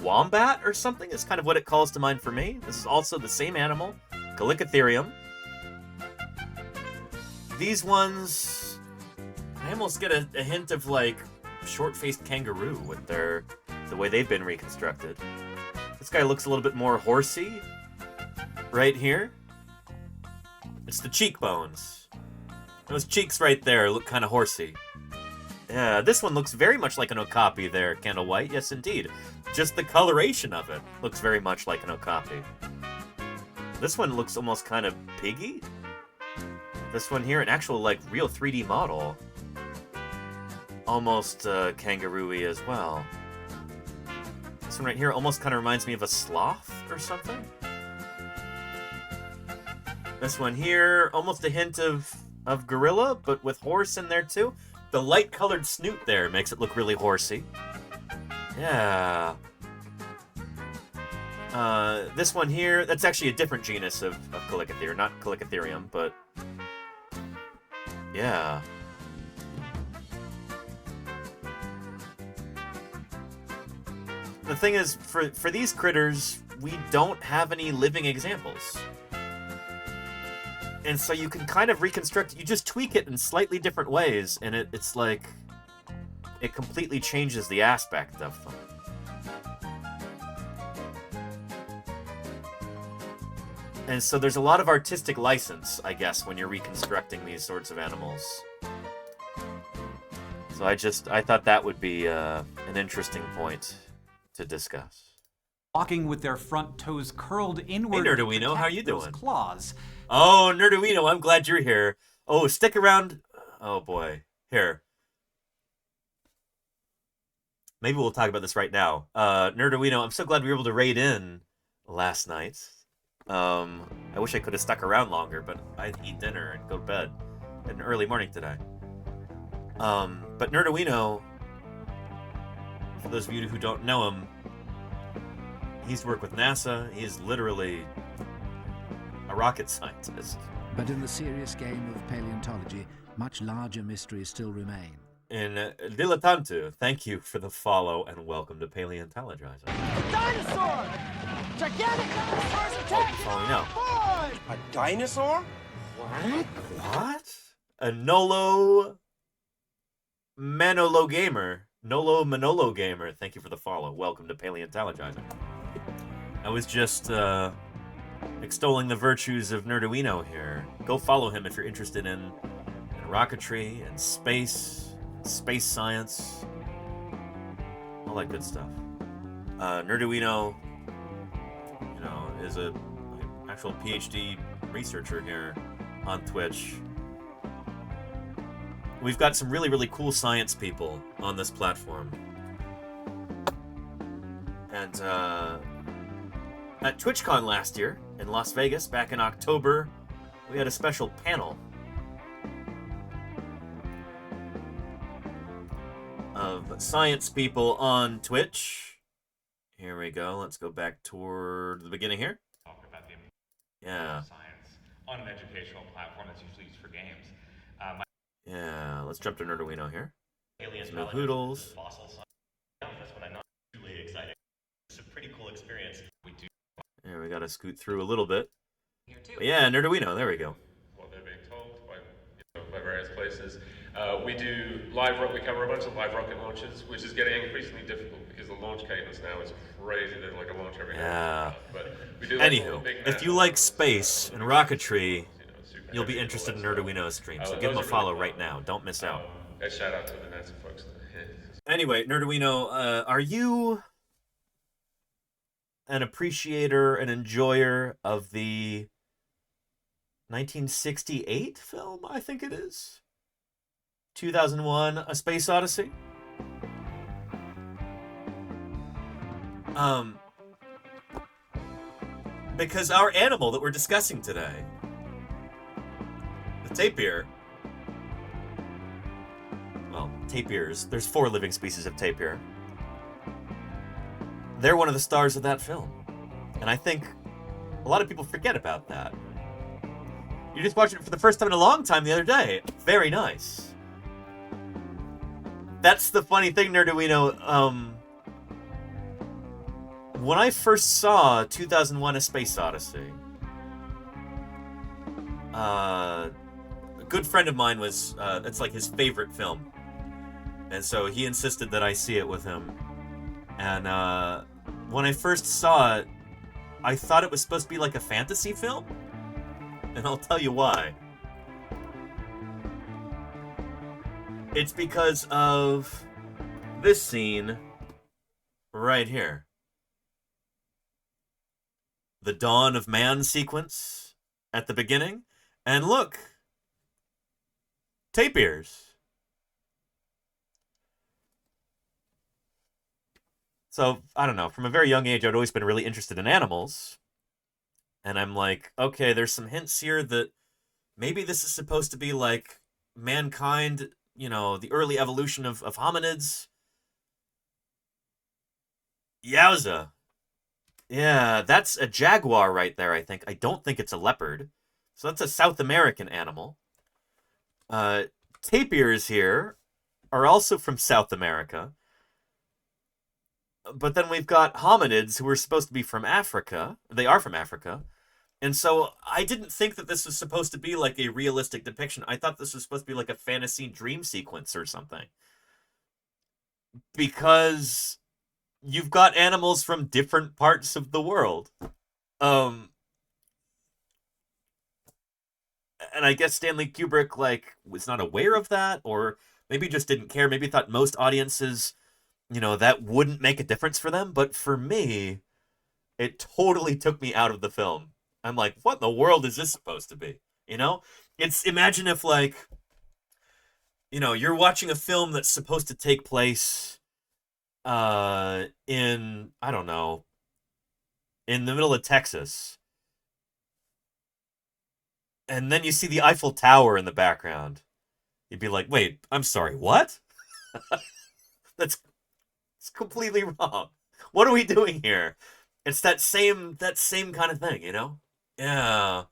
wombat or something. Is kind of what it calls to mind for me. This is also the same animal, Chalicotherium. These ones, I almost get a hint of like short-faced kangaroo with the way they've been reconstructed. This guy looks a little bit more horsey right here. It's the cheekbones. Those cheeks right there look kind of horsey. Yeah, this one looks very much like an okapi there, Candle White. Yes, indeed. Just the coloration of it looks very much like an okapi. This one looks almost kind of piggy. This one here, an actual like real 3D model. Almost kangaroo-y as well. This one right here almost kind of reminds me of a sloth or something. This one here, almost a hint of gorilla, but with horse in there too. The light-colored snoot there makes it look really horsey. Yeah. This one here, that's actually a different genus of Chalicotherium, not Chalicotherium, but yeah. The thing is, for these critters, we don't have any living examples. And so you can kind of reconstruct, you just tweak it in slightly different ways, and it's like, it completely changes the aspect of them. And so there's a lot of artistic license, I guess, when you're reconstructing these sorts of animals. So I thought that would be an interesting point to discuss. Walking with their front toes curled inward. Hey, Nerduino, how you those doing? Claws. Oh, Nerduino, I'm glad you're here. Oh, stick around. Oh, boy. Here. Maybe we'll talk about this right now. Nerduino, I'm so glad we were able to raid in last night. I wish I could have stuck around longer, but I had to eat dinner and go to bed. Had an early morning today. But Nerduino, for those of you who don't know him, he's worked with NASA. He's literally a rocket scientist. But in the serious game of paleontology, much larger mysteries still remain. In Dilettantu, thank you for the follow and welcome to Paleontologizing. Dinosaur! Gigantic dinosaurs attacking Oh, now. A dinosaur? What? A Nolo Manolo Gamer. Nolo Manolo Gamer, thank you for the follow. Welcome to Paleontologizing. I was just extolling the virtues of Nerduino here. Go follow him if you're interested in rocketry and space science, all that good stuff. Nerduino, you know, is an actual PhD researcher here on Twitch. We've got some really, really cool science people on this platform. And at TwitchCon last year in Las Vegas, back in October, we had a special panel of science people on Twitch. Here we go. Let's go back toward the beginning here. Talk about the Yeah. science on an educational platform that's usually used for games. Yeah, let's jump to Nerduino here. Paleontology, Hoodles. fossil science. That's what I'm not really excited. It's a pretty cool experience. We do. Yeah, we gotta scoot through a little bit. Here too. But yeah, Nerduino, there we go. What they're being told by various places. We cover a bunch of live rocket launches, which is getting increasingly difficult because the launch cadence now is crazy. There's like a launch every Yeah. But we do like all the Anywho, big if you like space and rocketry, you'll be interested in Nerduino's stream, so give him a follow right now. Don't miss out. A shout out to the NASA folks. Anyway, Nerduino, are you an appreciator, an enjoyer of the 1968 film, I think it is? 2001, A Space Odyssey? Because our animal that we're discussing today, the tapir, well, tapirs, there's 4 living species of tapir. They're one of the stars of that film. And I think a lot of people forget about that. You just watched it for the first time in a long time the other day. Very nice. That's the funny thing, Nerduino. When I first saw 2001: A Space Odyssey, a good friend of mine was, it's like his favorite film. And so he insisted that I see it with him. And when I first saw it, I thought it was supposed to be like a fantasy film. And I'll tell you why. It's because of this scene right here. The Dawn of Man sequence at the beginning. And look, tapirs. So, I don't know, from a very young age, I'd always been really interested in animals. And I'm like, okay, there's some hints here that maybe this is supposed to be like mankind, you know, the early evolution of hominids. Yowza. Yeah, that's a jaguar right there, I think. I don't think it's a leopard. So that's a South American animal. Tapirs here are also from South America. But then we've got hominids who are supposed to be from Africa. They are from Africa. And so I didn't think that this was supposed to be like a realistic depiction. I thought this was supposed to be like a fantasy dream sequence or something. Because you've got animals from different parts of the world. And I guess Stanley Kubrick, like, was not aware of that, or maybe just didn't care. Maybe thought most audiences, you know, that wouldn't make a difference for them. But for me, it totally took me out of the film. I'm like, what in the world is this supposed to be? You know? Imagine if, like, you know, you're watching a film that's supposed to take place in, I don't know, in the middle of Texas. And then you see the Eiffel Tower in the background. You'd be like, wait, I'm sorry, what? It's completely wrong. What are we doing here? It's that same kind of thing, you know? Yeah.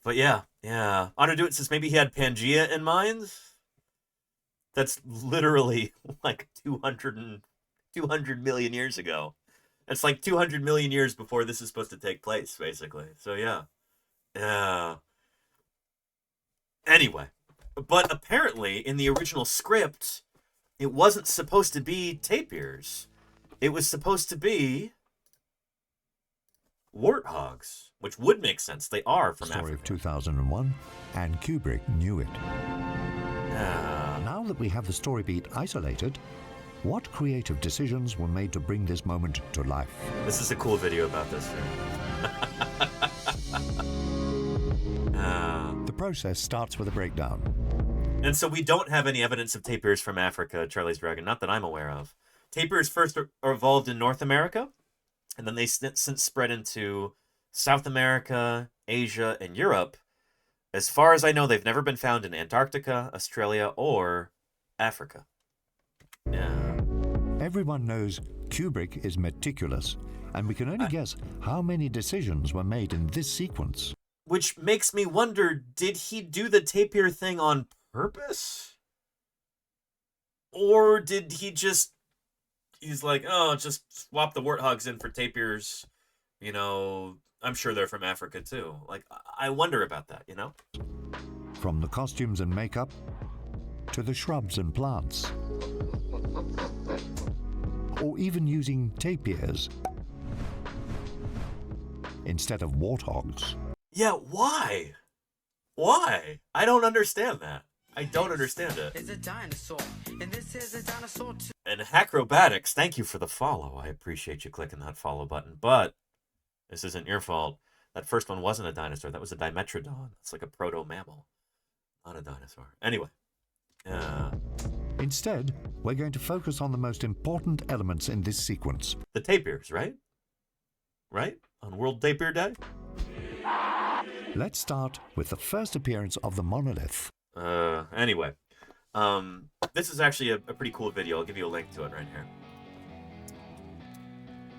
But yeah. Honor Do It says maybe he had Pangea in mind. That's literally like 200 million years ago. It's like 200 million years before this is supposed to take place, basically. So yeah. Yeah. Anyway, but apparently in the original script, it wasn't supposed to be tapirs. It was supposed to be warthogs, which would make sense. They are from Story Africa. of 2001, and Kubrick knew it. Now that we have the story beat isolated, what creative decisions were made to bring this moment to life? This is a cool video about this. The process starts with a breakdown. And so we don't have any evidence of tapirs from Africa, Charlie's Dragon, not that I'm aware of. Tapirs first evolved in North America, and then they since spread into South America, Asia, and Europe. As far as I know, they've never been found in Antarctica, Australia, or Africa. Yeah. Everyone knows Kubrick is meticulous, and we can only guess how many decisions were made in this sequence. Which makes me wonder, did he do the tapir thing on purpose? Or did he just... He's like, oh, just swap the warthogs in for tapirs. You know, I'm sure they're from Africa too. Like, I wonder about that, you know? From the costumes and makeup to the shrubs and plants. Or even using tapirs instead of warthogs. Yeah, why? Why? I don't understand that. I don't understand it. It's a dinosaur, and this is a dinosaur too. And Hackrobatics, thank you for the follow. I appreciate you clicking that follow button, but this isn't your fault. That first one wasn't a dinosaur. That was a Dimetrodon. It's like a proto-mammal, not a dinosaur. Anyway. Instead, we're going to focus on the most important elements in this sequence. The tapirs, right? Right? On World Tapir Day? Let's start with the first appearance of the monolith. Anyway. This is actually a pretty cool video. I'll give you a link to it right here.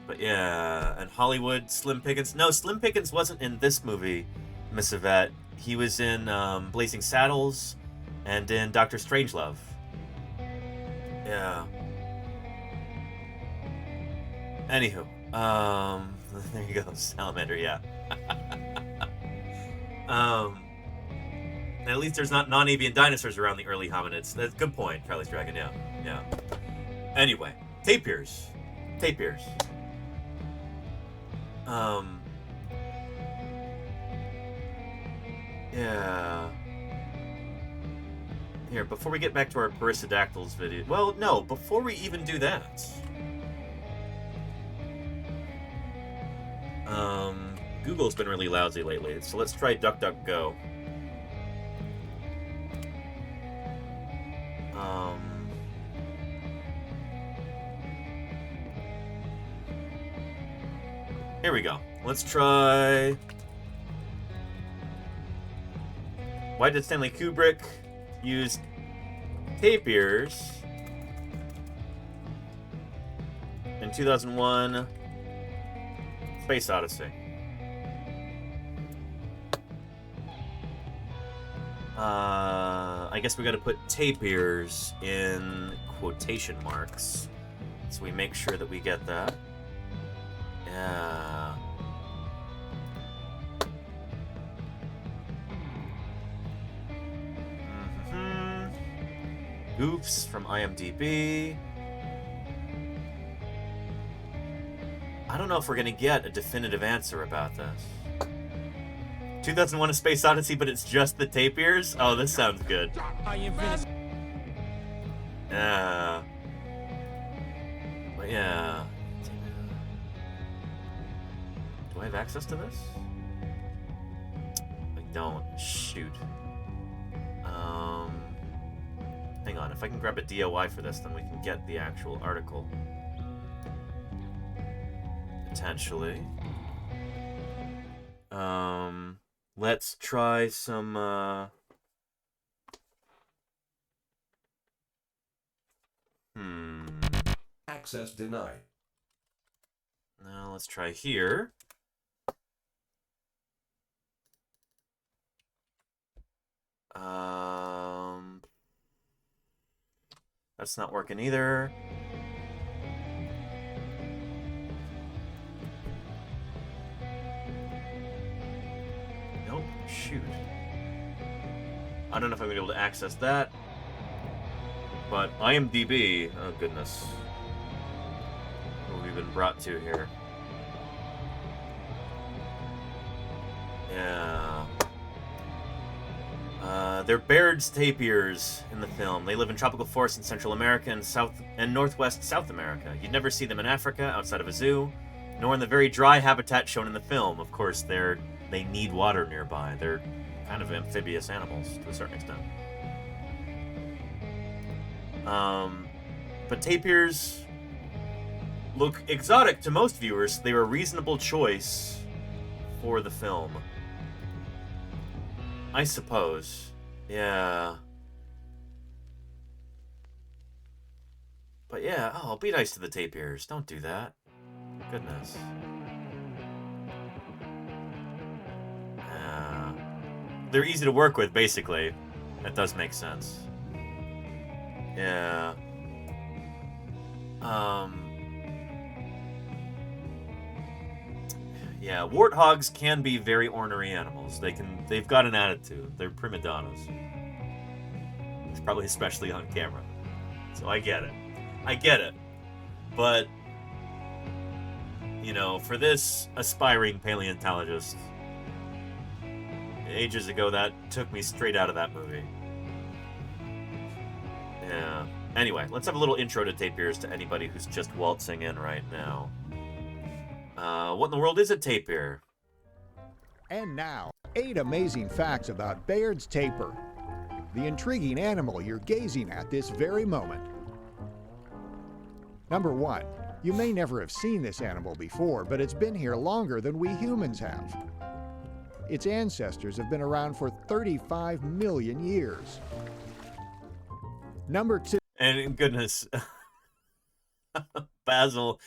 But yeah, and Hollywood, Slim Pickens. No, Slim Pickens wasn't in this movie, Miss Yvette. He was in Blazing Saddles and in Dr. Strangelove. Yeah. Anywho, there you go, Salamander, yeah. At least there's not non-avian dinosaurs around the early hominids. That's a good point, Charlie's Dragon, yeah. Anyway, tapirs. Yeah. Here, before we get back to our perissodactyls video... Well, no, before we even do that... Google's been really lousy lately, so let's try DuckDuckGo. Here we go. Let's try... Why did Stanley Kubrick use tapirs in 2001 Space Odyssey? I guess we gotta put tapirs in quotation marks. So we make sure that we get that. Yeah. Goofs from IMDb. I don't know if we're gonna get a definitive answer about this. 2001: A Space Odyssey, but it's just the tapirs? Oh, this sounds good. Yeah. But yeah. Do I have access to this? I don't. Shoot. Hang on. If I can grab a DOI for this, then we can get the actual article. Potentially. Let's try some, Access denied. Now let's try here. That's not working either. Nope, shoot. I don't know if I'm gonna be able to access that. But IMDb, oh goodness. What we've been brought to here. Yeah. They're Baird's tapirs in the film. They live in tropical forests in Central America and South and Northwest South America. You'd never see them in Africa outside of a zoo, nor in the very dry habitat shown in the film. Of course, they need water nearby. They're kind of amphibious animals to a certain extent. But tapirs look exotic to most viewers. They were a reasonable choice for the film, I suppose. Yeah. But yeah, oh, be nice to the tapirs. Don't do that. Goodness. Yeah. They're easy to work with, basically. That does make sense. Yeah. Yeah, warthogs can be very ornery animals. They've got an attitude. They're prima donnas. It's probably especially on camera. So I get it. I get it. But, you know, for this aspiring paleontologist, ages ago, that took me straight out of that movie. Yeah. Anyway, let's have a little intro to tapirs to anybody who's just waltzing in right now. What in the world is a tapir? And now, 8 amazing facts about Baird's tapir, the intriguing animal you're gazing at this very moment. Number 1, you may never have seen this animal before, but it's been here longer than we humans have. Its ancestors have been around for 35 million years. Number 2. And goodness, Basil,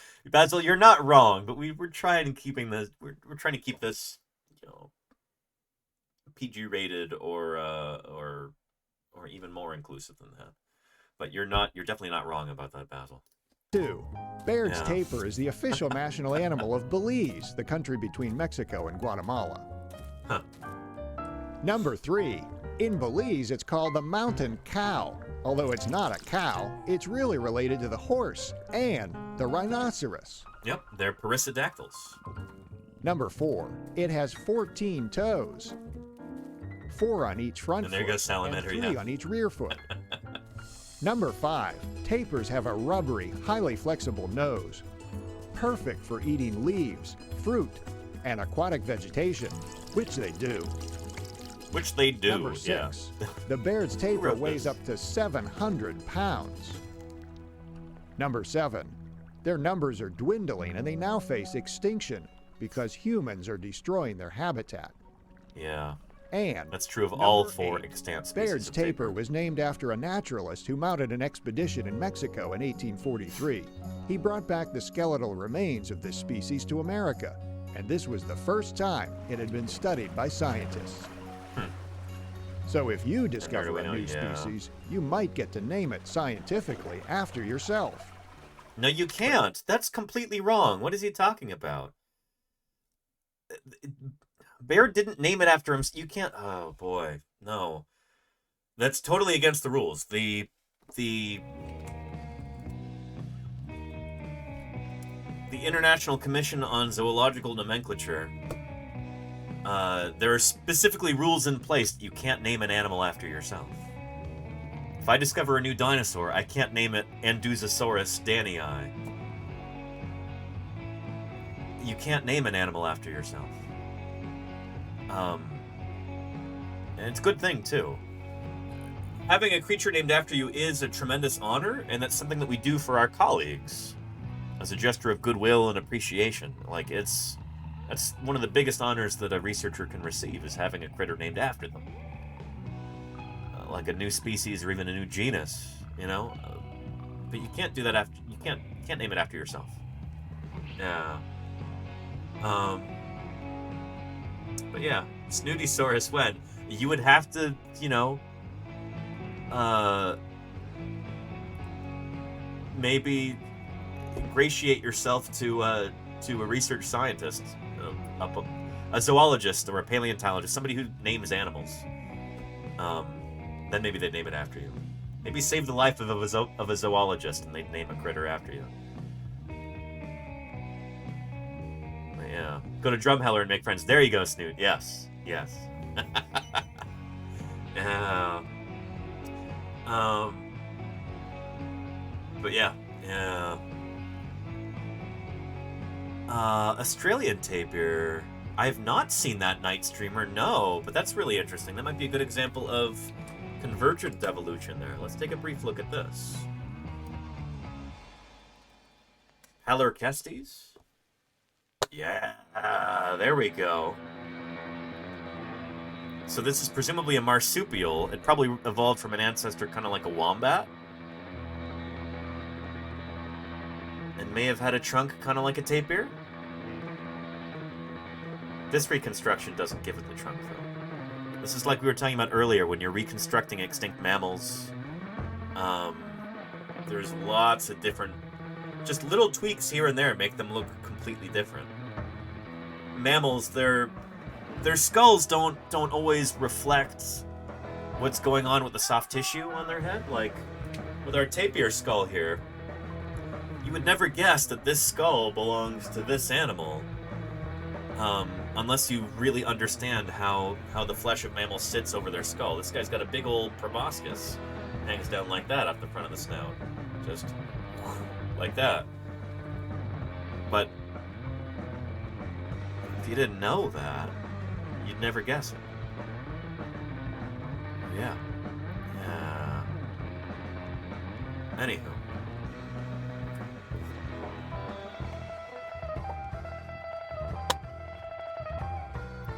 you're not wrong, but we're trying keeping this. We're trying to keep this, you know, PG rated or even more inclusive than that. But you're definitely not wrong about that, Basil. 2. Baird's tapir is the official national animal of Belize, the country between Mexico and Guatemala. Huh. Number 3. In Belize, it's called the mountain cow. Although it's not a cow, it's really related to the horse and the rhinoceros. Yep, they're perissodactyls. Number 4. It has 14 toes. 4 on each front and there foot goes salamander, and 3 on each rear foot. Number 5. Tapirs have a rubbery, highly flexible nose. Perfect for eating leaves, fruit, and aquatic vegetation, which they do. Which they do, Number 6. The Baird's tapir weighs up to 700 pounds. Number 7. Their numbers are dwindling and they now face extinction because humans are destroying their habitat. Yeah. And that's true of all 4 extant species. Baird's tapir was named after a naturalist who mounted an expedition in Mexico in 1843. He brought back the skeletal remains of this species to America, and this was the first time it had been studied by scientists. So if you discover a new species, you might get to name it scientifically after yourself. No, you can't. That's completely wrong. What is he talking about? Bear didn't name it after him. You can't. Oh boy, no. That's totally against the rules. The International Commission on Zoological Nomenclature. There are specifically rules in place that you can't name an animal after yourself. If I discover a new dinosaur, I can't name it Anduzosaurus danii. You can't name an animal after yourself. And it's a good thing, too. Having a creature named after you is a tremendous honor, and that's something that we do for our colleagues as a gesture of goodwill and appreciation. Like, that's one of the biggest honors that a researcher can receive, is having a critter named after them. Like a new species or even a new genus, you know? But you can't do that after... You can't name it after yourself. Yeah. But yeah, Snootysaurus when? You would have to, you know... maybe ingratiate yourself to a research scientist, a zoologist or a paleontologist, somebody who names animals. Then maybe they'd name it after you. Maybe save the life of a zoologist and they'd name a critter after you. But yeah. Go to Drumheller and make friends. There you go, Snoot. Yes. Yes. Yeah. But yeah. Yeah. Australian tapir. I have not seen that night streamer, no, but that's really interesting. That might be a good example of convergent evolution there. Let's take a brief look at this. Paleontologizing? Yeah, there we go. So this is presumably a marsupial. It probably evolved from an ancestor kind of like a wombat. And may have had a trunk kind of like a tapir. This reconstruction doesn't give it the trunk, though. This is like we were talking about earlier, when you're reconstructing extinct mammals. There's lots of different... just little tweaks here and there make them look completely different. Mammals, their skulls don't always reflect what's going on with the soft tissue on their head. Like, with our tapir skull here, you would never guess that this skull belongs to this animal. Unless you really understand how the flesh of mammals sits over their skull. This guy's got a big old proboscis. Hangs down like that off the front of the snout. Just like that. But if you didn't know that, you'd never guess it. Yeah. Yeah. Anywho.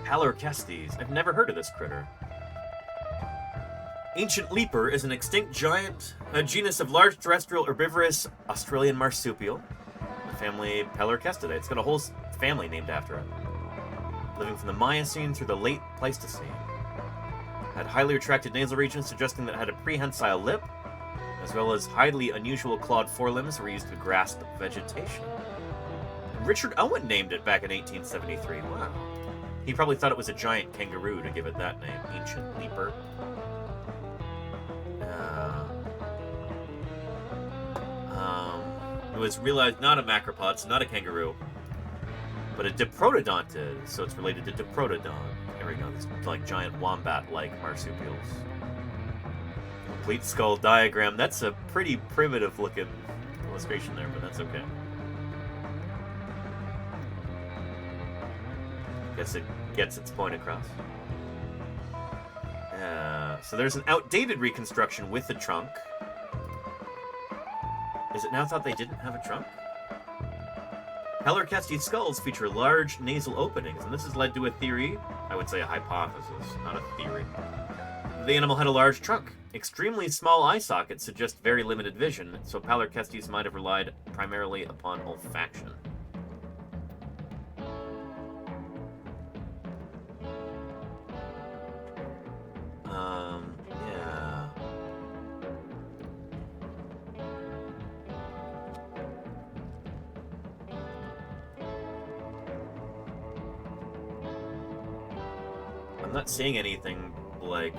Paleontologizing. I've never heard of this critter. Ancient leaper is an extinct giant, a genus of large terrestrial herbivorous Australian marsupial, the family Paleontologizing. It's got a whole family named after it. Living from the Miocene through the late Pleistocene. Had highly retracted nasal regions, suggesting that it had a prehensile lip, as well as highly unusual clawed forelimbs that were used to grasp vegetation. And Richard Owen named it back in 1873. Wow. He probably thought it was a giant kangaroo to give it that name, Ancient Leaper. It was realized not a macropod, so not a kangaroo, but a diprotodontids, so it's related to Diprotodon. There we go, these like giant wombat-like marsupials. Complete skull diagram. That's a pretty primitive-looking illustration there, but that's okay. Guess it gets its point across. So there's an outdated reconstruction with the trunk. Is it now thought they didn't have a trunk? Paleontologizing skulls feature large nasal openings, and this has led to a theory, I would say a hypothesis, not a theory. The animal had a large trunk. Extremely small eye sockets suggest very limited vision, so Paleontologizing might have relied primarily upon olfaction. Yeah. I'm not seeing anything, like,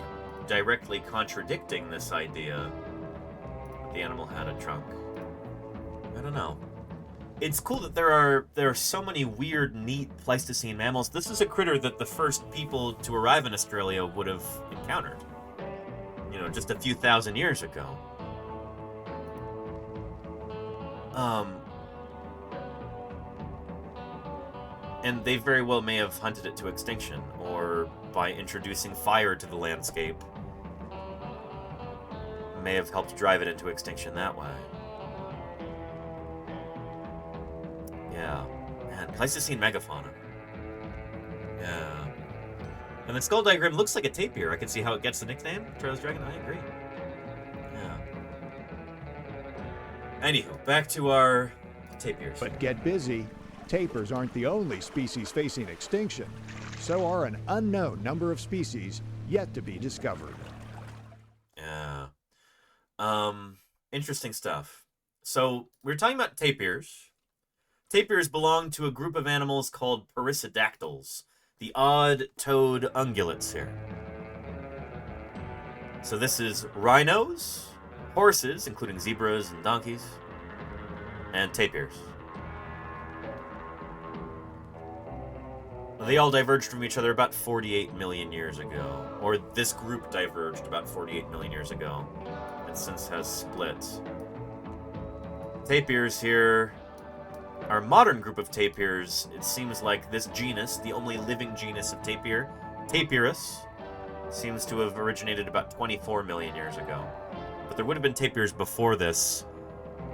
directly contradicting this idea that the animal had a trunk. I don't know. It's cool that there are so many weird, neat Pleistocene mammals. This is a critter that the first people to arrive in Australia would have encountered. You know, just a few thousand years ago. And they very well may have hunted it to extinction, or by introducing fire to the landscape, may have helped drive it into extinction that way. Yeah. Man, Pleistocene megafauna. Yeah. And the skull diagram looks like a tapir. I can see how it gets the nickname, Charles Dragon. I agree. Yeah. Anywho, back to our tapirs. But get busy. Tapirs aren't the only species facing extinction. So are an unknown number of species yet to be discovered. Yeah. Interesting stuff. So, we're talking about tapirs. Tapirs belong to a group of animals called perissodactyls, the odd-toed ungulates here. So this is rhinos, horses, including zebras and donkeys, and tapirs. They all diverged from each other about 48 million years ago, or this group diverged about 48 million years ago, and since has split. Tapirs here. Our modern group of tapirs, it seems like this genus, the only living genus of tapir, Tapirus, seems to have originated about 24 million years ago. But there would have been tapirs before this,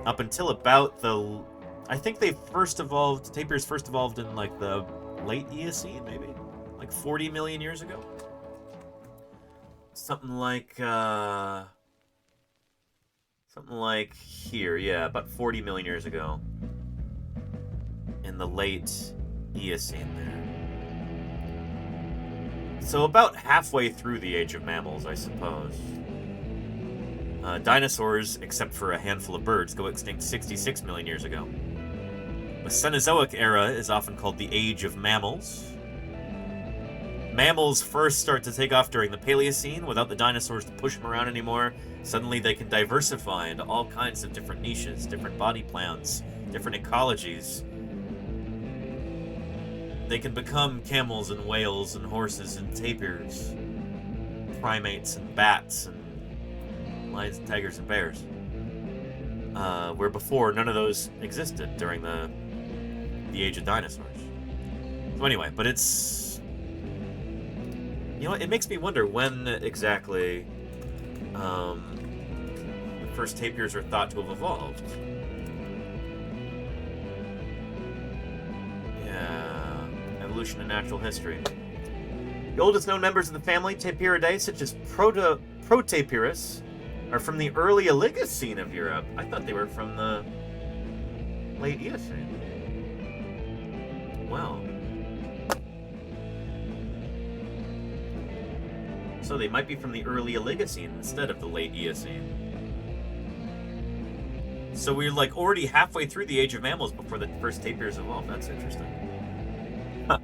up until about the... I think tapirs first evolved in like the late Eocene, maybe? Like 40 million years ago? Something like here, yeah, about 40 million years ago. In the late Eocene there. So about halfway through the age of mammals, I suppose. Dinosaurs, except for a handful of birds, go extinct 66 million years ago. The Cenozoic era is often called the Age of Mammals. Mammals first start to take off during the Paleocene. Without the dinosaurs to push them around anymore, suddenly they can diversify into all kinds of different niches, different body plans, different ecologies. They can become camels and whales and horses and tapirs, primates and bats and lions and tigers and bears. Where before, none of those existed during the age of dinosaurs. So anyway, but it's... You know, it makes me wonder when exactly the first tapirs are thought to have evolved. Yeah, evolution and natural history. The oldest known members of the family, Tapiridae, such as Protapirus, are from the early Oligocene of Europe. I thought they were from the late Eocene. Wow. So they might be from the early Oligocene instead of the late Eocene. So we're like already halfway through the age of mammals before the first tapirs evolved. That's interesting. Huh.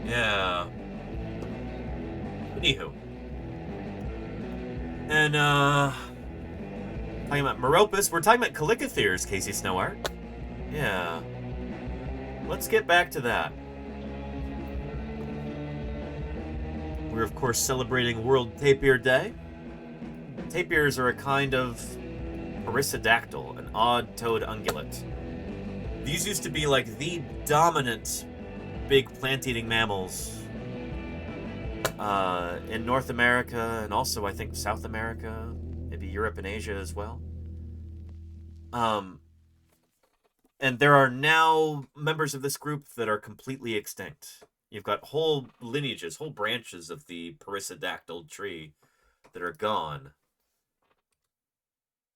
Yeah. Anywho. And, talking about Meropus, we're talking about Calicotheres, Casey Snowart. Yeah. Let's get back to that. We're, of course, celebrating World Tapir Day. Tapirs are a kind of perissodactyl, an odd-toed ungulate. These used to be like the dominant big plant-eating mammals in North America, and also I think South America, maybe Europe and Asia as well. And there are now members of this group that are completely extinct. You've got whole lineages, whole branches of the perissodactyl tree that are gone.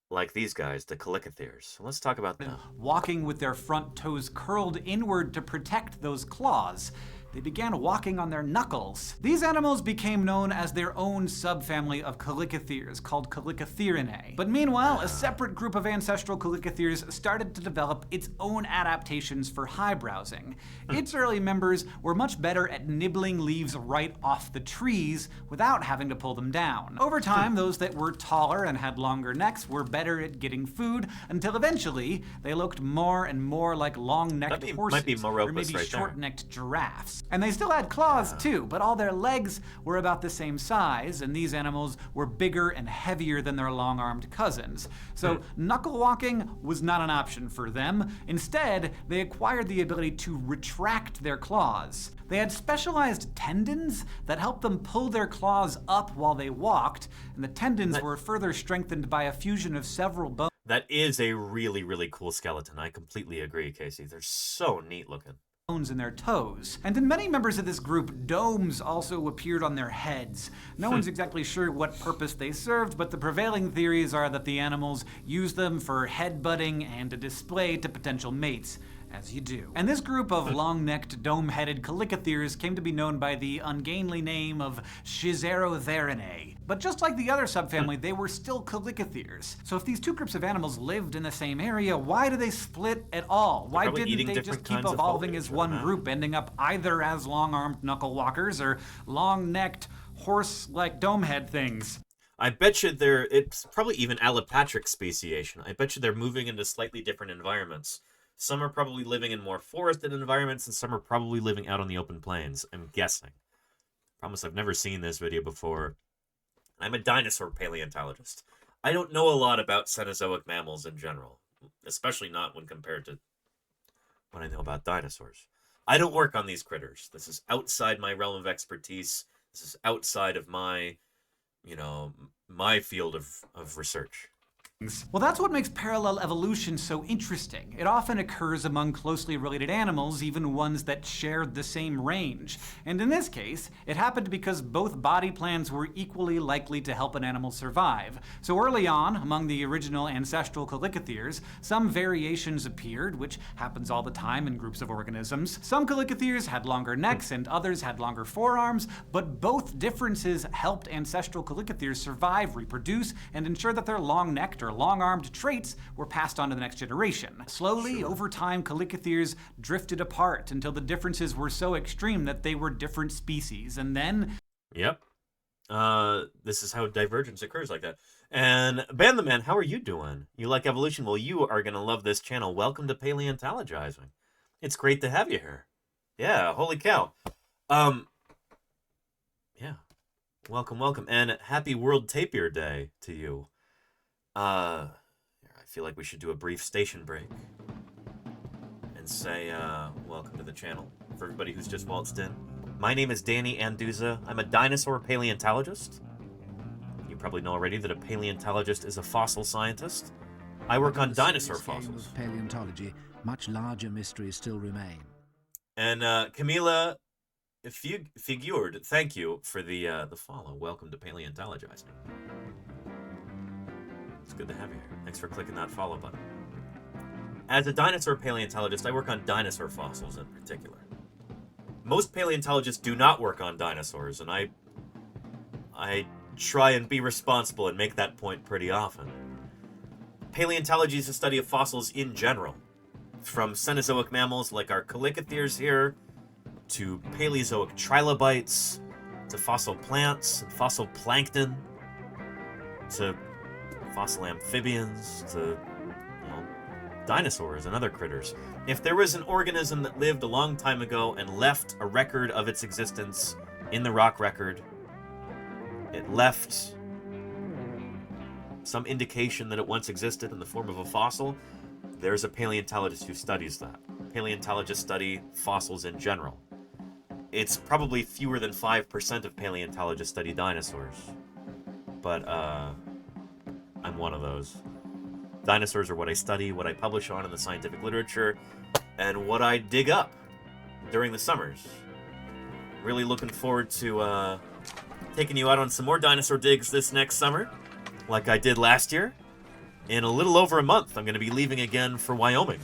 Like these guys, the Calicotheres. So let's talk about them. Walking with their front toes curled inward to protect those claws. they began walking on their knuckles. These animals became known as their own subfamily of Chalicotheres, called Chalicotheriinae. But meanwhile, a separate group of ancestral Chalicotheres started to develop its own adaptations for high browsing. Its early members were much better at nibbling leaves right off the trees without having to pull them down. Over time, those that were taller and had longer necks were better at getting food, until eventually they looked more and more like long-necked horses, might be or Moropus maybe right short-necked giraffes. And they still had claws too, but all their legs were about the same size, and these animals were bigger and heavier than their long-armed cousins. So knuckle walking was not an option for them. Instead, they acquired the ability to retract their claws. They had specialized tendons that helped them pull their claws up while they walked, and the tendons were further strengthened by a fusion of several bones. That is a really, really cool skeleton. I completely agree, Casey. They're so neat looking. In their toes. And in many members of this group, domes also appeared on their heads. No one's exactly sure what purpose they served, but the prevailing theories are that the animals used them for headbutting and a display to potential mates, as you do. And this group of long-necked, dome-headed Chalicotheres came to be known by the ungainly name of Schizerotheriinae. But just like the other subfamily, they were still Chalicotheres. So if these two groups of animals lived in the same area, why do they split at all? Why didn't they just keep evolving as one group, ending up either as long-armed knuckle walkers or long-necked, horse-like dome-head things? I bet you it's probably even allopatric speciation. I bet you they're moving into slightly different environments. Some are probably living in more forested environments, and some are probably living out on the open plains, I'm guessing. Promise I've never seen this video before. I'm a dinosaur paleontologist. I don't know a lot about Cenozoic mammals in general, especially not when compared to what I know about dinosaurs. I don't work on these critters. This is outside my realm of expertise. This is outside of my, my field of research. Well, that's what makes parallel evolution so interesting. It often occurs among closely related animals, even ones that shared the same range. And in this case, it happened because both body plans were equally likely to help an animal survive. So early on, among the original ancestral Chalicotheres, some variations appeared, which happens all the time in groups of organisms. Some Chalicotheres had longer necks and others had longer forearms, but both differences helped ancestral Chalicotheres survive, reproduce, and ensure that their long-necked or long-armed traits were passed on to the next generation. Slowly, over time, Chalicotheres drifted apart until the differences were so extreme that they were different species, and then... Yep. This is how divergence occurs like that. And Ben the Man, how are you doing? You like evolution? Well, you are going to love this channel. Welcome to Paleontologizing. It's great to have you here. Yeah, holy cow. Yeah. Welcome, welcome. And happy World Tapir Day to you. I feel like we should do a brief station break and say welcome to the channel for everybody who's just waltzed in. My name is Danny Anduza. I'm a dinosaur paleontologist. You probably know already that a paleontologist is a fossil scientist. I work on dinosaur fossils. Of paleontology, much larger mysteries still remain. And Camila Figured, thank you for the follow. Welcome to Paleontologizing. It's good to have you here. Thanks for clicking that follow button. As a dinosaur paleontologist, I work on dinosaur fossils in particular. Most paleontologists do not work on dinosaurs, and I try and be responsible and make that point pretty often. Paleontology is the study of fossils in general, from Cenozoic mammals like our Chalicotheres here, to Paleozoic trilobites, to fossil plants and fossil plankton, to fossil amphibians, to dinosaurs and other critters. If there was an organism that lived a long time ago and left a record of its existence in the rock record, it left some indication that it once existed in the form of a fossil, there's a paleontologist who studies that. Paleontologists study fossils in general. It's probably fewer than 5% of paleontologists study dinosaurs. But, I'm one of those. Dinosaurs are what I study, what I publish on in the scientific literature, and what I dig up during the summers. Really looking forward to taking you out on some more dinosaur digs this next summer, like I did last year. In a little over a month, I'm going to be leaving again for Wyoming.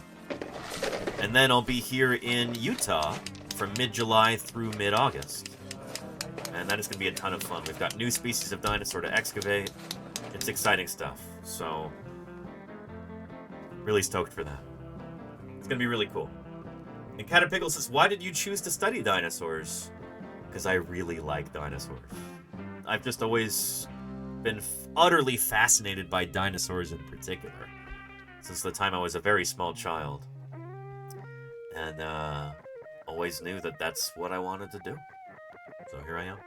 And then I'll be here in Utah from mid-July through mid-August. And that is going to be a ton of fun. We've got new species of dinosaur to excavate. It's exciting stuff. So, really stoked for that. It's going to be really cool. And Caterpiggle says, why did you choose to study dinosaurs? Because I really like dinosaurs. I've just always been utterly fascinated by dinosaurs in particular, since the time I was a very small child. And always knew that that's what I wanted to do. So here I am.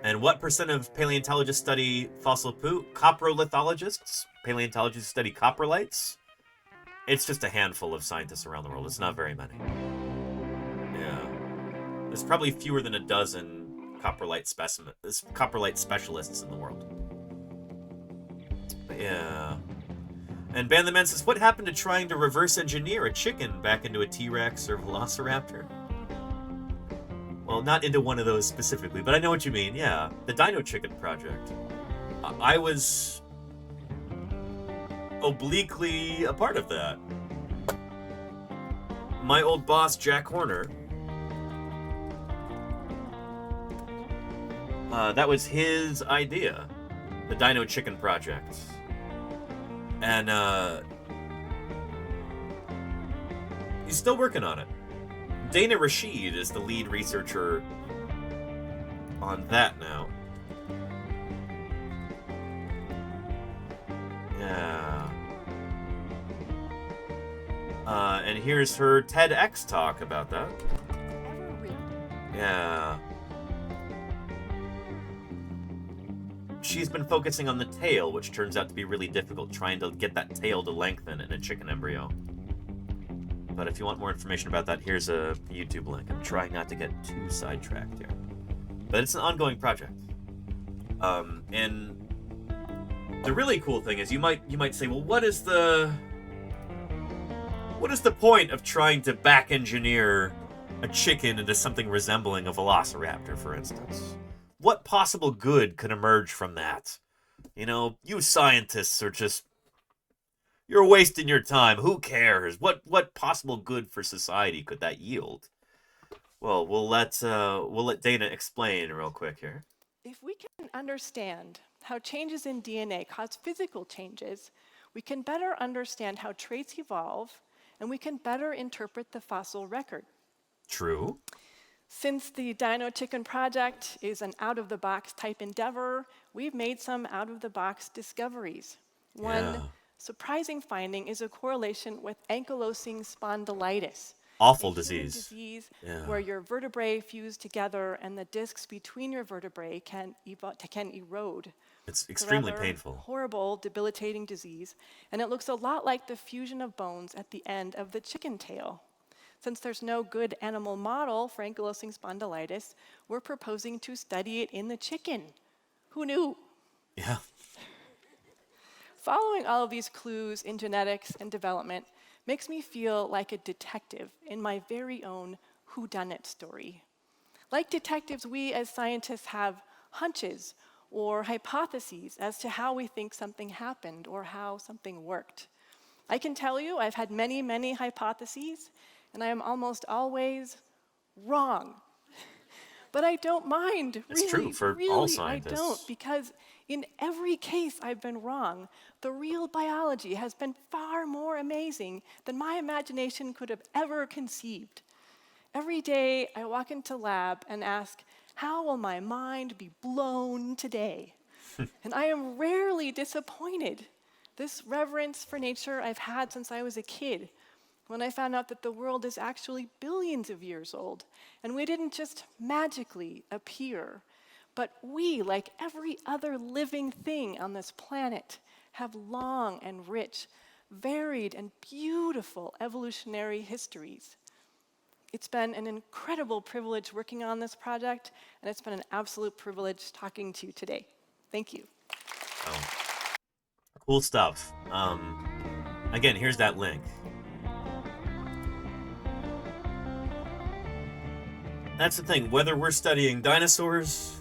And what percent of paleontologists study fossil poo? Coprolithologists? Paleontologists study coprolites? It's just a handful of scientists around the world. It's not very many. Yeah. There's probably fewer than a dozen coprolite specialists in the world. But yeah. And Ban the Man says, what happened to trying to reverse engineer a chicken back into a T-Rex or Velociraptor? Well, not into one of those specifically, but I know what you mean, yeah. The Dino Chicken Project. I was obliquely a part of that. My old boss, Jack Horner, that was his idea, the Dino Chicken Project. And he's still working on it. Dana Rashid is the lead researcher on that now. Yeah. And here's her TEDx talk about that. Yeah. She's been focusing on the tail, which turns out to be really difficult, trying to get that tail to lengthen in a chicken embryo. But if you want more information about that, here's a YouTube link. I'm trying not to get too sidetracked here. But it's an ongoing project. And the really cool thing is you might say, well, what is the point of trying to back engineer a chicken into something resembling a velociraptor, for instance? What possible good could emerge from that? You know, you scientists are just, you're wasting your time. Who cares? What possible good for society could that yield? Well, we'll let Dana explain real quick here. If we can understand how changes in DNA cause physical changes, we can better understand how traits evolve, and we can better interpret the fossil record. True. Since the Dino Chicken Project is an out-of-the-box type endeavor, we've made some out-of-the-box discoveries. One surprising finding is a correlation with ankylosing spondylitis. Awful disease. Where your vertebrae fuse together and the discs between your vertebrae can erode. It's extremely painful. Horrible, debilitating disease. And it looks a lot like the fusion of bones at the end of the chicken tail. Since there's no good animal model for ankylosing spondylitis, we're proposing to study it in the chicken. Who knew? Yeah. Following all of these clues in genetics and development makes me feel like a detective in my very own whodunit story. Like detectives, we as scientists have hunches or hypotheses as to how we think something happened or how something worked. I can tell you I've had many, many hypotheses, and I am almost always wrong. But I don't mind. It's true for all scientists. I don't, because in every case I've been wrong. The real biology has been far more amazing than my imagination could have ever conceived. Every day I walk into lab and ask, how will my mind be blown today? And I am rarely disappointed. This reverence for nature I've had since I was a kid, when I found out that the world is actually billions of years old, and we didn't just magically appear, but we, like every other living thing on this planet, have long and rich, varied and beautiful evolutionary histories. It's been an incredible privilege working on this project, and it's been an absolute privilege talking to you today. Thank you. Cool stuff. Again, here's that link. That's the thing, whether we're studying dinosaurs,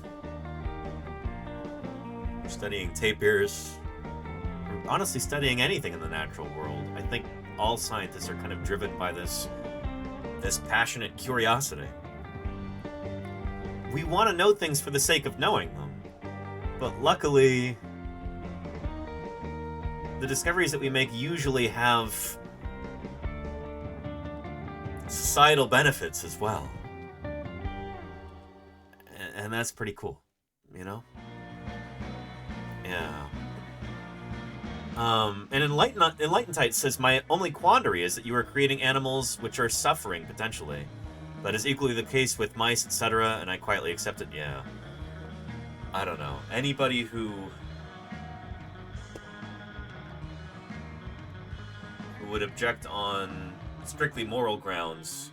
we're studying tapirs, or honestly studying anything in the natural world, I think all scientists are kind of driven by this passionate curiosity. We want to know things for the sake of knowing them. But luckily, the discoveries that we make usually have societal benefits as well. And that's pretty cool, you know? Yeah. And Enlightened says, my only quandary is that you are creating animals which are suffering, potentially. That is equally the case with mice, etc., and I quietly accept it. Yeah. I don't know. Anybody who would object on strictly moral grounds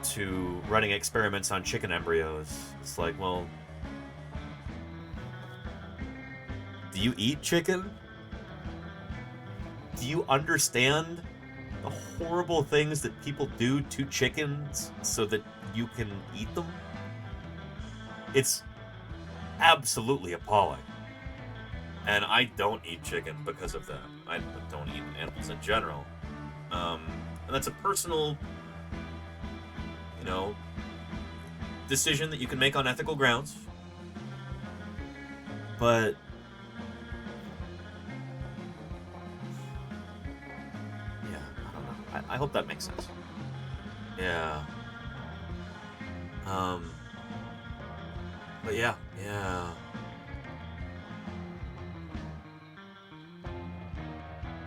to running experiments on chicken embryos, it's like, well, do you eat chicken? Do you understand the horrible things that people do to chickens so that you can eat them? It's absolutely appalling. And I don't eat chicken because of that. I don't eat animals in general. And that's a personal, you know, decision that you can make on ethical grounds. But I hope that makes sense. Yeah. But yeah.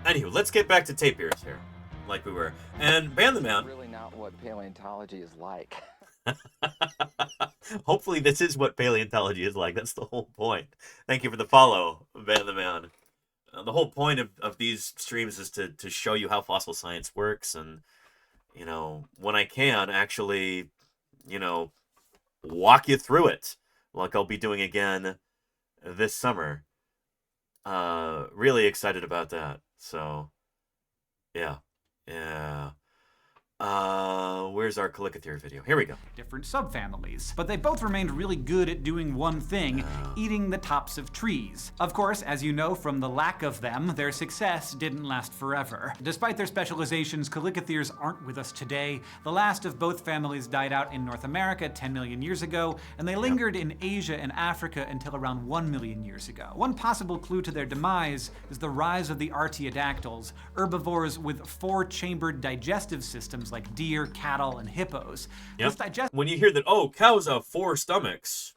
Anywho, let's get back to tapirs here, like we were. And Ban the Man. Really not what paleontology is like. Hopefully this is what paleontology is like. That's the whole point. Thank you for the follow, Ban the Man. The whole point of these streams is to show you how fossil science works, and, you know, when I can, actually, you know, walk you through it, like I'll be doing again this summer. Really excited about that. So, yeah. Where's our Calicotherium video? Here we go. Different subfamilies, but they both remained really good at doing one thing, eating the tops of trees. Of course, as you know from the lack of them, their success didn't last forever. Despite their specializations, Calicotheriums aren't with us today. The last of both families died out in North America 10 million years ago, and they lingered in Asia and Africa until around 1 million years ago. One possible clue to their demise is the rise of the artiodactyls, herbivores with 4-chambered digestive systems like deer, cattle, and hippos. Yep. When you hear that, oh, cows have 4 stomachs,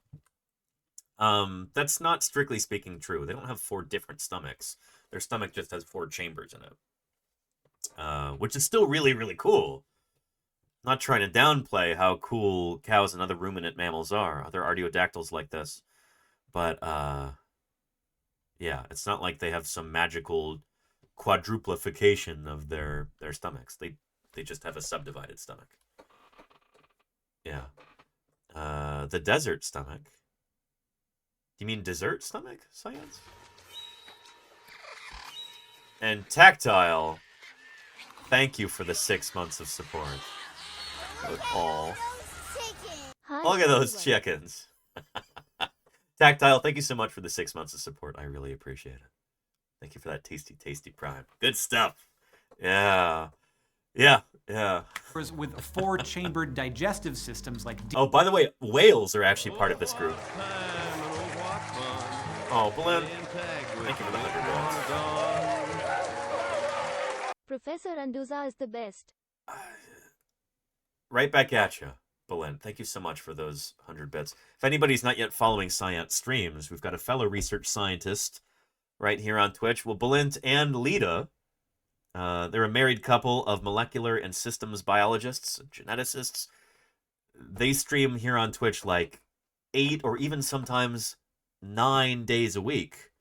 that's not strictly speaking true. They don't have 4 different stomachs. Their stomach just has 4 chambers in it, which is still really, really cool. Not trying to downplay how cool cows and other ruminant mammals are, other artiodactyls like this, but yeah, it's not like they have some magical quadruplification of their stomachs. They just have a subdivided stomach. Yeah. The desert stomach. Do you mean dessert stomach, science? And Tactile, thank you for the 6 months of support. Look at those chickens. Tactile, thank you so much for the 6 months of support. I really appreciate it. Thank you for that tasty, tasty prime. Good stuff. Yeah. With 4-chambered digestive systems like... Oh, by the way, whales are actually part of this group. Oh, Belen, thank you for the 100 bits. Professor Anduza is the best. Right back at you, Belen. Thank you so much for those 100 bits. If anybody's not yet following Science streams, we've got a fellow research scientist right here on Twitch. Well, Belint and Lita, they're a married couple of molecular and systems biologists, geneticists. They stream here on Twitch like 8 or even sometimes 9 days a week.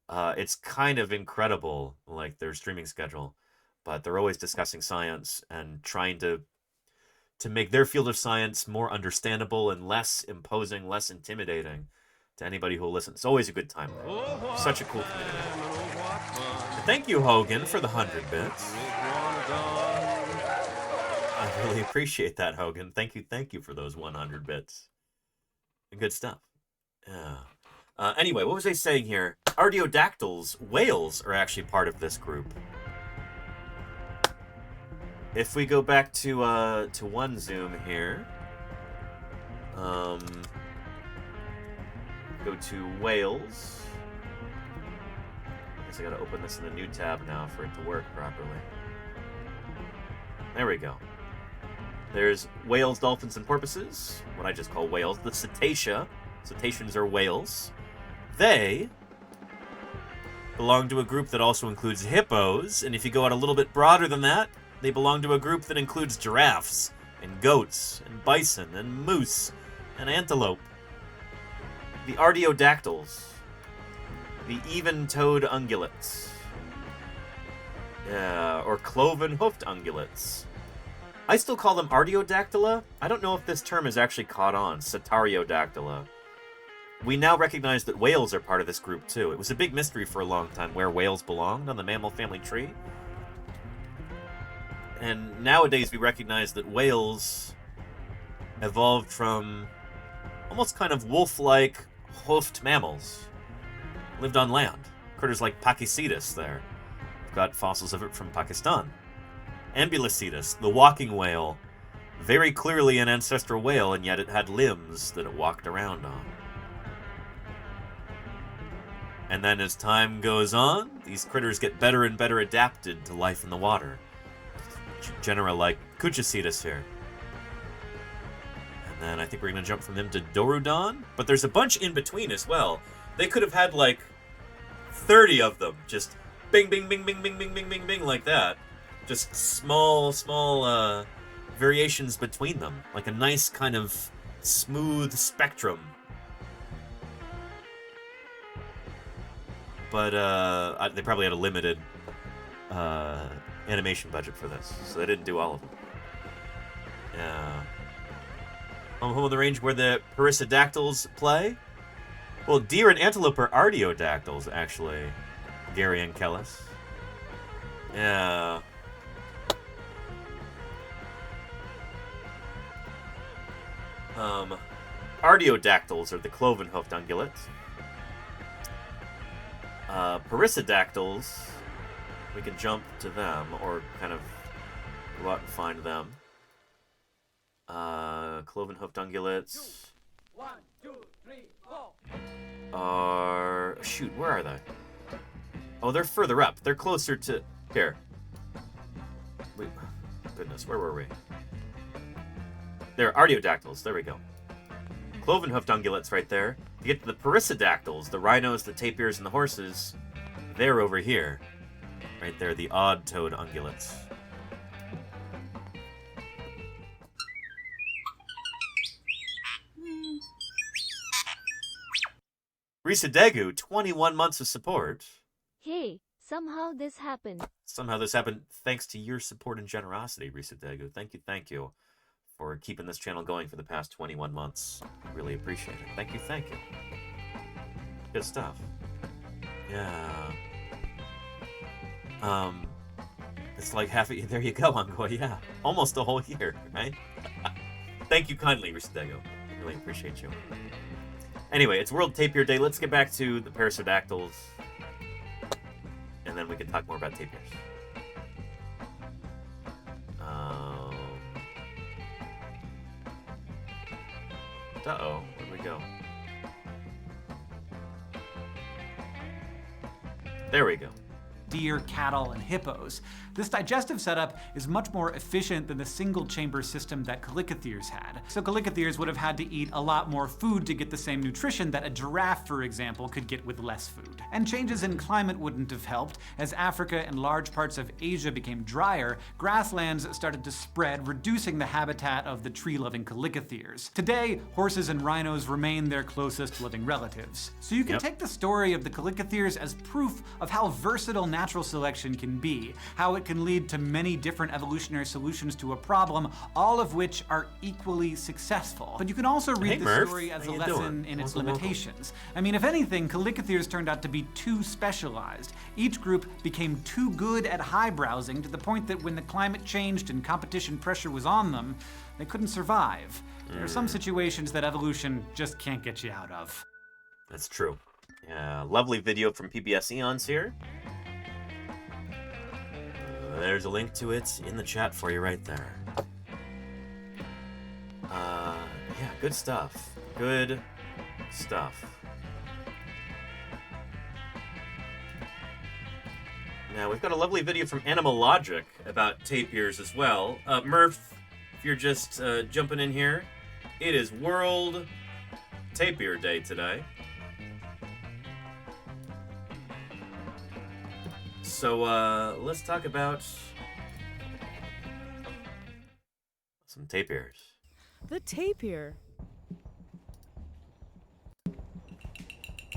It's kind of incredible, like their streaming schedule, but they're always discussing science and trying to make their field of science more understandable and less imposing, less intimidating to anybody who will listen. It's always a good time there. Such a cool community. And thank you, Hogan, for the 100 bits. I really appreciate that, Hogan. Thank you for those 100 bits. Good stuff. Yeah. Anyway, what was I saying here? Artiodactyls, whales, are actually part of this group. if we go back to one zoom here, go to whales. I guess I gotta open this in a new tab now for it to work properly. There we go. There's whales, dolphins, and porpoises. What I just call whales. The cetacea. Cetaceans are whales. They belong to a group that also includes hippos, and if you go out a little bit broader than that, they belong to a group that includes giraffes, and goats, and bison, and moose, and antelope. The artiodactyls. The even-toed ungulates. Yeah, or cloven-hoofed ungulates. I still call them artiodactyla. I don't know if this term is actually caught on. Cetariodactyla. We now recognize that whales are part of this group, too. It was a big mystery for a long time where whales belonged on the mammal family tree. And nowadays we recognize that whales evolved from almost kind of wolf-like hoofed mammals. Lived on land. Critters like Pachycetus there. We've got fossils of it from Pakistan. Ambulocetus, the walking whale. Very clearly an ancestral whale, and yet it had limbs that it walked around on. And then as time goes on, these critters get better and better adapted to life in the water. Genera like Cuchacetus here. And then I think we're going to jump from them to Dorudon. But there's a bunch in between as well. They could have had like 30 of them. Just bing, bing, bing, bing, bing, bing, bing, bing, bing, like that. Just small variations between them. Like a nice kind of smooth spectrum. But they probably had a limited animation budget for this, so they didn't do all of them. Yeah. Home of the range where the perissodactyls play? Well, deer and antelope are artiodactyls, actually. Gary and Kellis. Yeah. Artiodactyls are the cloven-hoofed ungulates. Perissodactyls, we can jump to them, or kind of go out and find them. Cloven-hoofed ungulates. 1, 2, 3, 4. Are... Shoot, where are they? Oh, they're further up. They're closer to... Here. Wait, goodness, where were we? They're artiodactyls. There we go. Cloven-hoofed ungulates right there. To get to the perissodactyls, the rhinos, the tapirs, and the horses, they're over here. Right there, the odd-toed ungulates. Risadegu, 21 months of support. Hey, somehow this happened. Somehow this happened thanks to your support and generosity, Risadegu. Thank you for keeping this channel going for the past 21 months. Really appreciate it. Thank you. Good stuff. Yeah. It's like half a... There you go, Uncle. Yeah. Almost a whole year, right? Thank you kindly, Risadegu. Really appreciate you. Anyway, it's World Tapir Day. Let's get back to the perissodactyls. And then we can talk more about tapirs. Uh-oh, where'd we go? There we go. Deer, cattle, and hippos. This digestive setup is much more efficient than the single-chamber system that Chalicotheres had. So Chalicotheres would have had to eat a lot more food to get the same nutrition that a giraffe, for example, could get with less food. And changes in climate wouldn't have helped. As Africa and large parts of Asia became drier, grasslands started to spread, reducing the habitat of the tree-loving Chalicotheres. Today, horses and rhinos remain their closest living relatives. So you can take the story of the Chalicotheres as proof of how versatile natural selection can be, how it can lead to many different evolutionary solutions to a problem, all of which are equally successful. But you can also read the story as a lesson in its limitations. I mean, if anything, Chalicotheres turned out to be too specialized. Each group became too good at high browsing to the point that when the climate changed and competition pressure was on them, they couldn't survive. There are some situations that evolution just can't get you out of. That's true. Yeah, lovely video from PBS Eons here. There's a link to it in the chat for you right there. Yeah, good stuff. Good stuff. Now, we've got a lovely video from Animal Logic about tapirs as well. Murph, if you're just jumping in here, it is World Tapir Day today. So, let's talk about some tapirs. The tapir.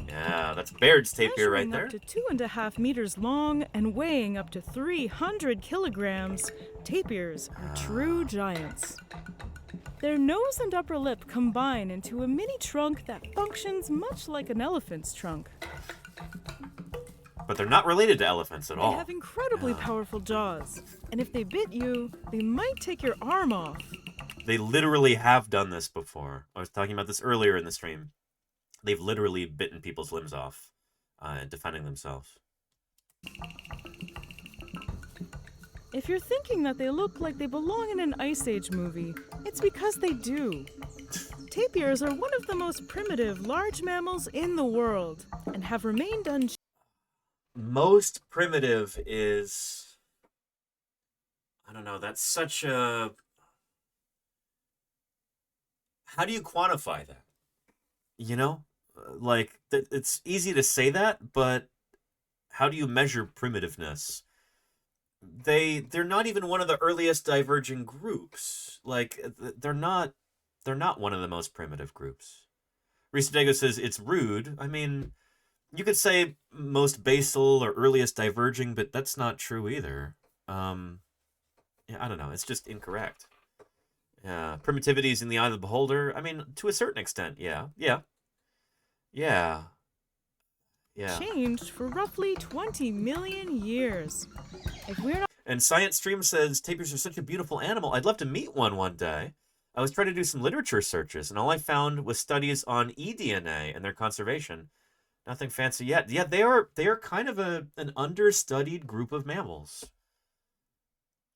Yeah, that's Baird's tapir right Measuring there. up to 2.5 meters long and weighing up to 300 kilograms, tapirs are true giants. Their nose and upper lip combine into a mini trunk that functions much like an elephant's trunk. But they're not related to elephants at all. They have incredibly powerful jaws, and if they bit you, they might take your arm off. They literally have done this before. I was talking about this earlier in the stream. They've literally bitten people's limbs off, defending themselves. If you're thinking that they look like they belong in an Ice Age movie, it's because they do. Tapirs are one of the most primitive large mammals in the world, and have remained unchanged. Most primitive is... I don't know, that's such a... How do you quantify that? You know? Like, it's easy to say that, but how do you measure primitiveness? They're not even one of the earliest diverging groups. Like, they're not one of the most primitive groups. Risa says it's rude. I mean, you could say most basal or earliest diverging, but that's not true either. Yeah, I don't know. It's just incorrect. Yeah, primitivity is in the eye of the beholder. I mean, to a certain extent, yeah. Changed for roughly 20 million years. If we're not... And Science Stream says, tapirs are such a beautiful animal. I'd love to meet one day. I was trying to do some literature searches, and all I found was studies on eDNA and their conservation. Nothing fancy yet. Yeah, they are kind of an understudied group of mammals.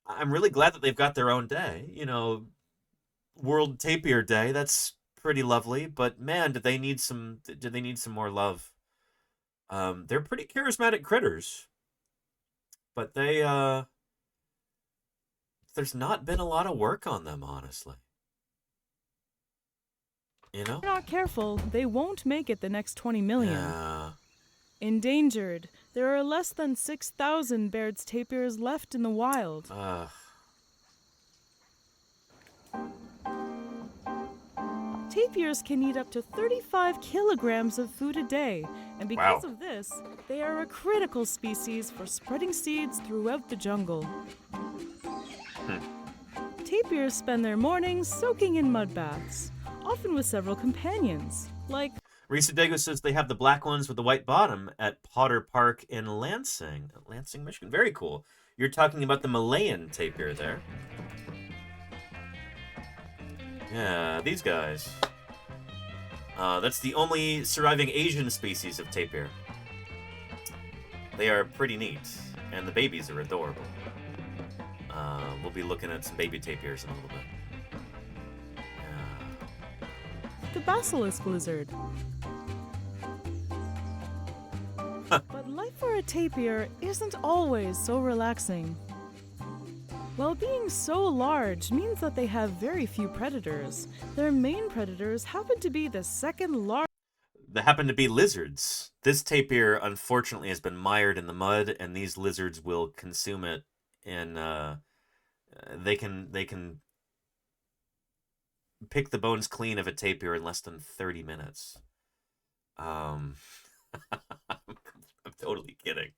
I'm really glad that they've got their own day. You know, World Tapir Day, that's pretty lovely, but man, do they need some more love. They're pretty charismatic critters, but there's not been a lot of work on them, honestly. You know? If we're not careful, they won't make it the next 20 million. Yeah. Endangered. There are less than 6,000 Baird's tapirs left in the wild. Tapirs can eat up to 35 kilograms of food a day, and because of this, they are a critical species for spreading seeds throughout the jungle. Tapirs spend their mornings soaking in mud baths, often with several companions, like... Risa Dago says they have the black ones with the white bottom at Potter Park in Lansing, Michigan. Very cool. You're talking about the Malayan tapir there. Yeah, these guys. That's the only surviving Asian species of tapir. They are pretty neat, and the babies are adorable. We'll be looking at some baby tapirs in a little bit. the basilisk lizard. But life for a tapir isn't always so relaxing. While being so large means that they have very few predators, their main predators happen to be the second largest. They happen to be lizards. This tapir, unfortunately, has been mired in the mud, and these lizards will consume it. And they can pick the bones clean of a tapir in less than 30 minutes. I'm totally kidding.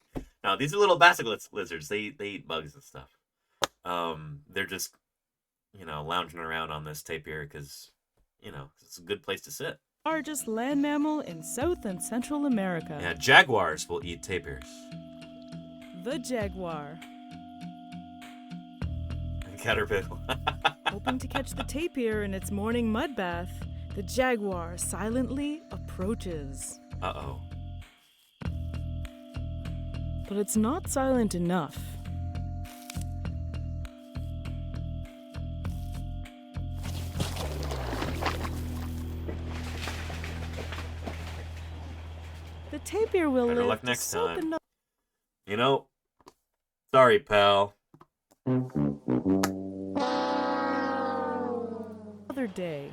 No, these are little basilisk lizards. They eat bugs and stuff. They're just, lounging around on this tapir because, it's a good place to sit. Largest land mammal in South and Central America. Yeah, jaguars will eat tapirs. The jaguar. Caterpillar. Hoping to catch the tapir in its morning mud bath, the jaguar silently approaches. Uh-oh. But it's not silent enough. tapir will Better live luck to next soak time. another You know, sorry, pal. day.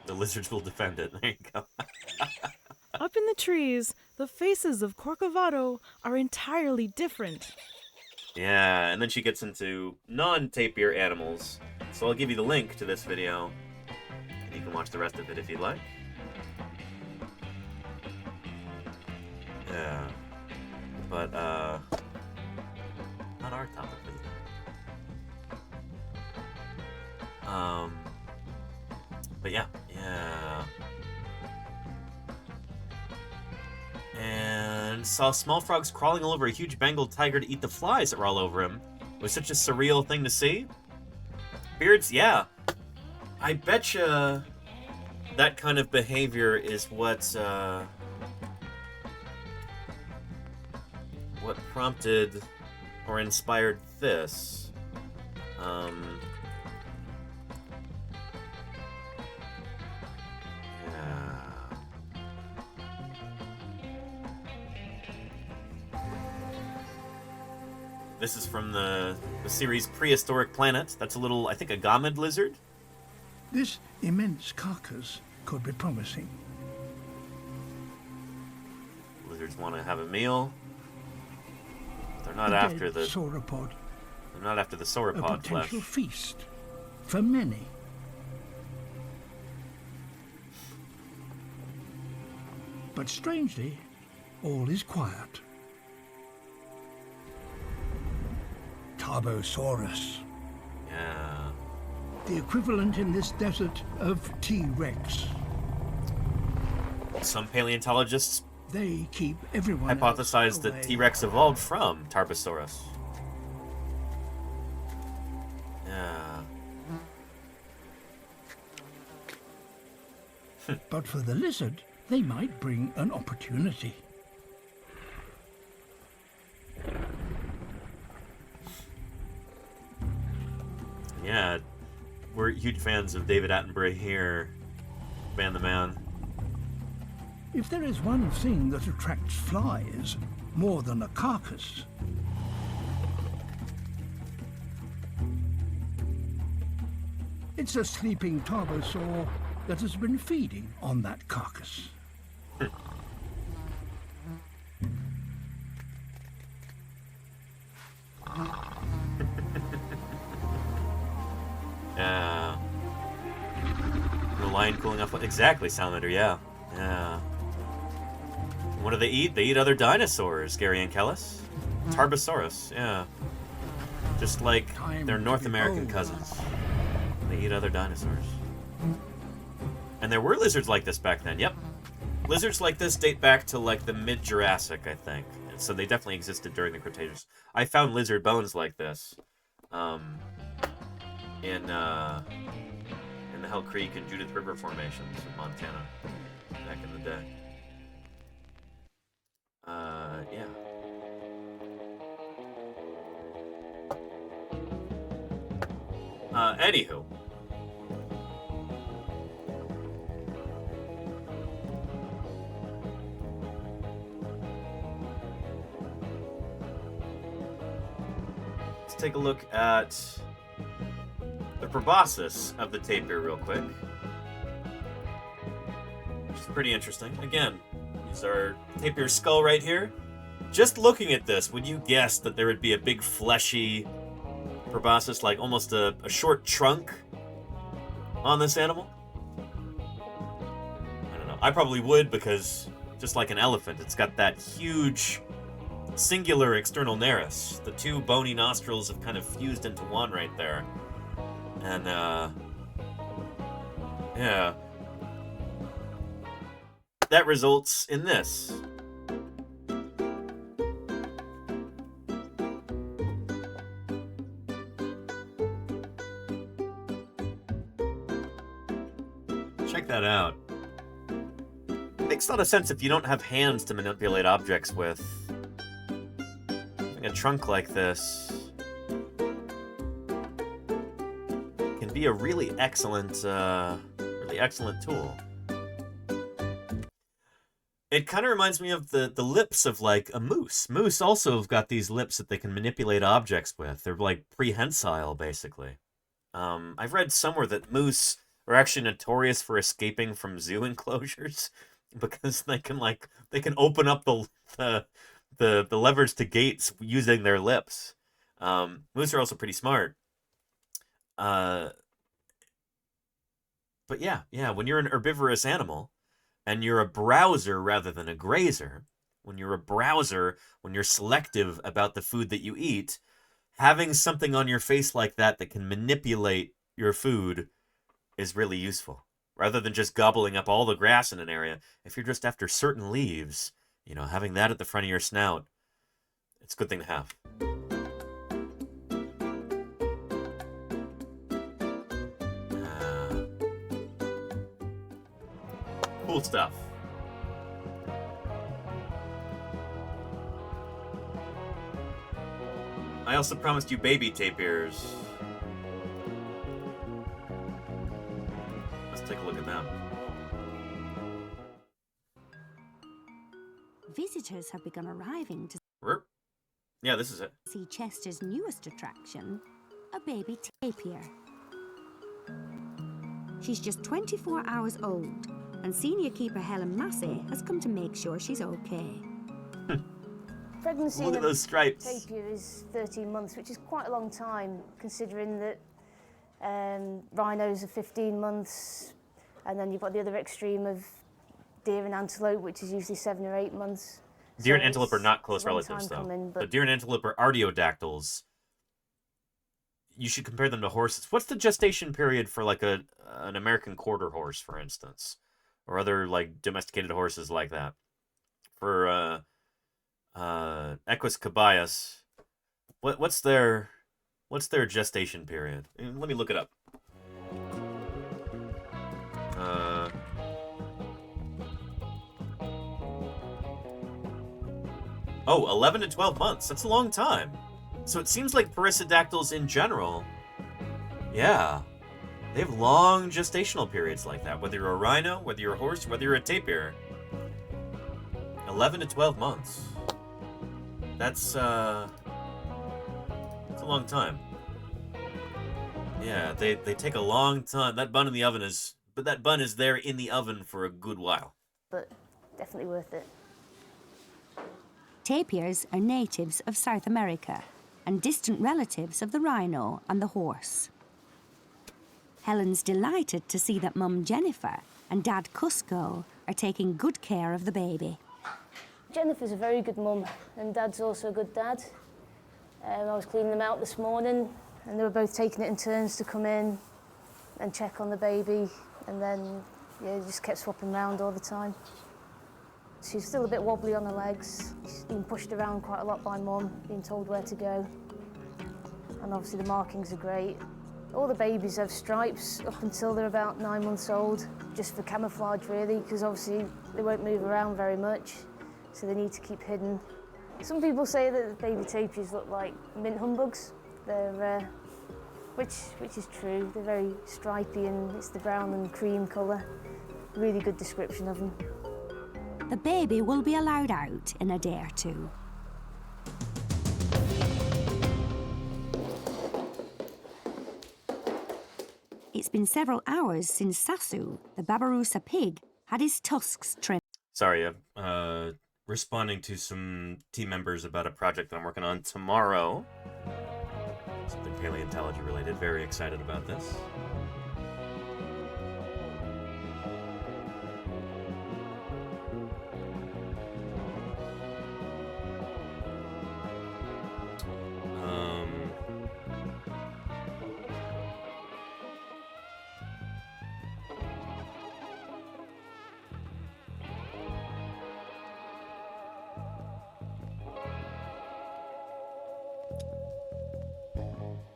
The lizards will defend it. There you go. Up in the trees, the faces of Corcovado are entirely different. Yeah, and then she gets into non-tapir animals. So I'll give you the link to this video, and you can watch the rest of it if you'd like. Yeah. But, not our topic for the day. But yeah. And saw small frogs crawling all over a huge Bengal tiger to eat the flies that were all over him. It was such a surreal thing to see. Beards, yeah. I betcha that kind of behavior is what prompted or inspired this. This is from the series Prehistoric Planet. That's a little, I think, a gomid lizard. This immense carcass could be promising. Lizards want to have a meal. They're not after the sauropod. They're not after the sauropod a potential flesh. Feast for many. But strangely, all is quiet. Tarbosaurus. Yeah. The equivalent in this desert of T-Rex. Some paleontologists they keep everyone hypothesized that T-Rex evolved from Tarbosaurus. Yeah. But for the lizard, they might bring an opportunity. Yeah, we're huge fans of David Attenborough here. Man the man. If there is one thing that attracts flies more than a carcass, it's a sleeping tarbosaur that has been feeding on that carcass. Yeah. The lion cooling off. Exactly, Salamander, yeah. Yeah. What do they eat? They eat other dinosaurs, Gary and Kellis. Tarbosaurus, yeah. Just like their North American cousins. They eat other dinosaurs. And there were lizards like this back then, yep. Lizards like this date back to like the mid-Jurassic, I think. And so they definitely existed during the Cretaceous. I found lizard bones like this. In the Hell Creek and Judith River formations in Montana back in the day. Yeah. Anywho. Let's take a look at the proboscis of the tapir real quick. Which is pretty interesting. Again, these are tapir skull right here. Just looking at this, would you guess that there would be a big fleshy proboscis, like almost a short trunk on this animal? I don't know. I probably would, because just like an elephant, it's got that huge singular external nares. The two bony nostrils have kind of fused into one right there. And, yeah. That results in this. Check that out. It makes a lot of sense if you don't have hands to manipulate objects with. Having a trunk like this can be a really excellent tool. It kind of reminds me of the lips of, like, a moose. Moose also have got these lips that they can manipulate objects with. They're, like, prehensile, basically. I've read somewhere that moose are actually notorious for escaping from zoo enclosures because they can open up the levers to gates using their lips. Moose are also pretty smart. But yeah, when you're an herbivorous animal, and you're a browser rather than a grazer, when you're selective about the food that you eat, having something on your face like that can manipulate your food is really useful. Rather than just gobbling up all the grass in an area, if you're just after certain leaves, having that at the front of your snout, it's a good thing to have. Cool stuff. I also promised you baby tapirs. Let's take a look at them. Visitors have begun arriving to Yeah, this is it. see Chester's newest attraction, a baby tapir. She's just 24 hours old, and senior keeper Helen Massey has come to make sure she's okay. Pregnancy Look at those stripes. Tapir is 13 months, which is quite a long time, considering that rhinos are 15 months, and then you've got the other extreme of deer and antelope, which is usually 7 or 8 months. Deer and So antelope are not close it's a long relatives, time though. coming, The but deer and antelope are artiodactyls. You should compare them to horses. What's the gestation period for, like, an American quarter horse, for instance? Or other, like, domesticated horses like that? For, Equus cabayus, what's their gestation period? Let me look it up. 11 to 12 months. That's a long time. So it seems like perissodactyls in general, yeah, they have long gestational periods like that. Whether you're a rhino, whether you're a horse, whether you're a tapir. 11 to 12 months. That's a long time. Yeah, they take a long time. That bun is there in the oven for a good while. but definitely worth it. Tapirs are natives of South America and distant relatives of the rhino and the horse. Helen's delighted to see that Mum Jennifer and Dad Cusco are taking good care of the baby. Jennifer's a very good mum, and Dad's also a good dad. I was cleaning them out this morning, and they were both taking it in turns to come in and check on the baby, and then just kept swapping around all the time. She's still a bit wobbly on her legs. She's been pushed around quite a lot by Mum, being told where to go. And obviously the markings are great. All the babies have stripes up until they're about 9 months old, just for camouflage really, because obviously they won't move around very much, so they need to keep hidden. Some people say that the baby tapirs look like mint humbugs. They're, which is true. They're very stripy, and it's the brown and cream colour. Really good description of them. The baby will be allowed out in a day or two. It's been several hours since Sasu, the Babirusa pig, had his tusks trimmed. Sorry, responding to some team members about a project I'm working on tomorrow. Something paleontology related. Very excited about this.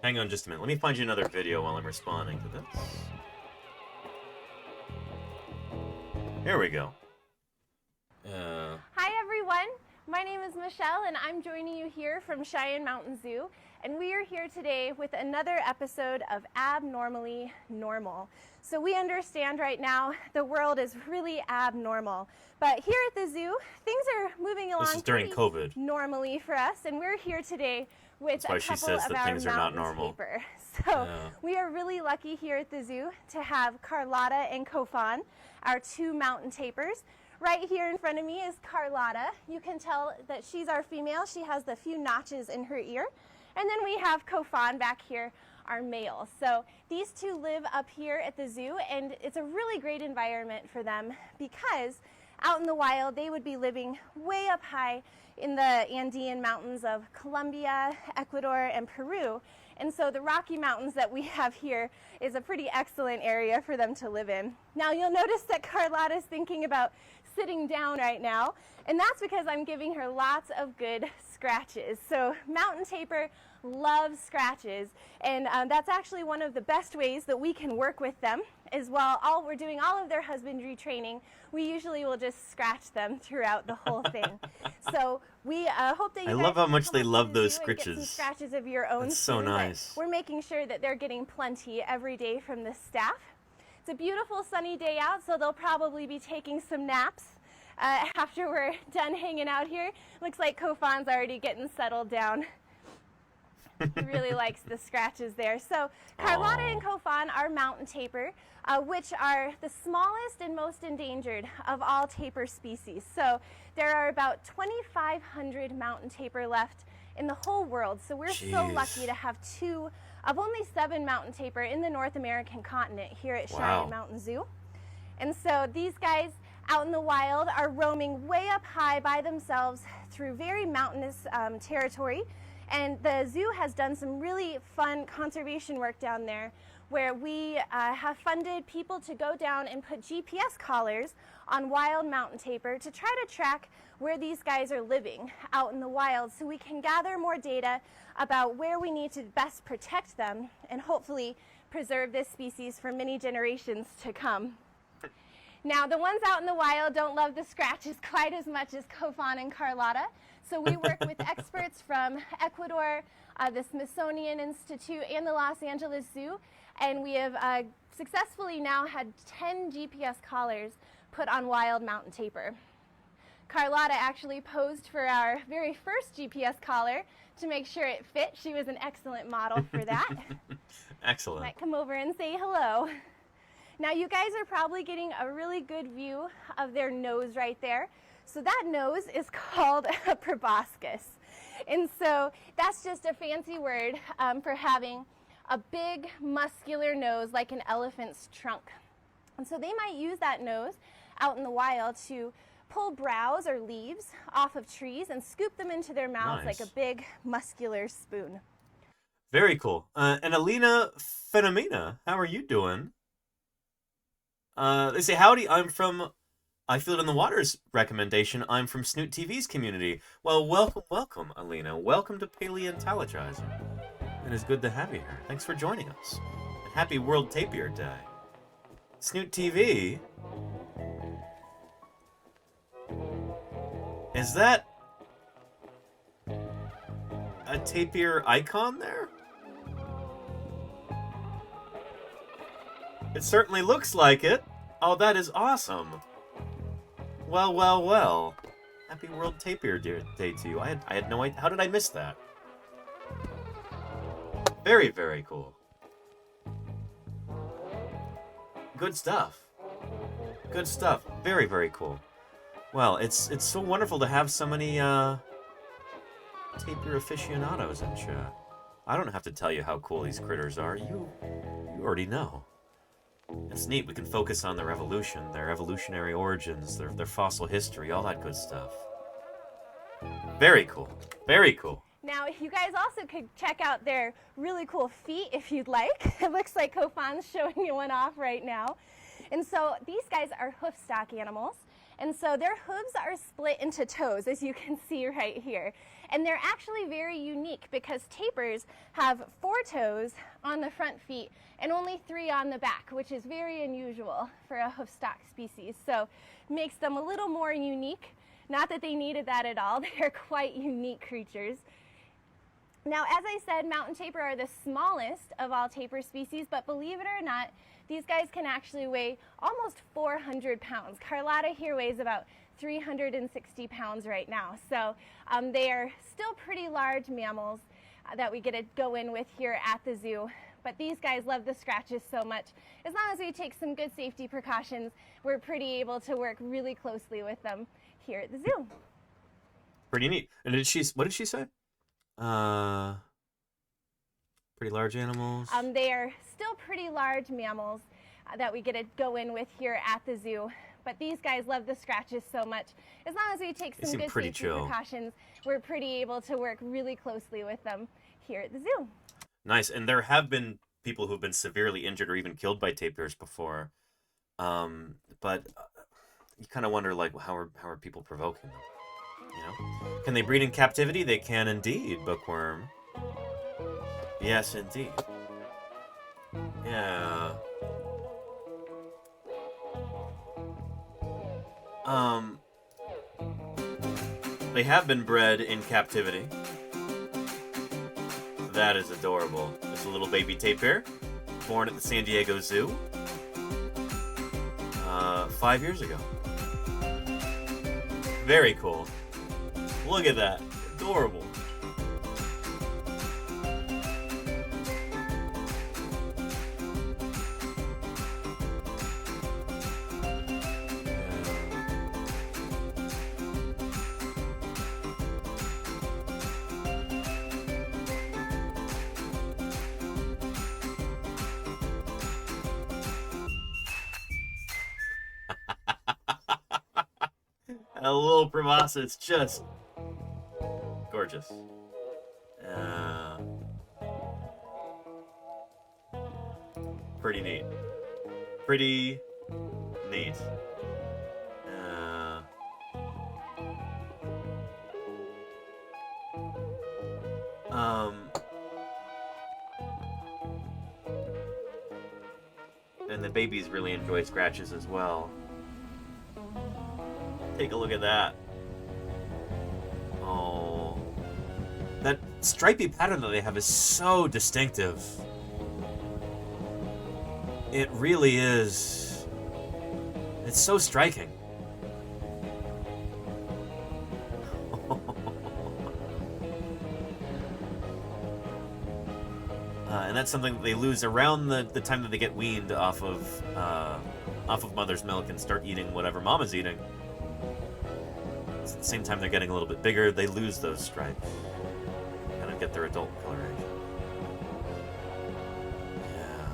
Hang on just a minute. Let me find you another video while I'm responding to this. Here we go. Hi everyone, my name is Michelle, and I'm joining you here from Cheyenne Mountain Zoo, and we are here today with another episode of Abnormally Normal. So we understand right now the world is really abnormal, but here at the zoo, things are moving along This is during COVID. normally for us, and we're here today with a couple of our mountain tapir. So we are really lucky here at the zoo to have Carlotta and Kofan, our two mountain tapirs. Right here in front of me is Carlotta. You can tell that she's our female. She has the few notches in her ear. And then we have Kofan back here, our male. So these two live up here at the zoo, and it's a really great environment for them because out in the wild they would be living way up high in the Andean mountains of Colombia, Ecuador, and Peru. And so the Rocky Mountains that we have here is a pretty excellent area for them to live in. Now you'll notice that Carlotta is thinking about sitting down right now, and that's because I'm giving her lots of good scratches. So mountain tapir loves scratches, and that's actually one of the best ways that we can work with them as well. We're doing all of their husbandry training. We usually will just scratch them throughout the whole thing. So we hope that you I guys love how can much come they up to love the those zoo and get some scritches. scratches of your own. That's so too, but nice. We're making sure that they're getting plenty every day from the staff. It's a beautiful sunny day out, so they'll probably be taking some naps after we're done hanging out here. Looks like Kofan's already getting settled down. He really likes the scratches there. So Carlotta and Kofan are mountain tapir, which are the smallest and most endangered of all tapir species. So there are about 2,500 mountain tapir left in the whole world. So we're so lucky to have two of only 7 mountain tapir in the North American continent here at Cheyenne Mountain Zoo. And so these guys out in the wild are roaming way up high by themselves through very mountainous territory. And the zoo has done some really fun conservation work down there where we have funded people to go down and put GPS collars on wild mountain tapir to try to track where these guys are living out in the wild so we can gather more data about where we need to best protect them and hopefully preserve this species for many generations to come. Now, the ones out in the wild don't love the scratches quite as much as Kofan and Carlotta, so we work with experts from Ecuador, the Smithsonian Institute, and the Los Angeles Zoo, and we have successfully now had 10 GPS collars put on wild mountain tapir. Carlotta actually posed for our very first GPS collar to make sure it fit. She was an excellent model for that. Excellent. Might come over and say hello. Now you guys are probably getting a really good view of their nose right there. So that nose is called a proboscis. And so that's just a fancy word for having a big muscular nose like an elephant's trunk. And so they might use that nose out in the wild to pull browse or leaves off of trees and scoop them into their mouths like a big muscular spoon. Very cool. And Alina Phenomena, how are you doing? They say, howdy, I'm from I Feel It in the Water's recommendation. I'm from Snoot TV's community. Well, welcome, Alina. Welcome to Paleontologizing. It is good to have you here. Thanks for joining us. And happy World Tapir Day. Snoot TV? Is that a tapir icon there? It certainly looks like it. Oh, that is awesome. Well. Happy World Tapir Day to you. I had no idea. How did I miss that? Very, very cool. Good stuff. Good stuff. Very, very cool. Well, it's so wonderful to have so many tapir aficionados in chat. I don't have to tell you how cool these critters are. You already know. It's neat. We can focus on their evolution, their evolutionary origins, their fossil history, all that good stuff. Very cool. Very cool. Now, you guys also could check out their really cool feet if you'd like. It looks like Kofan's showing you one off right now. And so these guys are hoof stock animals. And so their hooves are split into toes, as you can see right here. And they're actually very unique because tapirs have 4 toes on the front feet and only 3 on the back, which is very unusual for a hoof stock species. So it makes them a little more unique. Not that they needed that at all. They're quite unique creatures. Now, as I said, mountain tapir are the smallest of all tapir species, but believe it or not, these guys can actually weigh almost 400 pounds. Carlotta here weighs about 360 pounds right now. So they are still pretty large mammals that we get to go in with here at the zoo. But these guys love the scratches so much. As long as we take some good safety precautions, we're pretty able to work really closely with them here at the zoo. Pretty neat. And what did she say? Pretty large animals. They are still pretty large mammals that we get to go in with here at the zoo. But these guys love the scratches so much. As long as we take some good safety precautions, we're pretty able to work really closely with them here at the zoo. Nice. And there have been people who've been severely injured or even killed by tapirs before. But you kind of wonder, like, how are people provoking them? You know? Can they breed in captivity? They can indeed, Bookworm. Yes, indeed. Yeah. They have been bred in captivity. That is adorable. There's a little baby tapir, born at the San Diego Zoo 5 years ago. Very cool. Look at that. Adorable. A little proboscis, just gorgeous. Pretty neat. Pretty neat. And the babies really enjoy scratches as well. Take a look at that. Oh. That stripy pattern that they have is so distinctive. It really is. It's so striking. And that's something that they lose around the time that they get weaned off of mother's milk and start eating whatever mama's eating. At the same time they're getting a little bit bigger, they lose those stripes. Kind of get their adult coloration. Yeah.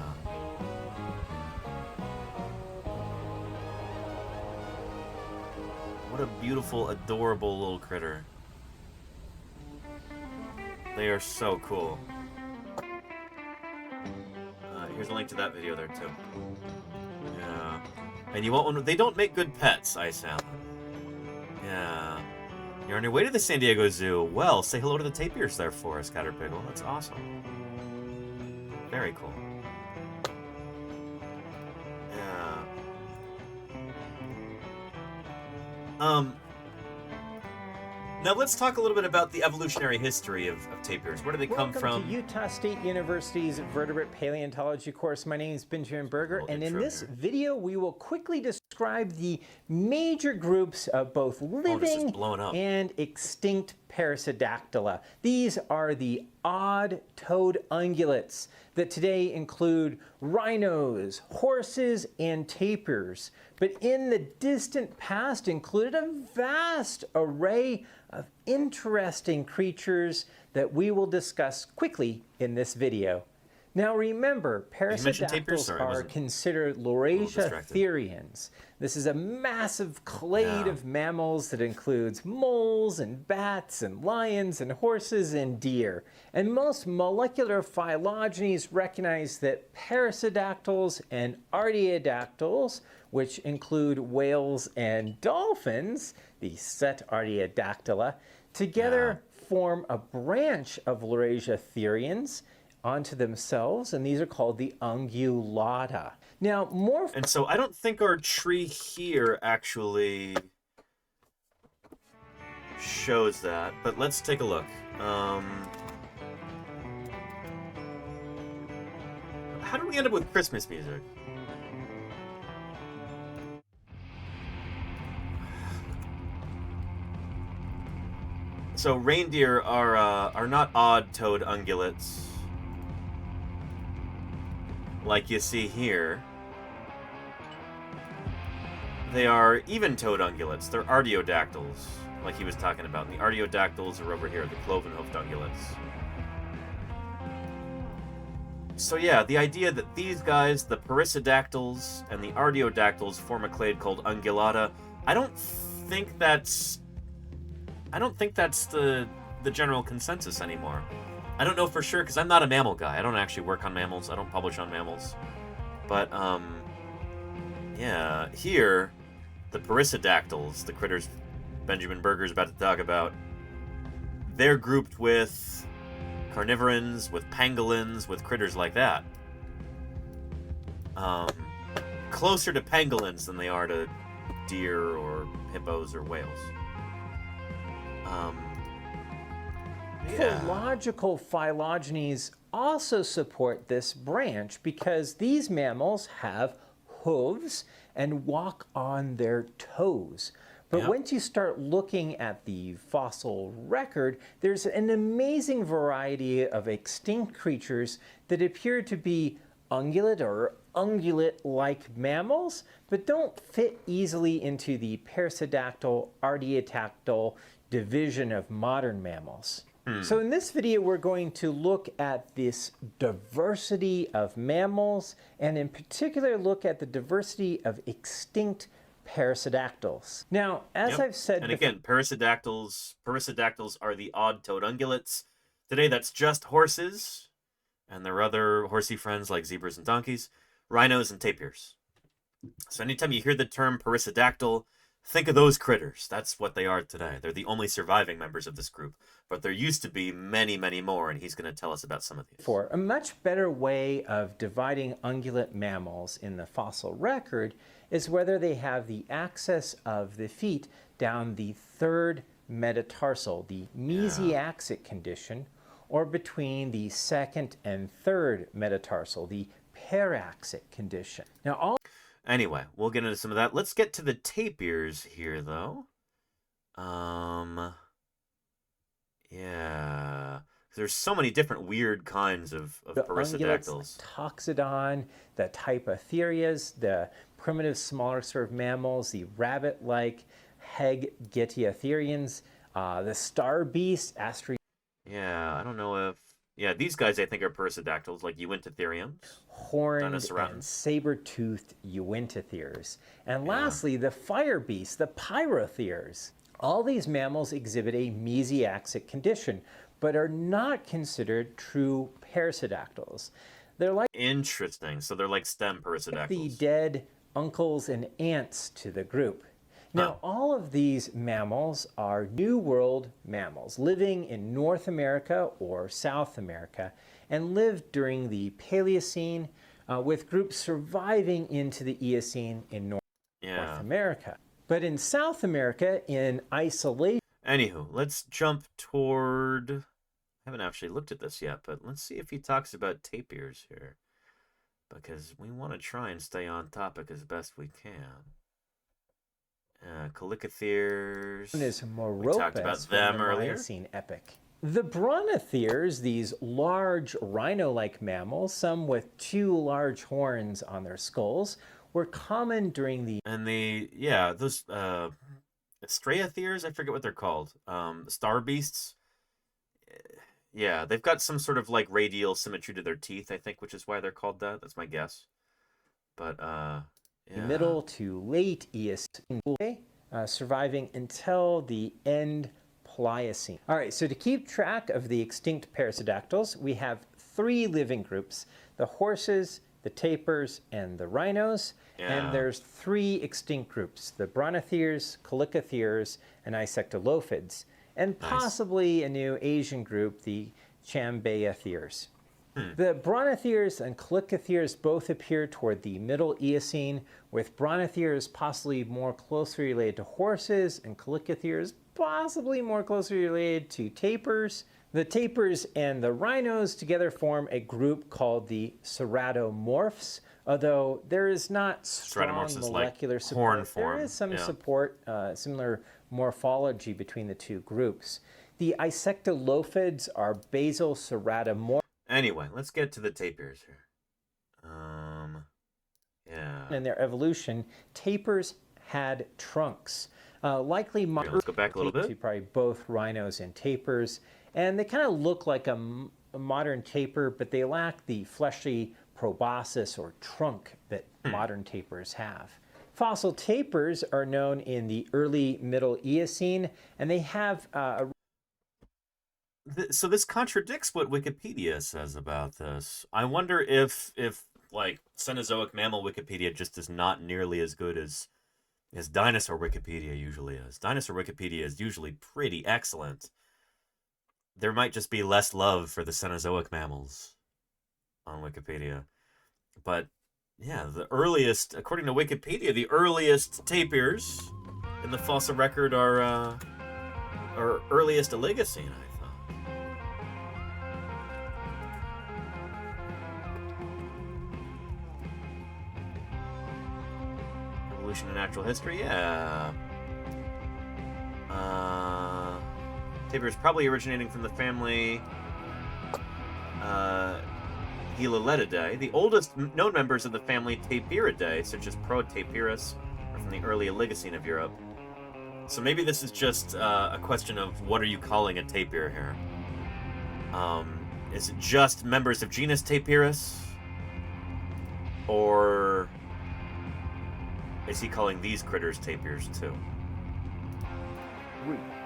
What a beautiful, adorable little critter. They are so cool. Here's a link to that video there too. Yeah. And you want one? They don't make good pets, Ice Allen. Yeah. You're on your way to the San Diego Zoo. Well, say hello to the tapirs there for us, Caterpiggle. That's awesome. Very cool. Yeah. Now let's talk a little bit about the evolutionary history of tapirs. Where do they come from? Welcome to Utah State University's Vertebrate Paleontology course. My name is Benjamin Berger, and in this video we will quickly describe the major groups of both living and extinct perissodactyla. These are the odd-toed ungulates that today include rhinos, horses, and tapirs, but in the distant past included a vast array of interesting creatures that we will discuss quickly in this video. Now remember, perissodactyls are considered Laurasia-therians. This is a massive clade of mammals that includes moles and bats and lions and horses and deer. And most molecular phylogenies recognize that perissodactyls and artiodactyls, which include whales and dolphins, the Set Artiodactyla, together form a branch of Laurasia-therians onto themselves, and these are called the ungulata. Now, and so I don't think our tree here actually shows that, but let's take a look. How did we end up with Christmas music? So reindeer are not odd-toed ungulates like you see here. They are even-toed ungulates. They're artiodactyls, like he was talking about. And the artiodactyls are over here, the cloven-hoofed ungulates. So yeah, the idea that these guys, the perissodactyls and the artiodactyls, form a clade called ungulata, I don't think that's the general consensus anymore. I don't know for sure, because I'm not a mammal guy. I don't actually work on mammals. I don't publish on mammals. But, yeah, here, the perissodactyls, the critters Benjamin Berger's about to talk about, they're grouped with carnivorans, with pangolins, with critters like that. Closer to pangolins than they are to deer or hippos or whales. Ecological phylogenies also support this branch because these mammals have hooves and walk on their toes. But once you start looking at the fossil record, there's an amazing variety of extinct creatures that appear to be ungulate or ungulate-like mammals, but don't fit easily into the perissodactyl, artiodactyl division of modern mammals. So in this video, we're going to look at this diversity of mammals, and in particular look at the diversity of extinct perissodactyls. Now, as I've said and again, perissodactyls are the odd-toed ungulates. Today, that's just horses, and their other horsey friends like zebras and donkeys, rhinos and tapirs. So anytime you hear the term perissodactyl, think of those critters. That's what they are today. They're the only surviving members of this group. But there used to be many, many more, and he's going to tell us about some of these. For a much better way of dividing ungulate mammals in the fossil record is whether they have the axis of the feet down the third metatarsal, the mesiaxic condition, or between the second and third metatarsal, the paraxic condition. Now, Anyway, we'll get into some of that. Let's get to the tapirs here, though. Yeah. There's so many different weird kinds of perissodactyls. Toxodon, the Typotherias, the primitive smaller sort of mammals, the rabbit-like Heggetiotherians, the star beast, Yeah, I don't know if... Yeah, these guys I think are perissodactyls, like Uintatheriums. Horned and saber-toothed Uintatheres. And lastly, the fire beasts, the Pyrotheres. All these mammals exhibit a mesiaxic condition, but are not considered true perissodactyls. They're like... Interesting. So they're like stem perissodactyls. The dead uncles and aunts to the group. Now, all of these mammals are New World mammals living in North America or South America and lived during the Paleocene with groups surviving into the Eocene in North America. But in South America, in isolation... Anywho, let's jump toward... I haven't actually looked at this yet, but let's see if he talks about tapirs here. Because we want to try and stay on topic as best we can. Calicotheres. We talked about them earlier. Miocene epoch. The Brontotheres, these large rhino-like mammals, some with 2 large horns on their skulls, were common during the... And those Straeotheres, I forget what they're called. The star beasts. Yeah, they've got some sort of like radial symmetry to their teeth, I think, which is why they're called that. That's my guess. But middle to late Eocene, surviving until the end Pliocene. All right, so to keep track of the extinct perissodactyls, we have 3 living groups: the horses, the tapirs, and the rhinos. And there's 3 extinct groups: the Brontotheres, Calicotheres, and Insectolophids, and possibly a new Asian group, the Chambeotheres. The Brontotheres and Calicotheres both appear toward the Middle Eocene, with Brontotheres possibly more closely related to horses and Calicotheres possibly more closely related to tapirs. The tapirs and the rhinos together form a group called the ceratomorphs, although there is not strong molecular support. Horn form. There is some support, similar morphology between the two groups. The insectolophids are basal ceratomorphs. Anyway, let's get to the tapirs here. Yeah. In their evolution, tapirs had trunks. Likely let's go back a little bit. To probably both rhinos and tapirs. And they kind of look like a modern tapir, but they lack the fleshy proboscis or trunk that modern tapirs have. Fossil tapirs are known in the early Middle Eocene, and they have So this contradicts what Wikipedia says about this. I wonder if like Cenozoic mammal Wikipedia just is not nearly as good as dinosaur Wikipedia usually is. Dinosaur Wikipedia is usually pretty excellent. There might just be less love for the Cenozoic mammals on Wikipedia. But yeah, the earliest, according to Wikipedia, the earliest tapirs in the fossil record are earliest Oligocene, I thought. Evolution and natural history, yeah. Tapirs probably originating from the family Heloletidae. The oldest known members of the family Tapiridae, such as Protapirus, are from the early Oligocene of Europe. So maybe this is just a question of what are you calling a tapir here? Is it just members of genus Tapirus? Or is he calling these critters tapirs too?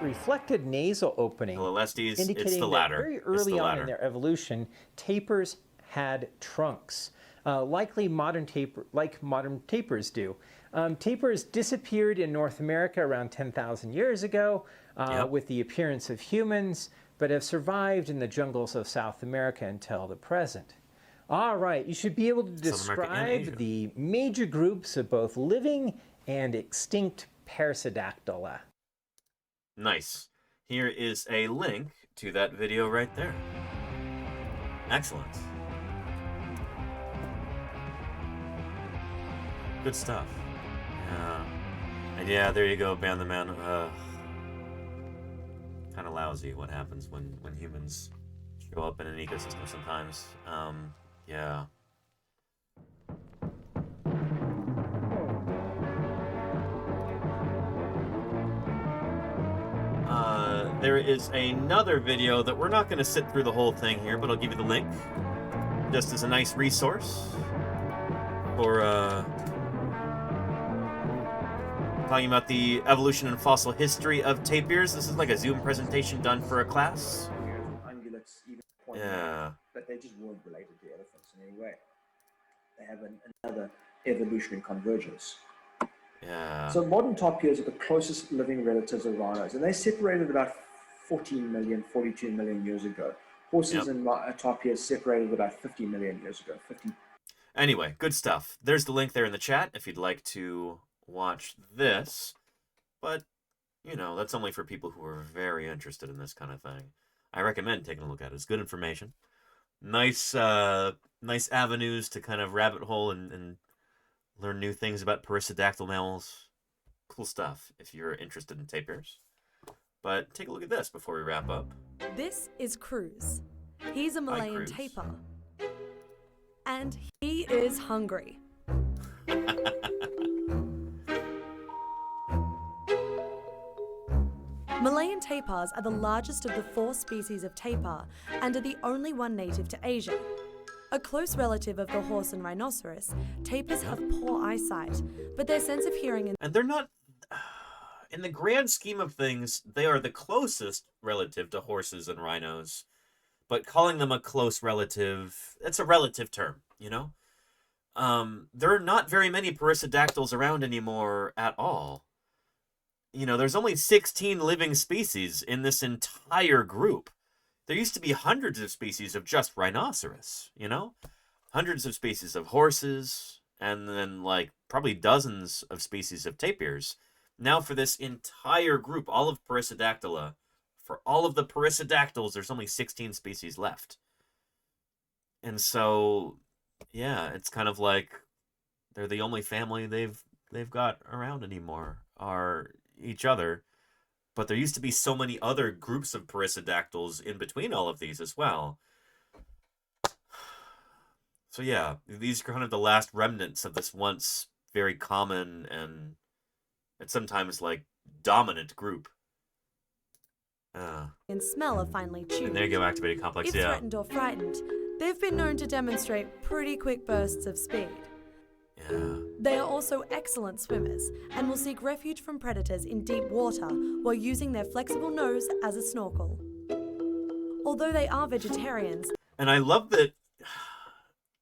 Reflected nasal opening indicating it's the latter. That very early on in their evolution, tapirs had trunks, like modern tapirs do. Tapirs disappeared in North America around 10,000 years ago with the appearance of humans, but have survived in the jungles of South America until the present. All right, you should be able to describe the major groups of both living and extinct perissodactyla. Nice. Here is a link to that video right there. Excellent. Good stuff. Yeah. And yeah, there you go, Ban the Man. Kind of lousy what happens when humans show up in an ecosystem sometimes. Yeah. There is another video that we're not going to sit through the whole thing here, but I'll give you the link just as a nice resource for talking about the evolution and fossil history of tapirs. This is like a Zoom presentation done for a class. Yeah. But they just weren't related to elephants in any way. They have another evolutionary convergence. Yeah. So modern tapirs are the closest living relatives of rhinos, and they separated about 14 million, 42 million years ago. Horses and tapirs separated about 50 million years ago. Anyway, good stuff. There's the link there in the chat if you'd like to watch this. But, you know, that's only for people who are very interested in this kind of thing. I recommend taking a look at it. It's good information. Nice avenues to kind of rabbit hole and learn new things about perissodactyl mammals. Cool stuff if you're interested in tapirs. But take a look at this before we wrap up. This is Cruz. He's a Malayan tapir. And he is hungry. Malayan tapirs are the largest of the 4 species of tapir and are the only one native to Asia. A close relative of the horse and rhinoceros, tapirs have poor eyesight, but their sense of hearing and they're not, in the grand scheme of things, they are the closest relative to horses and rhinos. But calling them a close relative, it's a relative term, you know? There are not very many perissodactyls around anymore at all. You know, there's only 16 living species in this entire group. There used to be hundreds of species of just rhinoceros, you know? Hundreds of species of horses, and then, like, probably dozens of species of tapirs. Now for this entire group, all of Perissodactyla, for all of the perissodactyls, there's only 16 species left. And so, yeah, it's kind of like they're the only family they've got around anymore, are each other. But there used to be so many other groups of perissodactyls in between all of these as well. So yeah, these are kind of the last remnants of this once very common and sometimes like dominant group. And smell are finely tuned. And there you go, activated complex, If yeah. threatened or frightened, they've been known to demonstrate pretty quick bursts of speed. Yeah. They are also excellent swimmers and will seek refuge from predators in deep water while using their flexible nose as a snorkel. Although they are vegetarians. And I love that.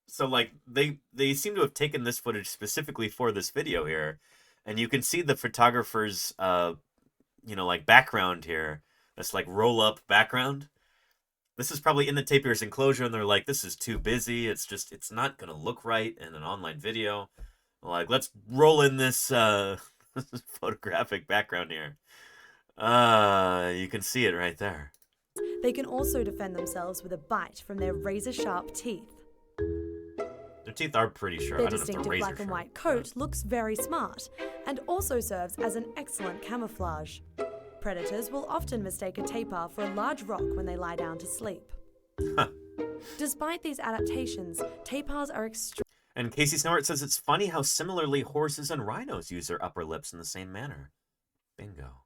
So like they seem to have taken this footage specifically for this video here, and you can see the photographer's like background here. This like roll up background. This is probably in the tapir's enclosure, and they're like, this is too busy. It's not gonna look right in an online video. Like, let's roll in this photographic background here. You can see it right there. They can also defend themselves with a bite from their razor-sharp teeth. Their teeth are pretty sharp. Their I don't know if they're distinctive razor black and sharp. white coat looks very smart and also serves as an excellent camouflage. Predators will often mistake a tapir for a large rock when they lie down to sleep. Despite these adaptations, tapirs are extremely... And Casey Snort says it's funny how similarly horses and rhinos use their upper lips in the same manner. Bingo.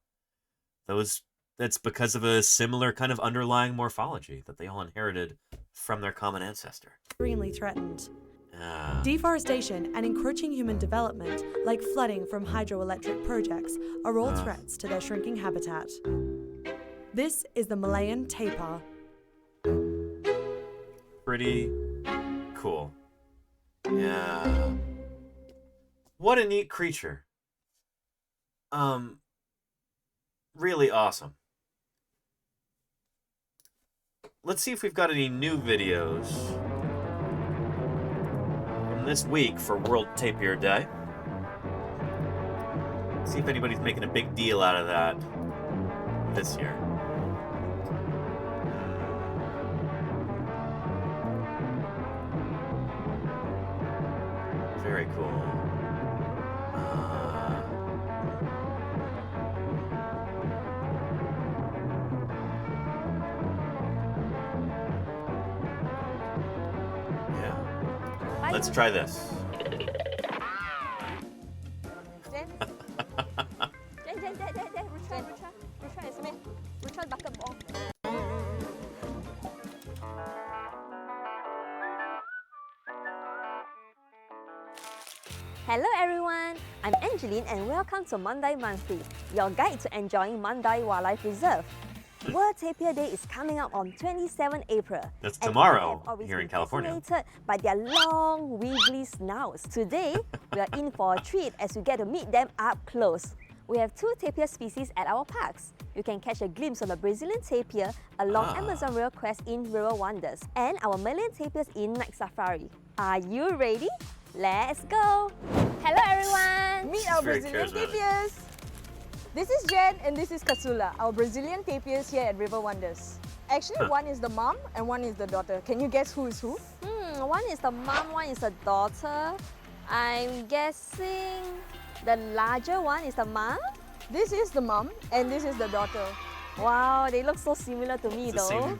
That's because of a similar kind of underlying morphology that they all inherited from their common ancestor. threatened. Deforestation and encroaching human development, like flooding from hydroelectric projects, are all threats to their shrinking habitat. This is the Malayan tapir. Pretty cool. Yeah. What a neat creature. Really awesome. Let's see if we've got any new videos from this week for World Tapir Day. See if anybody's making a big deal out of that this year. Very cool. Yeah. Let's try this. Hello everyone, I'm Angeline and welcome to Mandai Monthly, your guide to enjoying Mandai Wildlife Reserve. World Tapir Day is coming up on 27 April. That's and tomorrow I have always here in been California. fascinated by their long, wiggly snouts. Today, we are in for a treat as we get to meet them up close. We have 2 tapir species at our parks. You can catch a glimpse of the Brazilian tapir along Amazon River Crest in River Wonders and our Malayan tapirs in Night Safari. Are you ready? Let's go! Hello everyone! Meet our very Brazilian charismatic. tapirs! This is Jen and this is Kasula, our Brazilian tapirs here at River Wonders. Actually, one is the mom and one is the daughter. Can you guess who is who? One is the mom, one is the daughter. I'm guessing the larger one is the mom? This is the mom and this is the daughter. Wow, they look so similar to me It's the though. same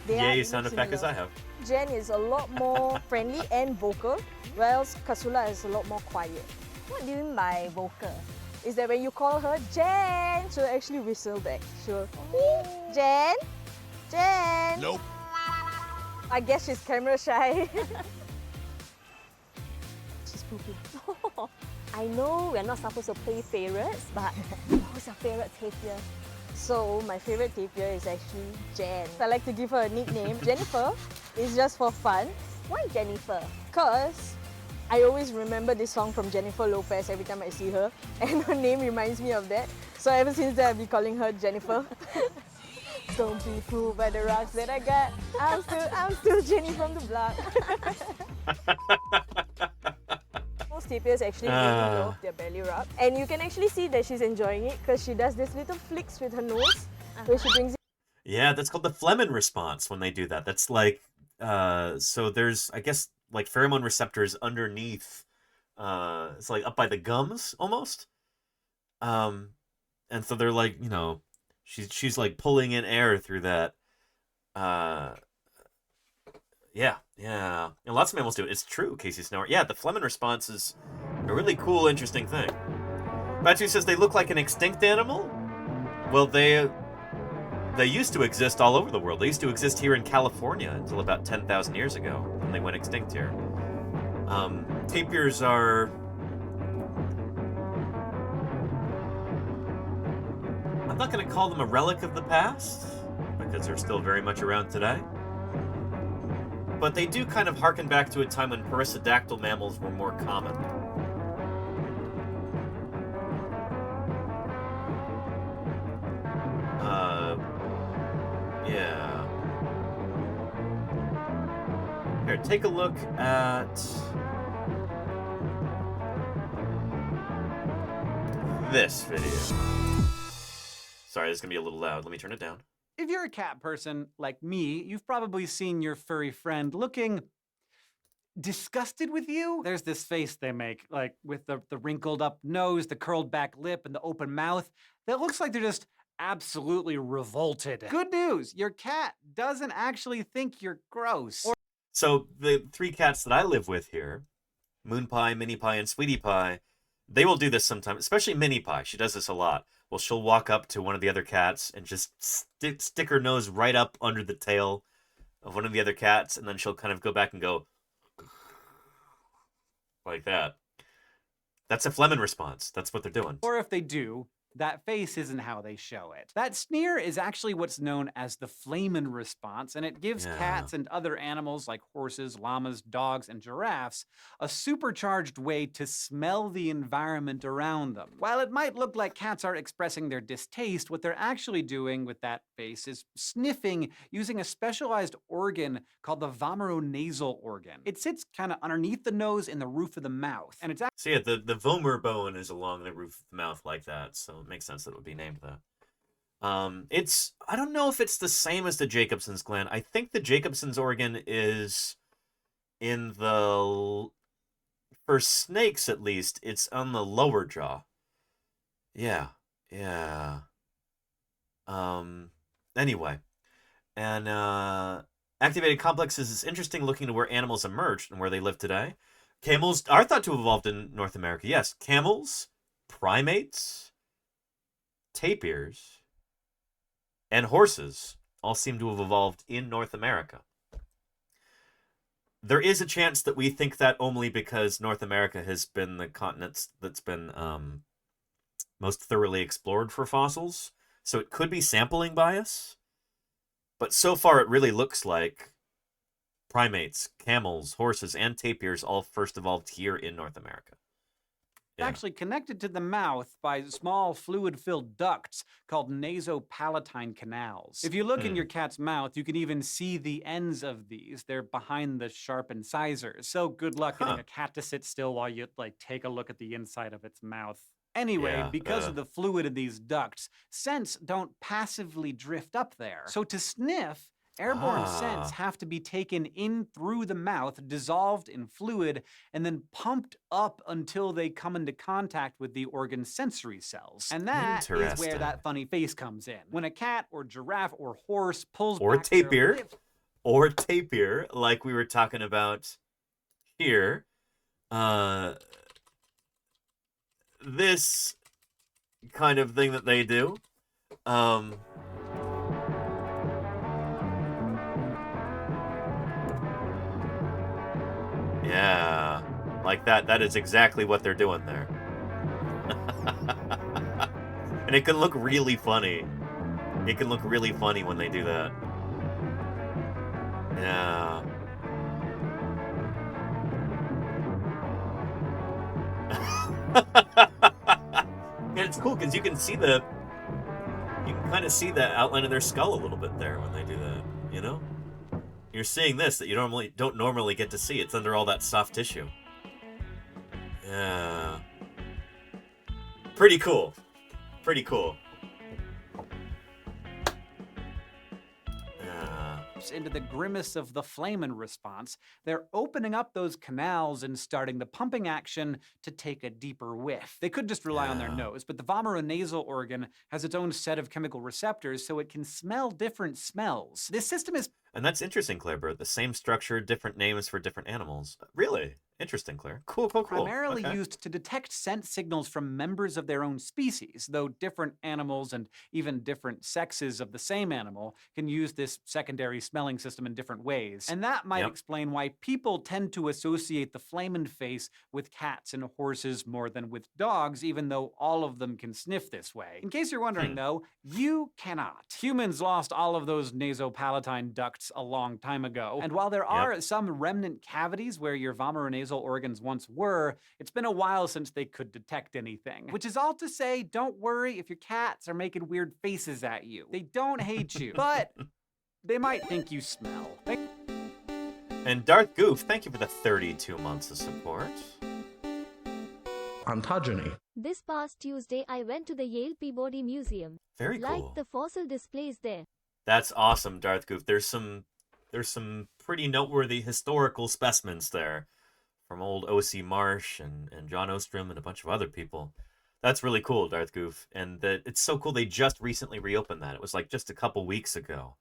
They are yay sound effect similar. as I have. Jen is a lot more friendly and vocal, whereas Kasula is a lot more quiet. What do you mean by vocal? Is that when you call her Jen, she'll actually whistle back. She'll, Jen? Jen? Nope. I guess she's camera shy. She's pooping. I know we're not supposed to play favorites, but who's your favorite tapir? So, my favorite tapir is actually Jen. I like to give her a nickname. Jennifer is just for fun. Why Jennifer? Because I always remember this song from Jennifer Lopez every time I see her, and her name reminds me of that. So ever since then, I've been calling her Jennifer. Don't be fooled by the rocks that I got. I'm still Jenny from the block. both tapirs actually really love their belly rub. And you can actually see that she's enjoying it because she does this little flicks with her nose where she brings it. Yeah, that's called the Flehmen response when they do that. That's like, so there's, I guess, like pheromone receptors underneath, it's like up by the gums almost. And so they're like, you know, she's like pulling in air through that. Yeah. And lots of mammals do it. It's true, Casey Snower. Yeah, the Flehmen response is a really cool, interesting thing. Batu says they look like an extinct animal. Well, they used to exist all over the world. They used to exist here in California until about 10,000 years ago when they went extinct here. Tapirs are... I'm not going to call them a relic of the past, because they're still very much around today. But they do kind of harken back to a time when perissodactyl mammals were more common. Yeah. Here, take a look at this video. Sorry, this is going to be a little loud. Let me turn it down. If you're a cat person like me, you've probably seen your furry friend looking disgusted with you. There's this face they make, like with the wrinkled up nose, the curled back lip, and the open mouth. That looks like they're just absolutely revolted. Good news, your cat doesn't actually think you're gross. So the three cats that I live with here, Moon Pie, Mini Pie, and Sweetie Pie, they will do this sometimes, especially Mini Pie. She does this a lot. Well, she'll walk up to one of the other cats and just stick her nose right up under the tail of one of the other cats, and then she'll kind of go back and go like that. That's a Flehmen response. That's what they're doing. Or if they do, that face isn't how they show it. That sneer is actually what's known as the Flehmen response, and it gives cats and other animals like horses, llamas, dogs, and giraffes a supercharged way to smell the environment around them. While it might look like cats are expressing their distaste, what they're actually doing with that face is sniffing using a specialized organ called the vomeronasal organ. It sits kind of underneath the nose in the roof of the mouth, and it's So yeah, the vomer bone is along the roof of the mouth like that, so it makes sense that it would be named that. I don't know if it's the same as the Jacobson's gland. I think the Jacobson's organ is in the... For snakes, at least, it's on the lower jaw. Yeah. Anyway. And, activated complexes is interesting looking to where animals emerged and where they live today. Camels are thought to have evolved in North America. Yes, camels, primates, tapirs, and horses all seem to have evolved in North America. There is a chance that we think that only because North America has been the continent that's been most thoroughly explored for fossils. So it could be sampling bias. But so far it really looks like primates, camels, horses, and tapirs all first evolved here in North America. actually connected to the mouth by small fluid-filled ducts called nasopalatine canals. If you look in your cat's mouth, you can even see the ends of these. They're behind the sharp incisors. So good luck getting a cat to sit still while you take a look at the inside of its mouth. Anyway, because of the fluid in these ducts, scents don't passively drift up there. So to sniff, airborne scents have to be taken in through the mouth, dissolved in fluid, and then pumped up until they come into contact with the organ's sensory cells. And that is where that funny face comes in. When a cat or giraffe or horse pulls back their lips, or tapir, like we were talking about here, this kind of thing that they do, yeah, like that. That is exactly what they're doing there. And it can look really funny. It can look really funny when they do that. Yeah. And it's cool because you can kind of see the outline of their skull a little bit there when they do that, you know? You're seeing this that you don't normally get to see. It's under all that soft tissue. Yeah. Pretty cool. Pretty cool. Into the grimace of the flamen response, they're opening up those canals and starting the pumping action to take a deeper whiff. They could just rely on their nose, but the vomeronasal organ has its own set of chemical receptors, so it can smell different smells. This system is... And that's interesting, Claire, bro. The same structure, different names for different animals. Really? Interesting, Claire. Cool, cool, cool. Primarily used to detect scent signals from members of their own species, though different animals and even different sexes of the same animal can use this secondary smelling system in different ways. And that might explain why people tend to associate the flamen face with cats and horses more than with dogs, even though all of them can sniff this way. In case you're wondering, though, you cannot. Humans lost all of those nasopalatine ducts a long time ago, and while there are some remnant cavities where your vomeronasal organs once were, it's been a while since they could detect anything. Which is all to say, don't worry if your cats are making weird faces at you. They don't hate you, but they might think you smell. And Darth Goof, thank you for the 32 months of support. Ontogeny. This past Tuesday, I went to the Yale Peabody Museum. Very cool. Liked the fossil displays there. That's awesome, Darth Goof. There's some pretty noteworthy historical specimens there from old O.C. Marsh and John Ostrom and a bunch of other people. That's really cool, Darth Goof. And it's so cool they just recently reopened that. It was like just a couple weeks ago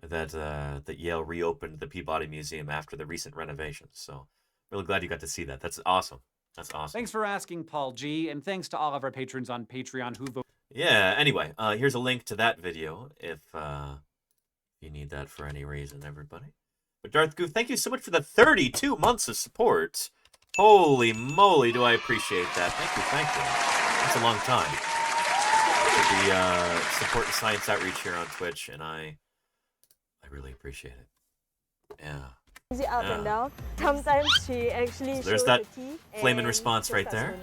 that Yale reopened the Peabody Museum after the recent renovations. So really glad you got to see that. That's awesome. That's awesome. Thanks for asking, Paul G, and thanks to all of our patrons on Patreon who vote. Yeah, anyway, here's a link to that video if you need that for any reason, everybody. But Darth Goof, thank you so much for the 32 months of support. Holy moly, do I appreciate that. Thank you, thank you. That's a long time to be supporting science outreach here on Twitch, and I really appreciate it. Yeah. Easy up and down. Sometimes she actually so there's that flaming response right there.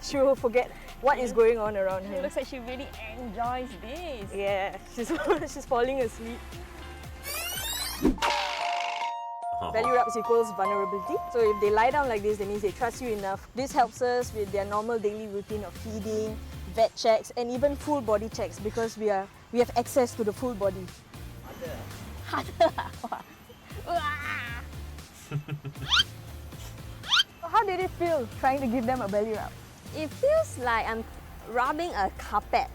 She will forget what is going on around her. It looks like she really enjoys this. Yeah, she's falling asleep. Belly rubs equals vulnerability. So if they lie down like this, that means they trust you enough. This helps us with their normal daily routine of feeding, vet checks, and even full body checks because we have access to the full body. How did it feel trying to give them a belly rub? It feels like I'm rubbing a carpet.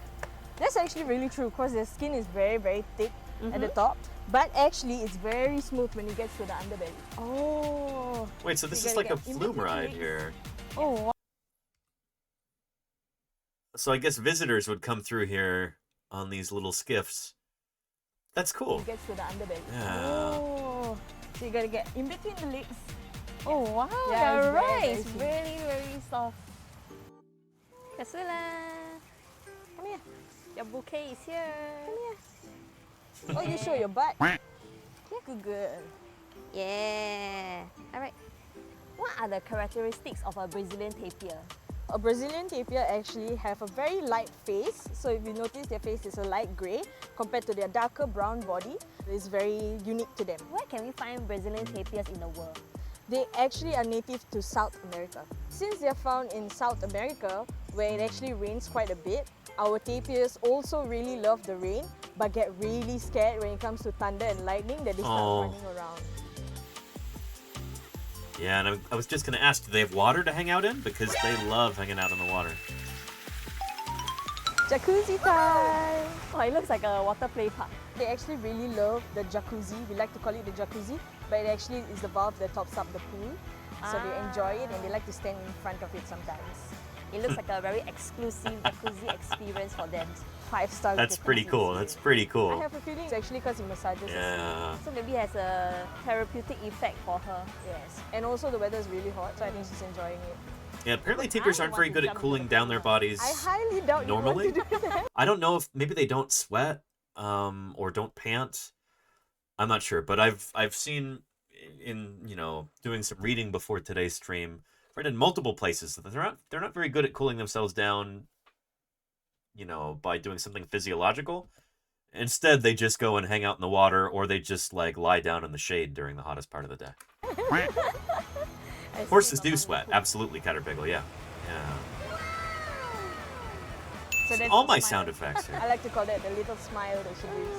That's actually really true because the skin is very, very thick at the top. But actually, it's very smooth when it gets to the underbelly. Oh. Wait, so this is like a flume ride here. Oh, wow. So I guess visitors would come through here on these little skiffs. That's cool. It gets to the underbelly. Yeah. Oh. So you gotta get in between the legs. Oh, wow. Yeah, You're right. very It's really, very soft. Kasula. Come here. Your bouquet is here. Come here. Oh, you show your butt. Yeah, good girl. Yeah. All right. What are the characteristics of a Brazilian tapir? A Brazilian tapir actually have a very light face. So if you notice, their face is a light grey compared to their darker brown body. It's very unique to them. Where can we find Brazilian tapirs in the world? They actually are native to South America. Since they're found in South America, where it actually rains quite a bit, our tapirs also really love the rain, but get really scared when it comes to thunder and lightning that they start running around. Yeah, and I was just going to ask, do they have water to hang out in? Because they love hanging out in the water. Jacuzzi time! Oh, it looks like a water play park. They actually really love the jacuzzi. We like to call it the jacuzzi, but it actually is the valve that tops up the pool. So they enjoy it and they like to stand in front of it sometimes. It looks like a very exclusive jacuzzi experience for them. 5-star. That's pretty cool. That's pretty cool. I have a feeling it's actually because it massages yeah. So maybe it has a therapeutic effect for her. Yes. And also the weather is really hot, so I think she's enjoying it. Yeah, apparently tapirs aren't very good at cooling down their bodies I highly doubt normally. you want to do that. I don't know if maybe they don't sweat or don't pant. I'm not sure, but I've seen in doing some reading before today's stream, read in multiple places that they're not very good at cooling themselves down, by doing something physiological. Instead, they just go and hang out in the water, or they just like lie down in the shade during the hottest part of the day. Horses do sweat. Absolutely, Caterpillar, yeah. Yeah. So that's All the my smile. sound effects here. I like to call that the little smile that she gives.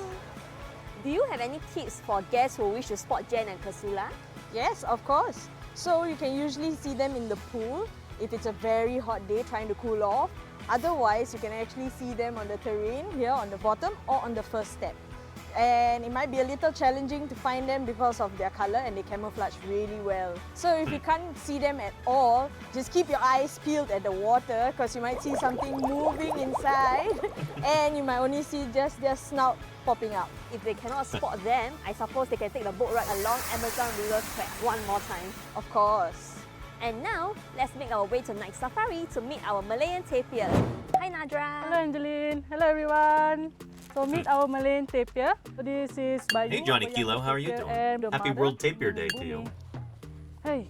Do you have any tips for guests who wish to spot Jen and Ursula? Yes, of course. So you can usually see them in the pool if it's a very hot day trying to cool off. Otherwise, you can actually see them on the terrain here on the bottom or on the first step. And it might be a little challenging to find them because of their color and they camouflage really well. So if you can't see them at all, just keep your eyes peeled at the water because you might see something moving inside and you might only see just their snout popping out. If they cannot spot them, I suppose they can take the boat ride along Amazon River Track one more time. Of course. And now, let's make our way to Night Safari to meet our Malayan tapir. Hi Nadra! Hello Angeline! Hello everyone! So meet our Malayan tapir. So this is Bayu. Hey Johnny Kilo, how are you doing? Happy World Tapir Day to you. Hey.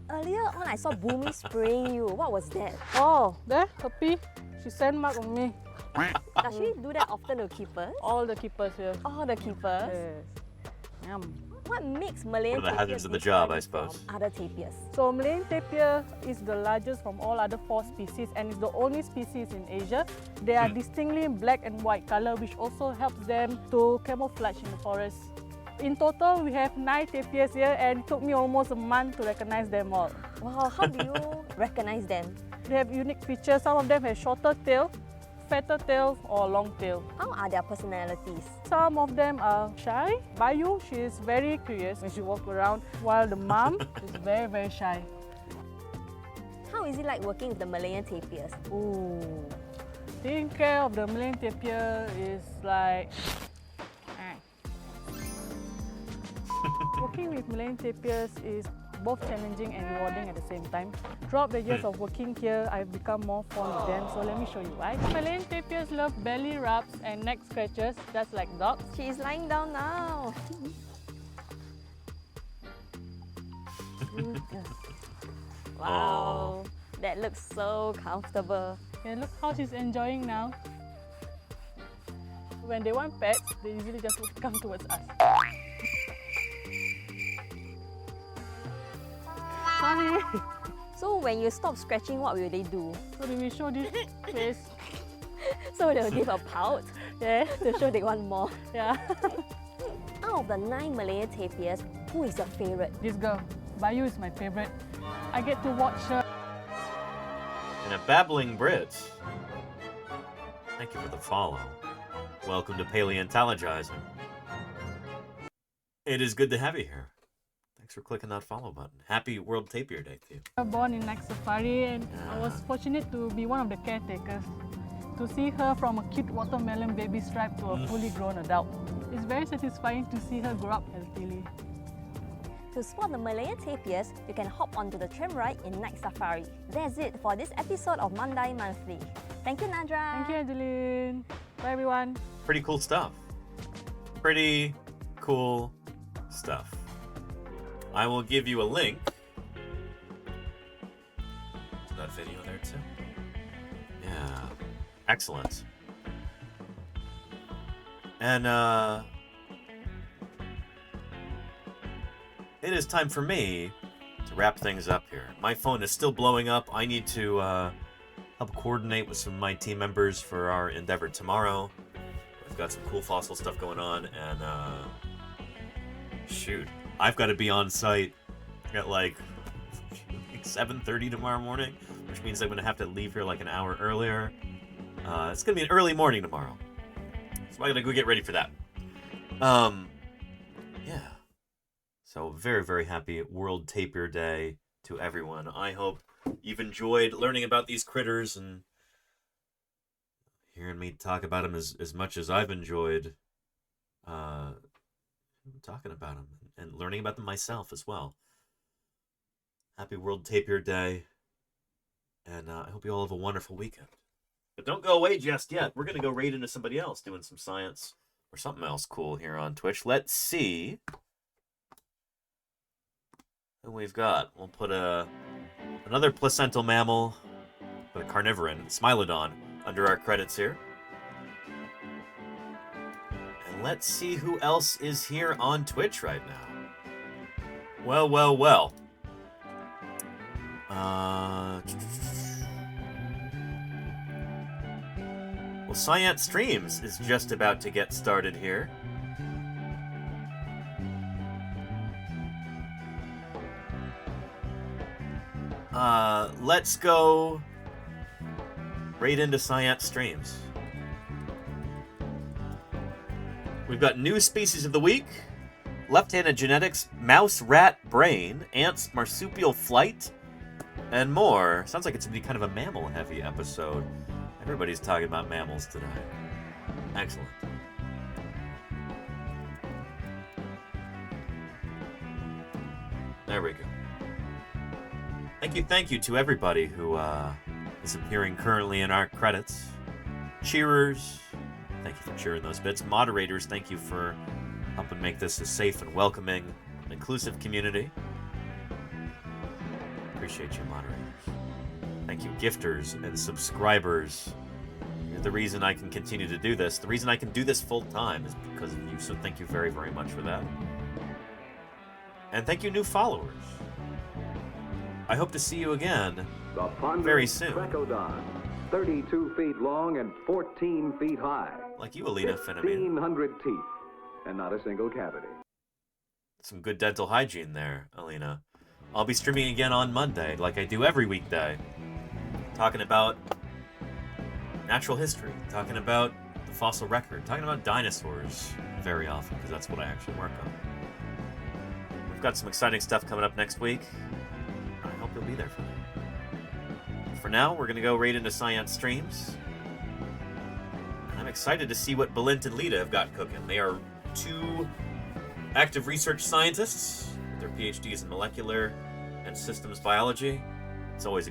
Earlier on, I saw Boomy spraying you. What was that? Oh, there, Happy. She sent mark on me. Does she do that often to keepers? All the keepers here. All the keepers? Yes. Yum. What makes Malayan What are the hazards of the job, I suppose? Other tapirs. So Malayan tapir is the largest from all other 4 species and is the only species in Asia. They are distinctly black and white color, which also helps them to camouflage in the forest. In total, we have 9 tapirs here and it took me almost a month to recognize them all. Wow, how do you recognize them? They have unique features. Some of them have shorter tail, fatter tail or long tail. How are their personalities? Some of them are shy. Bayu, she is very curious when she walks around, while the mom is very, very shy. How is it like working with the Malayan tapirs? Ooh, taking care of the Malayan tapir is like... Working with Malayan tapirs is both challenging and rewarding at the same time. Throughout the years of working here, I've become more fond of them, so let me show you why. Malayan tapirs love belly rubs and neck scratches, just like dogs. She is lying down now. Wow, that looks so comfortable. Yeah, look how she's enjoying now. When they want pets, they usually just come towards us. Sorry. So when you stop scratching, what will they do? So they will show this face. So they'll give a pout? Yeah. To show they want more? Yeah. Out of the 9 Malayan tapirs, who is your favourite? This girl. Bayu is my favourite. I get to watch her. And a babbling Brit. Thank you for the follow. Welcome to Paleontologizing. It is good to have you here. Thanks for clicking that follow button. Happy World Tapir Day to you. I was born in Night Safari and I was fortunate to be one of the caretakers. To see her from a cute watermelon baby stripe to a fully grown adult. It's very satisfying to see her grow up healthily. To spot the Malayan tapirs, you can hop onto the tram ride in Night Safari. That's it for this episode of Monday Monthly. Thank you, Nadra. Thank you, Adeline. Bye, everyone. Pretty cool stuff. Pretty cool stuff. I will give you a link to that video there too. Yeah, excellent. And it is time for me to wrap things up here. My phone is still blowing up. I need to help coordinate with some of my team members for our endeavor tomorrow. We've got some cool fossil stuff going on, and shoot, I've got to be on site at like 7:30 tomorrow morning, which means I'm going to have to leave here like an hour earlier. It's going to be an early morning tomorrow, so I got to go get ready for that. Yeah. So very, very happy World Tapir Day to everyone. I hope you've enjoyed learning about these critters and hearing me talk about them as much as I've enjoyed talking about them and learning about them myself as well. Happy World Tapir Day, and I hope you all have a wonderful weekend. But don't go away just yet. We're going to go right into somebody else doing some science or something else cool here on Twitch. Let's see who we've got. We'll put another placental mammal, put a carnivoran, Smilodon, under our credits here. And let's see who else is here on Twitch right now. Well, well, well. Well, Science Streams is just about to get started here. Let's go right into Science Streams. We've got new species of the week, left-handed genetics, mouse rat brain, ants marsupial flight, and more. Sounds like it's going to be kind of a mammal-heavy episode. Everybody's talking about mammals today. Excellent. There we go. Thank you to everybody who is appearing currently in our credits. Cheerers, thank you for cheering those bits. Moderators, thank you for helping make this a safe and welcoming, inclusive community. Appreciate you, moderators. Thank you, gifters and subscribers. You're the reason I can continue to do this. The reason I can do this full time is because of you, so thank you very, very much for that. And thank you, new followers. I hope to see you again very soon. 32 feet long and 14 feet high. Like you, Alina Fenomene. 1,500 teeth and not a single cavity. Some good dental hygiene there, Alina. I'll be streaming again on Monday, like I do every weekday. Talking about natural history, talking about the fossil record, talking about dinosaurs very often, because that's what I actually work on. We've got some exciting stuff coming up next week. I hope you'll be there for that. For now, we're going to go right into Science Streams. And I'm excited to see what Balint and Lita have got cooking. They are two active research scientists with their PhDs in molecular and systems biology. It's always a good